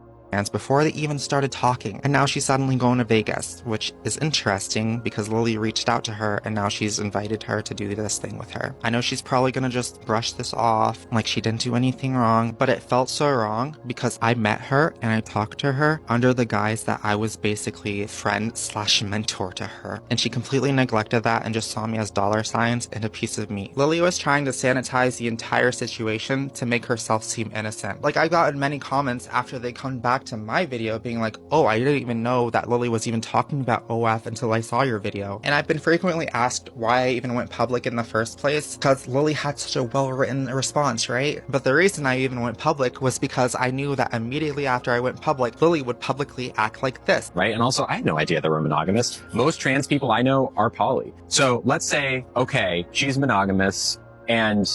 before they even started talking. And now she's suddenly going to Vegas, which is interesting because Lily reached out to her and now she's invited her to do this thing with her. I know she's probably gonna just brush this off like she didn't do anything wrong, but it felt so wrong because I met her and I talked to her under the guise that I was basically friend/mentor to her. And she completely neglected that and just saw me as $signs and a piece of meat. Lily was trying to sanitize the entire situation to make herself seem innocent. Like, I got many comments after they come back to my video being like, oh, I didn't even know that Lily was even talking about OF until I saw your video. And I've been frequently asked why I even went public in the first place, because Lily had such a well-written response, right? But the reason I even went public was because I knew that immediately after I went public, Lily would publicly act like this. Right? And also, I had no idea they were monogamous. Most trans people I know are poly. So let's say, okay, she's monogamous and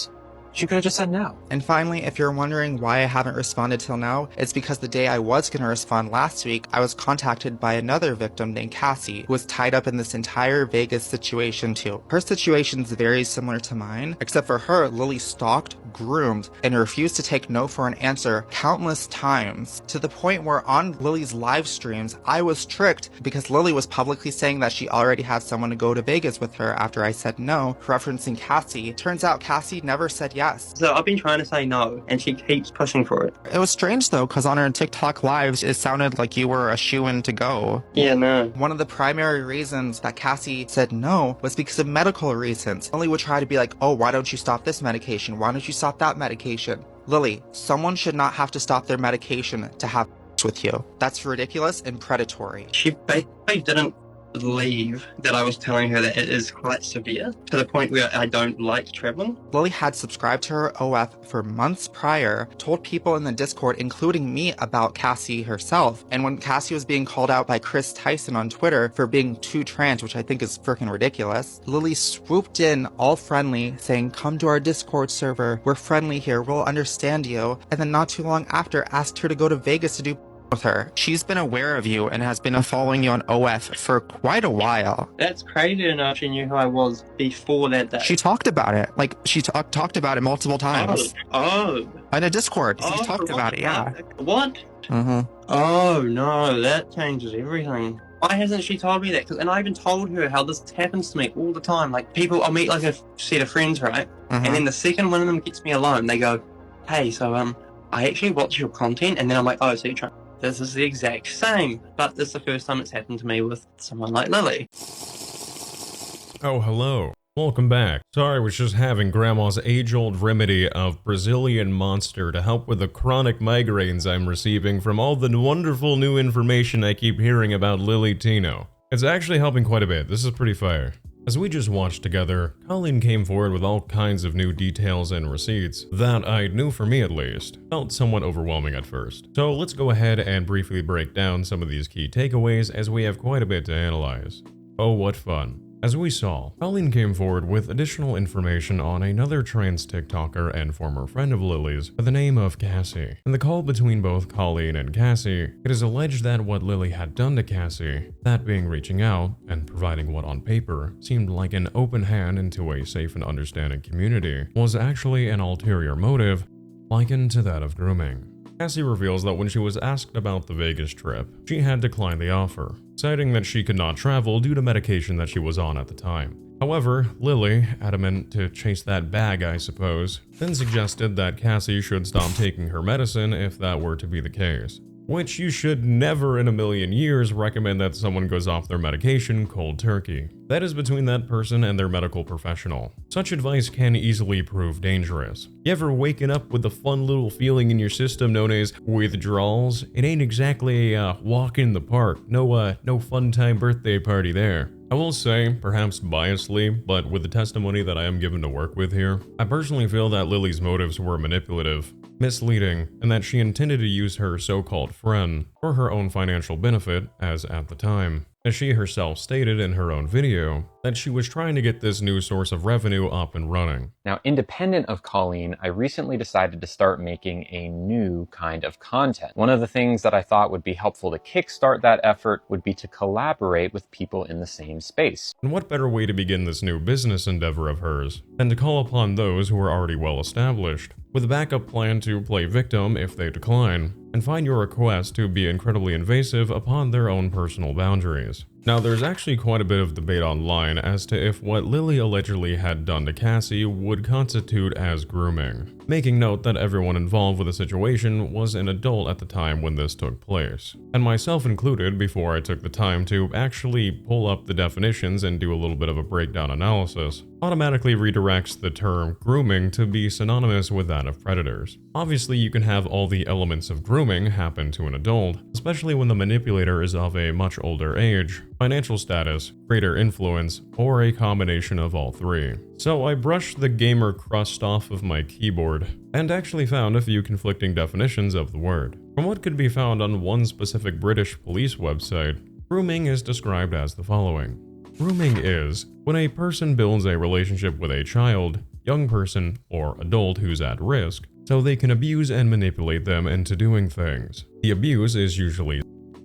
She could have just said no. And finally, if you're wondering why I haven't responded till now, it's because the day I was going to respond last week, I was contacted by another victim named Cassie, who was tied up in this entire Vegas situation too. Her situation's very similar to mine, except for her, Lily stalked, groomed, and refused to take no for an answer countless times, to the point where on Lily's live streams, I was tricked because Lily was publicly saying that she already had someone to go to Vegas with her after I said no, referencing Cassie. Turns out Cassie never said yes. So I've been trying to say no, and she keeps pushing for it. It was strange though, because on her TikTok lives, it sounded like you were a shoo-in to go. Yeah, no. One of the primary reasons that Cassie said no was because of medical reasons. Lily would try to be like, oh, why don't you stop this medication? Why don't you stop that medication? Lily, someone should not have to stop their medication to have with you. That's ridiculous and predatory. She basically didn't believe that I was telling her that it is quite severe, to the point where I don't like traveling. Lily had subscribed to her OF for months prior, told people in the Discord, including me, about Cassie herself. And when Cassie was being called out by Chris Tyson on Twitter for being too trans, which I think is freaking ridiculous, Lily swooped in all friendly, saying, come to our Discord server, we're friendly here, we'll understand you. And then not too long after asked her to go to Vegas to do with her. She's been aware of you and has been following you on OF for quite a while. That's crazy enough. She knew who I was before that day. She talked about it. Like, she talked about it multiple times. Oh. In a Discord. She talked about it, yeah. What? Oh, no, that changes everything. Why hasn't she told me that? And I even told her how this happens to me all the time. Like, people, I'll meet like a set of friends, right? And then the second one of them gets me alone, they go, hey, so, I actually watch your content, and then I'm like, oh, so you're trying. This is the exact same, but this is the first time it's happened to me with someone like Lily. Oh, hello. Welcome back. Sorry, I was just having Grandma's age-old remedy of Brazilian Monster to help with the chronic migraines I'm receiving from all the wonderful new information I keep hearing about Lily Tino. It's actually helping quite a bit. This is pretty fire. As we just watched together, Colleen came forward with all kinds of new details and receipts that I knew, for me at least, felt somewhat overwhelming at first. So let's go ahead and briefly break down some of these key takeaways, as we have quite a bit to analyze. Oh, what fun. As we saw, Colleen came forward with additional information on another trans TikToker and former friend of Lily's by the name of Cassie. In the call between both Colleen and Cassie, it is alleged that what Lily had done to Cassie, that being reaching out and providing what on paper seemed like an open hand into a safe and understanding community, was actually an ulterior motive likened to that of grooming. Cassie reveals that when she was asked about the Vegas trip, she had declined the offer, citing that she could not travel due to medication that she was on at the time. However, Lily, adamant to chase that bag I suppose, then suggested that Cassie should stop taking her medicine if that were to be the case. Which you should never in a million years recommend that someone goes off their medication cold turkey. That is between that person and their medical professional. Such advice can easily prove dangerous. You ever waking up with a fun little feeling in your system known as withdrawals? It ain't exactly a walk in the park. No fun time birthday party there. I will say, perhaps biasly, but with the testimony that I am given to work with here, I personally feel that Lily's motives were manipulative, misleading, and that she intended to use her so-called friend for her own financial benefit, as at the time. As she herself stated in her own video, that she was trying to get this new source of revenue up and running. Now, independent of Colleen, I recently decided to start making a new kind of content. One of the things that I thought would be helpful to kickstart that effort would be to collaborate with people in the same space. And what better way to begin this new business endeavor of hers than to call upon those who are already well established, with a backup plan to play victim if they decline, and find your request to be incredibly invasive upon their own personal boundaries. Now, there's actually quite a bit of debate online as to if what Lily allegedly had done to Cassie would constitute as grooming, making note that everyone involved with the situation was an adult at the time when this took place, and myself included before I took the time to actually pull up the definitions and do a little bit of a breakdown analysis, automatically redirects the term grooming to be synonymous with that of predators. Obviously, you can have all the elements of grooming happen to an adult, especially when the manipulator is of a much older age, financial status, greater influence, or a combination of all three. So I brushed the gamer crust off of my keyboard, and actually found a few conflicting definitions of the word. From what could be found on one specific British police website, grooming is described as the following. Grooming is when a person builds a relationship with a child, young person or adult who's at risk, so they can abuse and manipulate them into doing things. The abuse is usually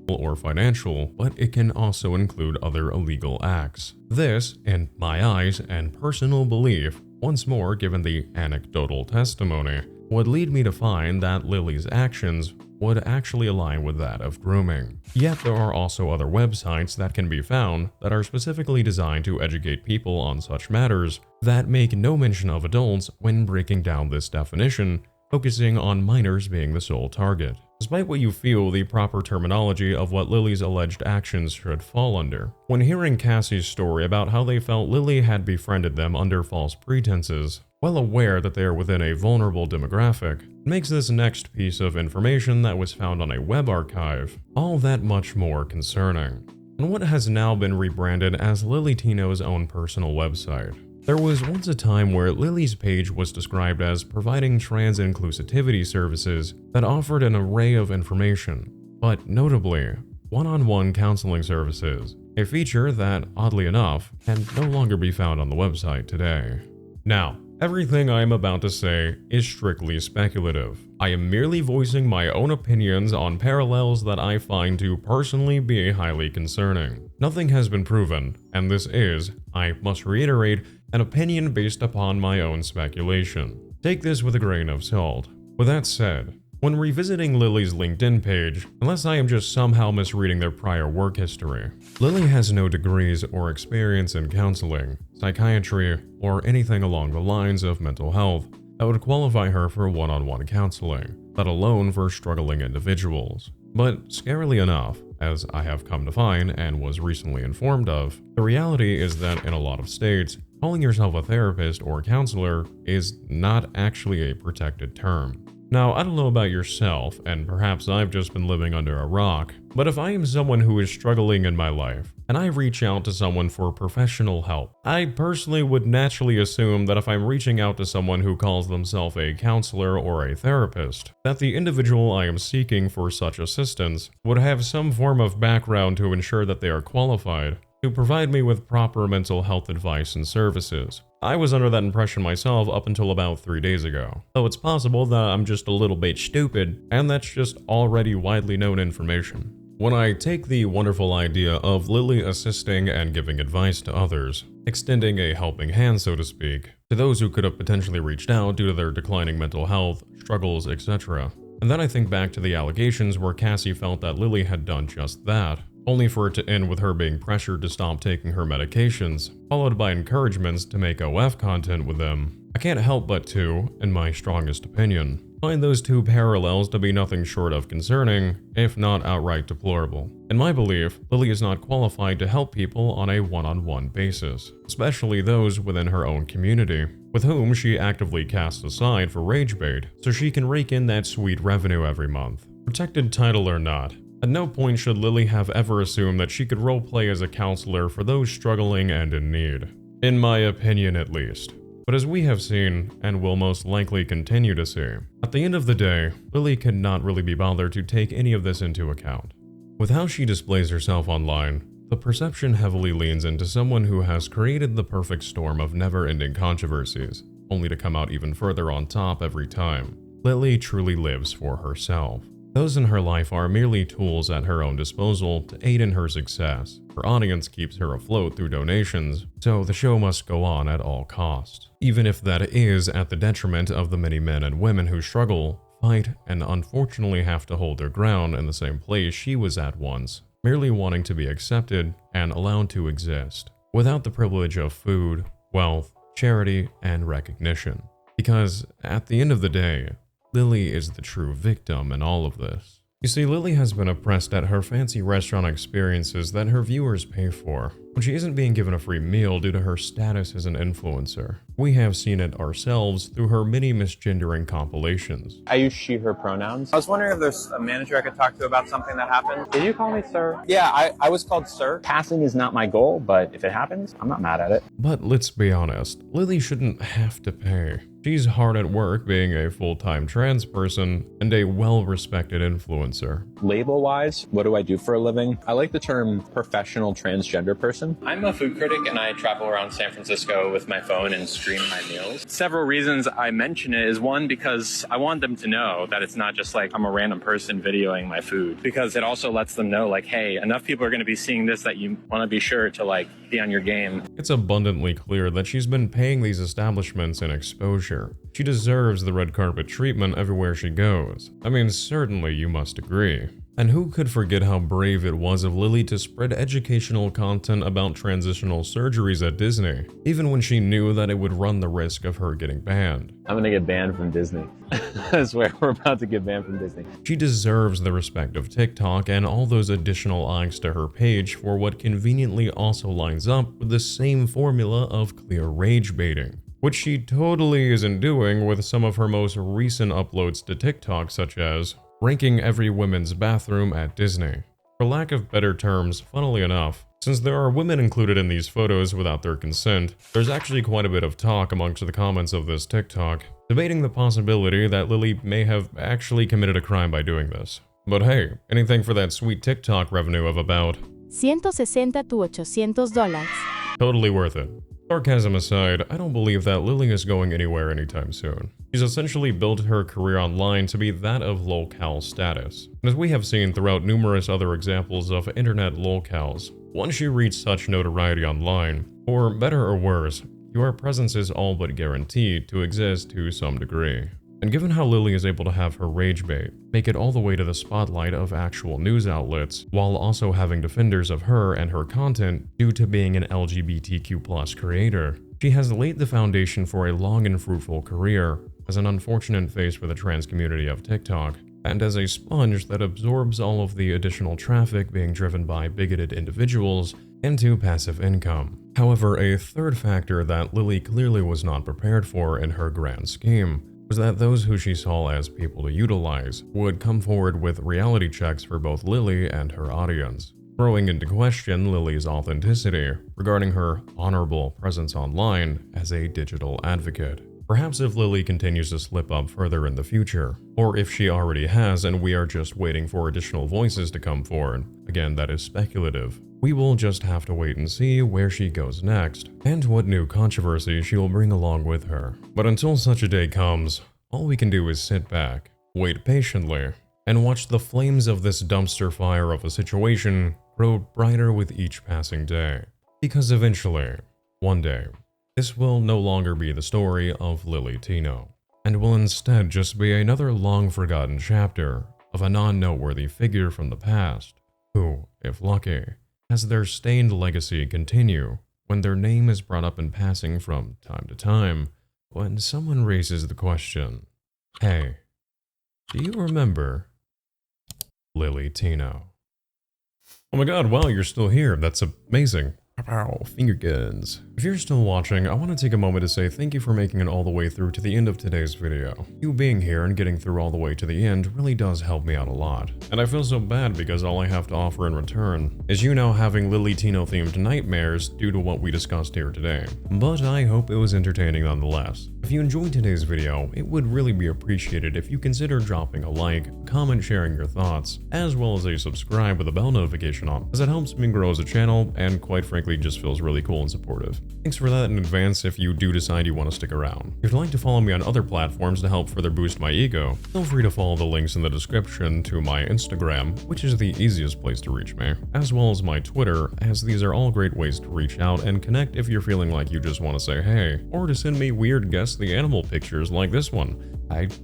or financial, but it can also include other illegal acts. This, in my eyes and personal belief, once more given the anecdotal testimony, would lead me to find that Lily's actions would actually align with that of grooming. Yet there are also other websites that can be found that are specifically designed to educate people on such matters that make no mention of adults when breaking down this definition, focusing on minors being the sole target. Despite what you feel the proper terminology of what Lily's alleged actions should fall under. When hearing Cassie's story about how they felt Lily had befriended them under false pretenses, well aware that they are within a vulnerable demographic, it makes this next piece of information that was found on a web archive all that much more concerning. On what has now been rebranded as Lily Tino's own personal website. There was once a time where Lily's page was described as providing trans inclusivity services that offered an array of information, but notably, one-on-one counseling services, a feature that, oddly enough, can no longer be found on the website today. Now, everything I am about to say is strictly speculative. I am merely voicing my own opinions on parallels that I find to personally be highly concerning. Nothing has been proven, and this is, I must reiterate, an opinion based upon my own speculation. Take this with a grain of salt. With that said, when revisiting Lily's LinkedIn page, unless I am just somehow misreading their prior work history, Lily has no degrees or experience in counseling, psychiatry, or anything along the lines of mental health that would qualify her for one-on-one counseling, let alone for struggling individuals. But scarily enough, as I have come to find and was recently informed of, the reality is that in a lot of states, calling yourself a therapist or counselor is not actually a protected term. Now, I don't know about yourself, and perhaps I've just been living under a rock, but if I am someone who is struggling in my life, and I reach out to someone for professional help, I personally would naturally assume that if I'm reaching out to someone who calls themselves a counselor or a therapist, that the individual I am seeking for such assistance would have some form of background to ensure that they are qualified to provide me with proper mental health advice and services. I was under that impression myself up until about 3 days ago, though it's possible that I'm just a little bit stupid, and that's just already widely known information. When I take the wonderful idea of Lily assisting and giving advice to others, extending a helping hand so to speak, to those who could have potentially reached out due to their declining mental health, struggles, etc. And then I think back to the allegations where Cassie felt that Lily had done just that, only for it to end with her being pressured to stop taking her medications, followed by encouragements to make OF content with them. I can't help but to, in my strongest opinion, find those two parallels to be nothing short of concerning, if not outright deplorable. In my belief, Lily is not qualified to help people on a one-on-one basis, especially those within her own community, with whom she actively casts aside for rage bait, so she can rake in that sweet revenue every month. Protected title or not, at no point should Lily have ever assumed that she could roleplay as a counselor for those struggling and in need. In my opinion at least. But as we have seen, and will most likely continue to see, at the end of the day, Lily could not really be bothered to take any of this into account. With how she displays herself online, the perception heavily leans into someone who has created the perfect storm of never-ending controversies, only to come out even further on top every time. Lily truly lives for herself. Those in her life are merely tools at her own disposal to aid in her success. Her audience keeps her afloat through donations, so the show must go on at all costs. Even if that is at the detriment of the many men and women who struggle, fight, and unfortunately have to hold their ground in the same place she was at once, merely wanting to be accepted and allowed to exist, without the privilege of food, wealth, charity, and recognition. Because at the end of the day, Lily is the true victim in all of this. You see, Lily has been oppressed at her fancy restaurant experiences that her viewers pay for, when she isn't being given a free meal due to her status as an influencer. We have seen it ourselves through her many misgendering compilations. I use she, her pronouns. I was wondering if there's a manager I could talk to about something that happened. Did you call me sir? Yeah, I was called sir. Passing is not my goal, but if it happens, I'm not mad at it. But let's be honest, Lily shouldn't have to pay. She's hard at work being a full-time trans person and a well-respected influencer. Label-wise, what do I do for a living? I like the term professional transgender person. I'm a food critic and I travel around San Francisco with my phone and stream my meals. Several reasons I mention it is one, because I want them to know that it's not just like I'm a random person videoing my food, because it also lets them know like, hey, enough people are going to be seeing this that you want to be sure to like be on your game. It's abundantly clear that she's been paying these establishments an exposure. She deserves the red carpet treatment everywhere she goes. I mean, certainly you must agree. And who could forget how brave it was of Lily to spread educational content about transitional surgeries at Disney, even when she knew that it would run the risk of her getting banned. I'm gonna get banned from Disney. I swear, we're about to get banned from Disney. She deserves the respect of TikTok and all those additional likes to her page for what conveniently also lines up with the same formula of clear rage baiting, which she totally isn't doing with some of her most recent uploads to TikTok, such as ranking every women's bathroom at Disney. For lack of better terms, funnily enough, since there are women included in these photos without their consent, there's actually quite a bit of talk amongst the comments of this TikTok, debating the possibility that Lily may have actually committed a crime by doing this. But hey, anything for that sweet TikTok revenue of about $160 to $800. Totally worth it. Sarcasm aside, I don't believe that Lily is going anywhere anytime soon. She's essentially built her career online to be that of lolcow status. And as we have seen throughout numerous other examples of internet lolcows, once you reach such notoriety online, or better or worse, your presence is all but guaranteed to exist to some degree. And given how Lily is able to have her rage bait make it all the way to the spotlight of actual news outlets, while also having defenders of her and her content due to being an LGBTQ+ creator, she has laid the foundation for a long and fruitful career as an unfortunate face for the trans community of TikTok, and as a sponge that absorbs all of the additional traffic being driven by bigoted individuals into passive income. However, a third factor that Lily clearly was not prepared for in her grand scheme was that those who she saw as people to utilize would come forward with reality checks for both Lily and her audience, throwing into question Lily's authenticity regarding her honorable presence online as a digital advocate. Perhaps if Lily continues to slip up further in the future, or if she already has and we are just waiting for additional voices to come forward, again that is speculative, we will just have to wait and see where she goes next, and what new controversy she will bring along with her. But until such a day comes, all we can do is sit back, wait patiently, and watch the flames of this dumpster fire of a situation grow brighter with each passing day. Because eventually, one day, this will no longer be the story of Lily Tino, and will instead just be another long-forgotten chapter of a non-noteworthy figure from the past, who, if lucky, has their stained legacy continue when their name is brought up in passing from time to time, when someone raises the question, hey, do you remember Lily Tino? Oh my god, wow, you're still here. That's amazing. Pow, finger guns. If you're still watching, I want to take a moment to say thank you for making it all the way through to the end of today's video. You being here and getting through all the way to the end really does help me out a lot. And I feel so bad because all I have to offer in return is you now having Lily Tino themed nightmares due to what we discussed here today. But I hope it was entertaining nonetheless. If you enjoyed today's video, it would really be appreciated if you consider dropping a like, comment, sharing your thoughts, as well as a subscribe with a bell notification on, as it helps me grow as a channel and quite frankly just feels really cool and supportive. Thanks for that in advance if you do decide you want to stick around. If you'd like to follow me on other platforms to help further boost my ego, feel free to follow the links in the description to my Instagram, which is the easiest place to reach me, as well as my Twitter, as these are all great ways to reach out and connect if you're feeling like you just want to say hey, or to send me weird Guess the Animal pictures like this one.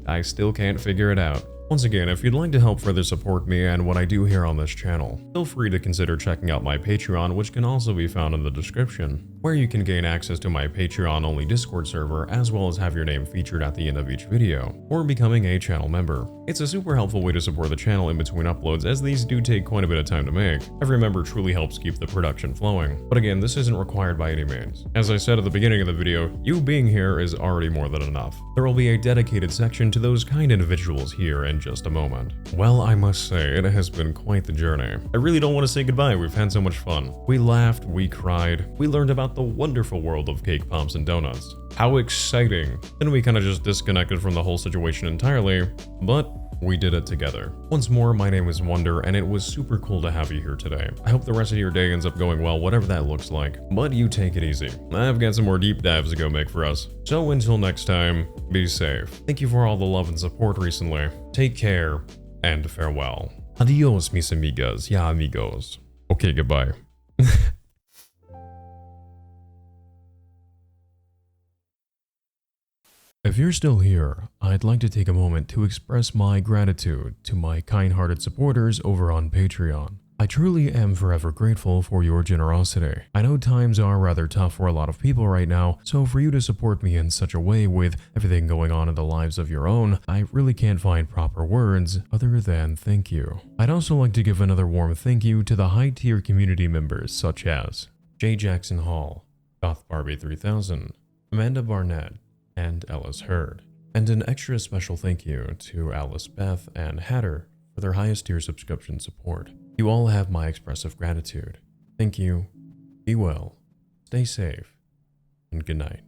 I still can't figure it out. Once again, if you'd like to help further support me and what I do here on this channel, feel free to consider checking out my Patreon, which can also be found in the description, where you can gain access to my Patreon-only Discord server, as well as have your name featured at the end of each video, or becoming a channel member. It's a super helpful way to support the channel in between uploads, as these do take quite a bit of time to make. Every member truly helps keep the production flowing. But again, this isn't required by any means. As I said at the beginning of the video, you being here is already more than enough. There will be a dedicated section to those kind individuals here, and in just a moment. Well, I must say, it has been quite the journey. I really don't want to say goodbye, we've had so much fun. We laughed, we cried, we learned about the wonderful world of cake pops and donuts. How exciting! Then we kind of just disconnected from the whole situation entirely, but we did it together. Once more, my name is Wonder, and it was super cool to have you here today. I hope the rest of your day ends up going well, whatever that looks like. But you take it easy. I've got some more deep dives to go make for us. So until next time, be safe. Thank you for all the love and support recently. Take care, and farewell. Adios, mis amigas, ya amigos. Okay, goodbye. If you're still here, I'd like to take a moment to express my gratitude to my kind-hearted supporters over on Patreon. I truly am forever grateful for your generosity. I know times are rather tough for a lot of people right now, so for you to support me in such a way with everything going on in the lives of your own, I really can't find proper words other than thank you. I'd also like to give another warm thank you to the high-tier community members such as J. Jackson Hall, Goth Barbie 3000, Amanda Barnett, and Ellis Hurd. And an extra special thank you to Alice Beth and Hatter for their highest tier subscription support. You all have my expressive gratitude. Thank you, be well, stay safe, and good night.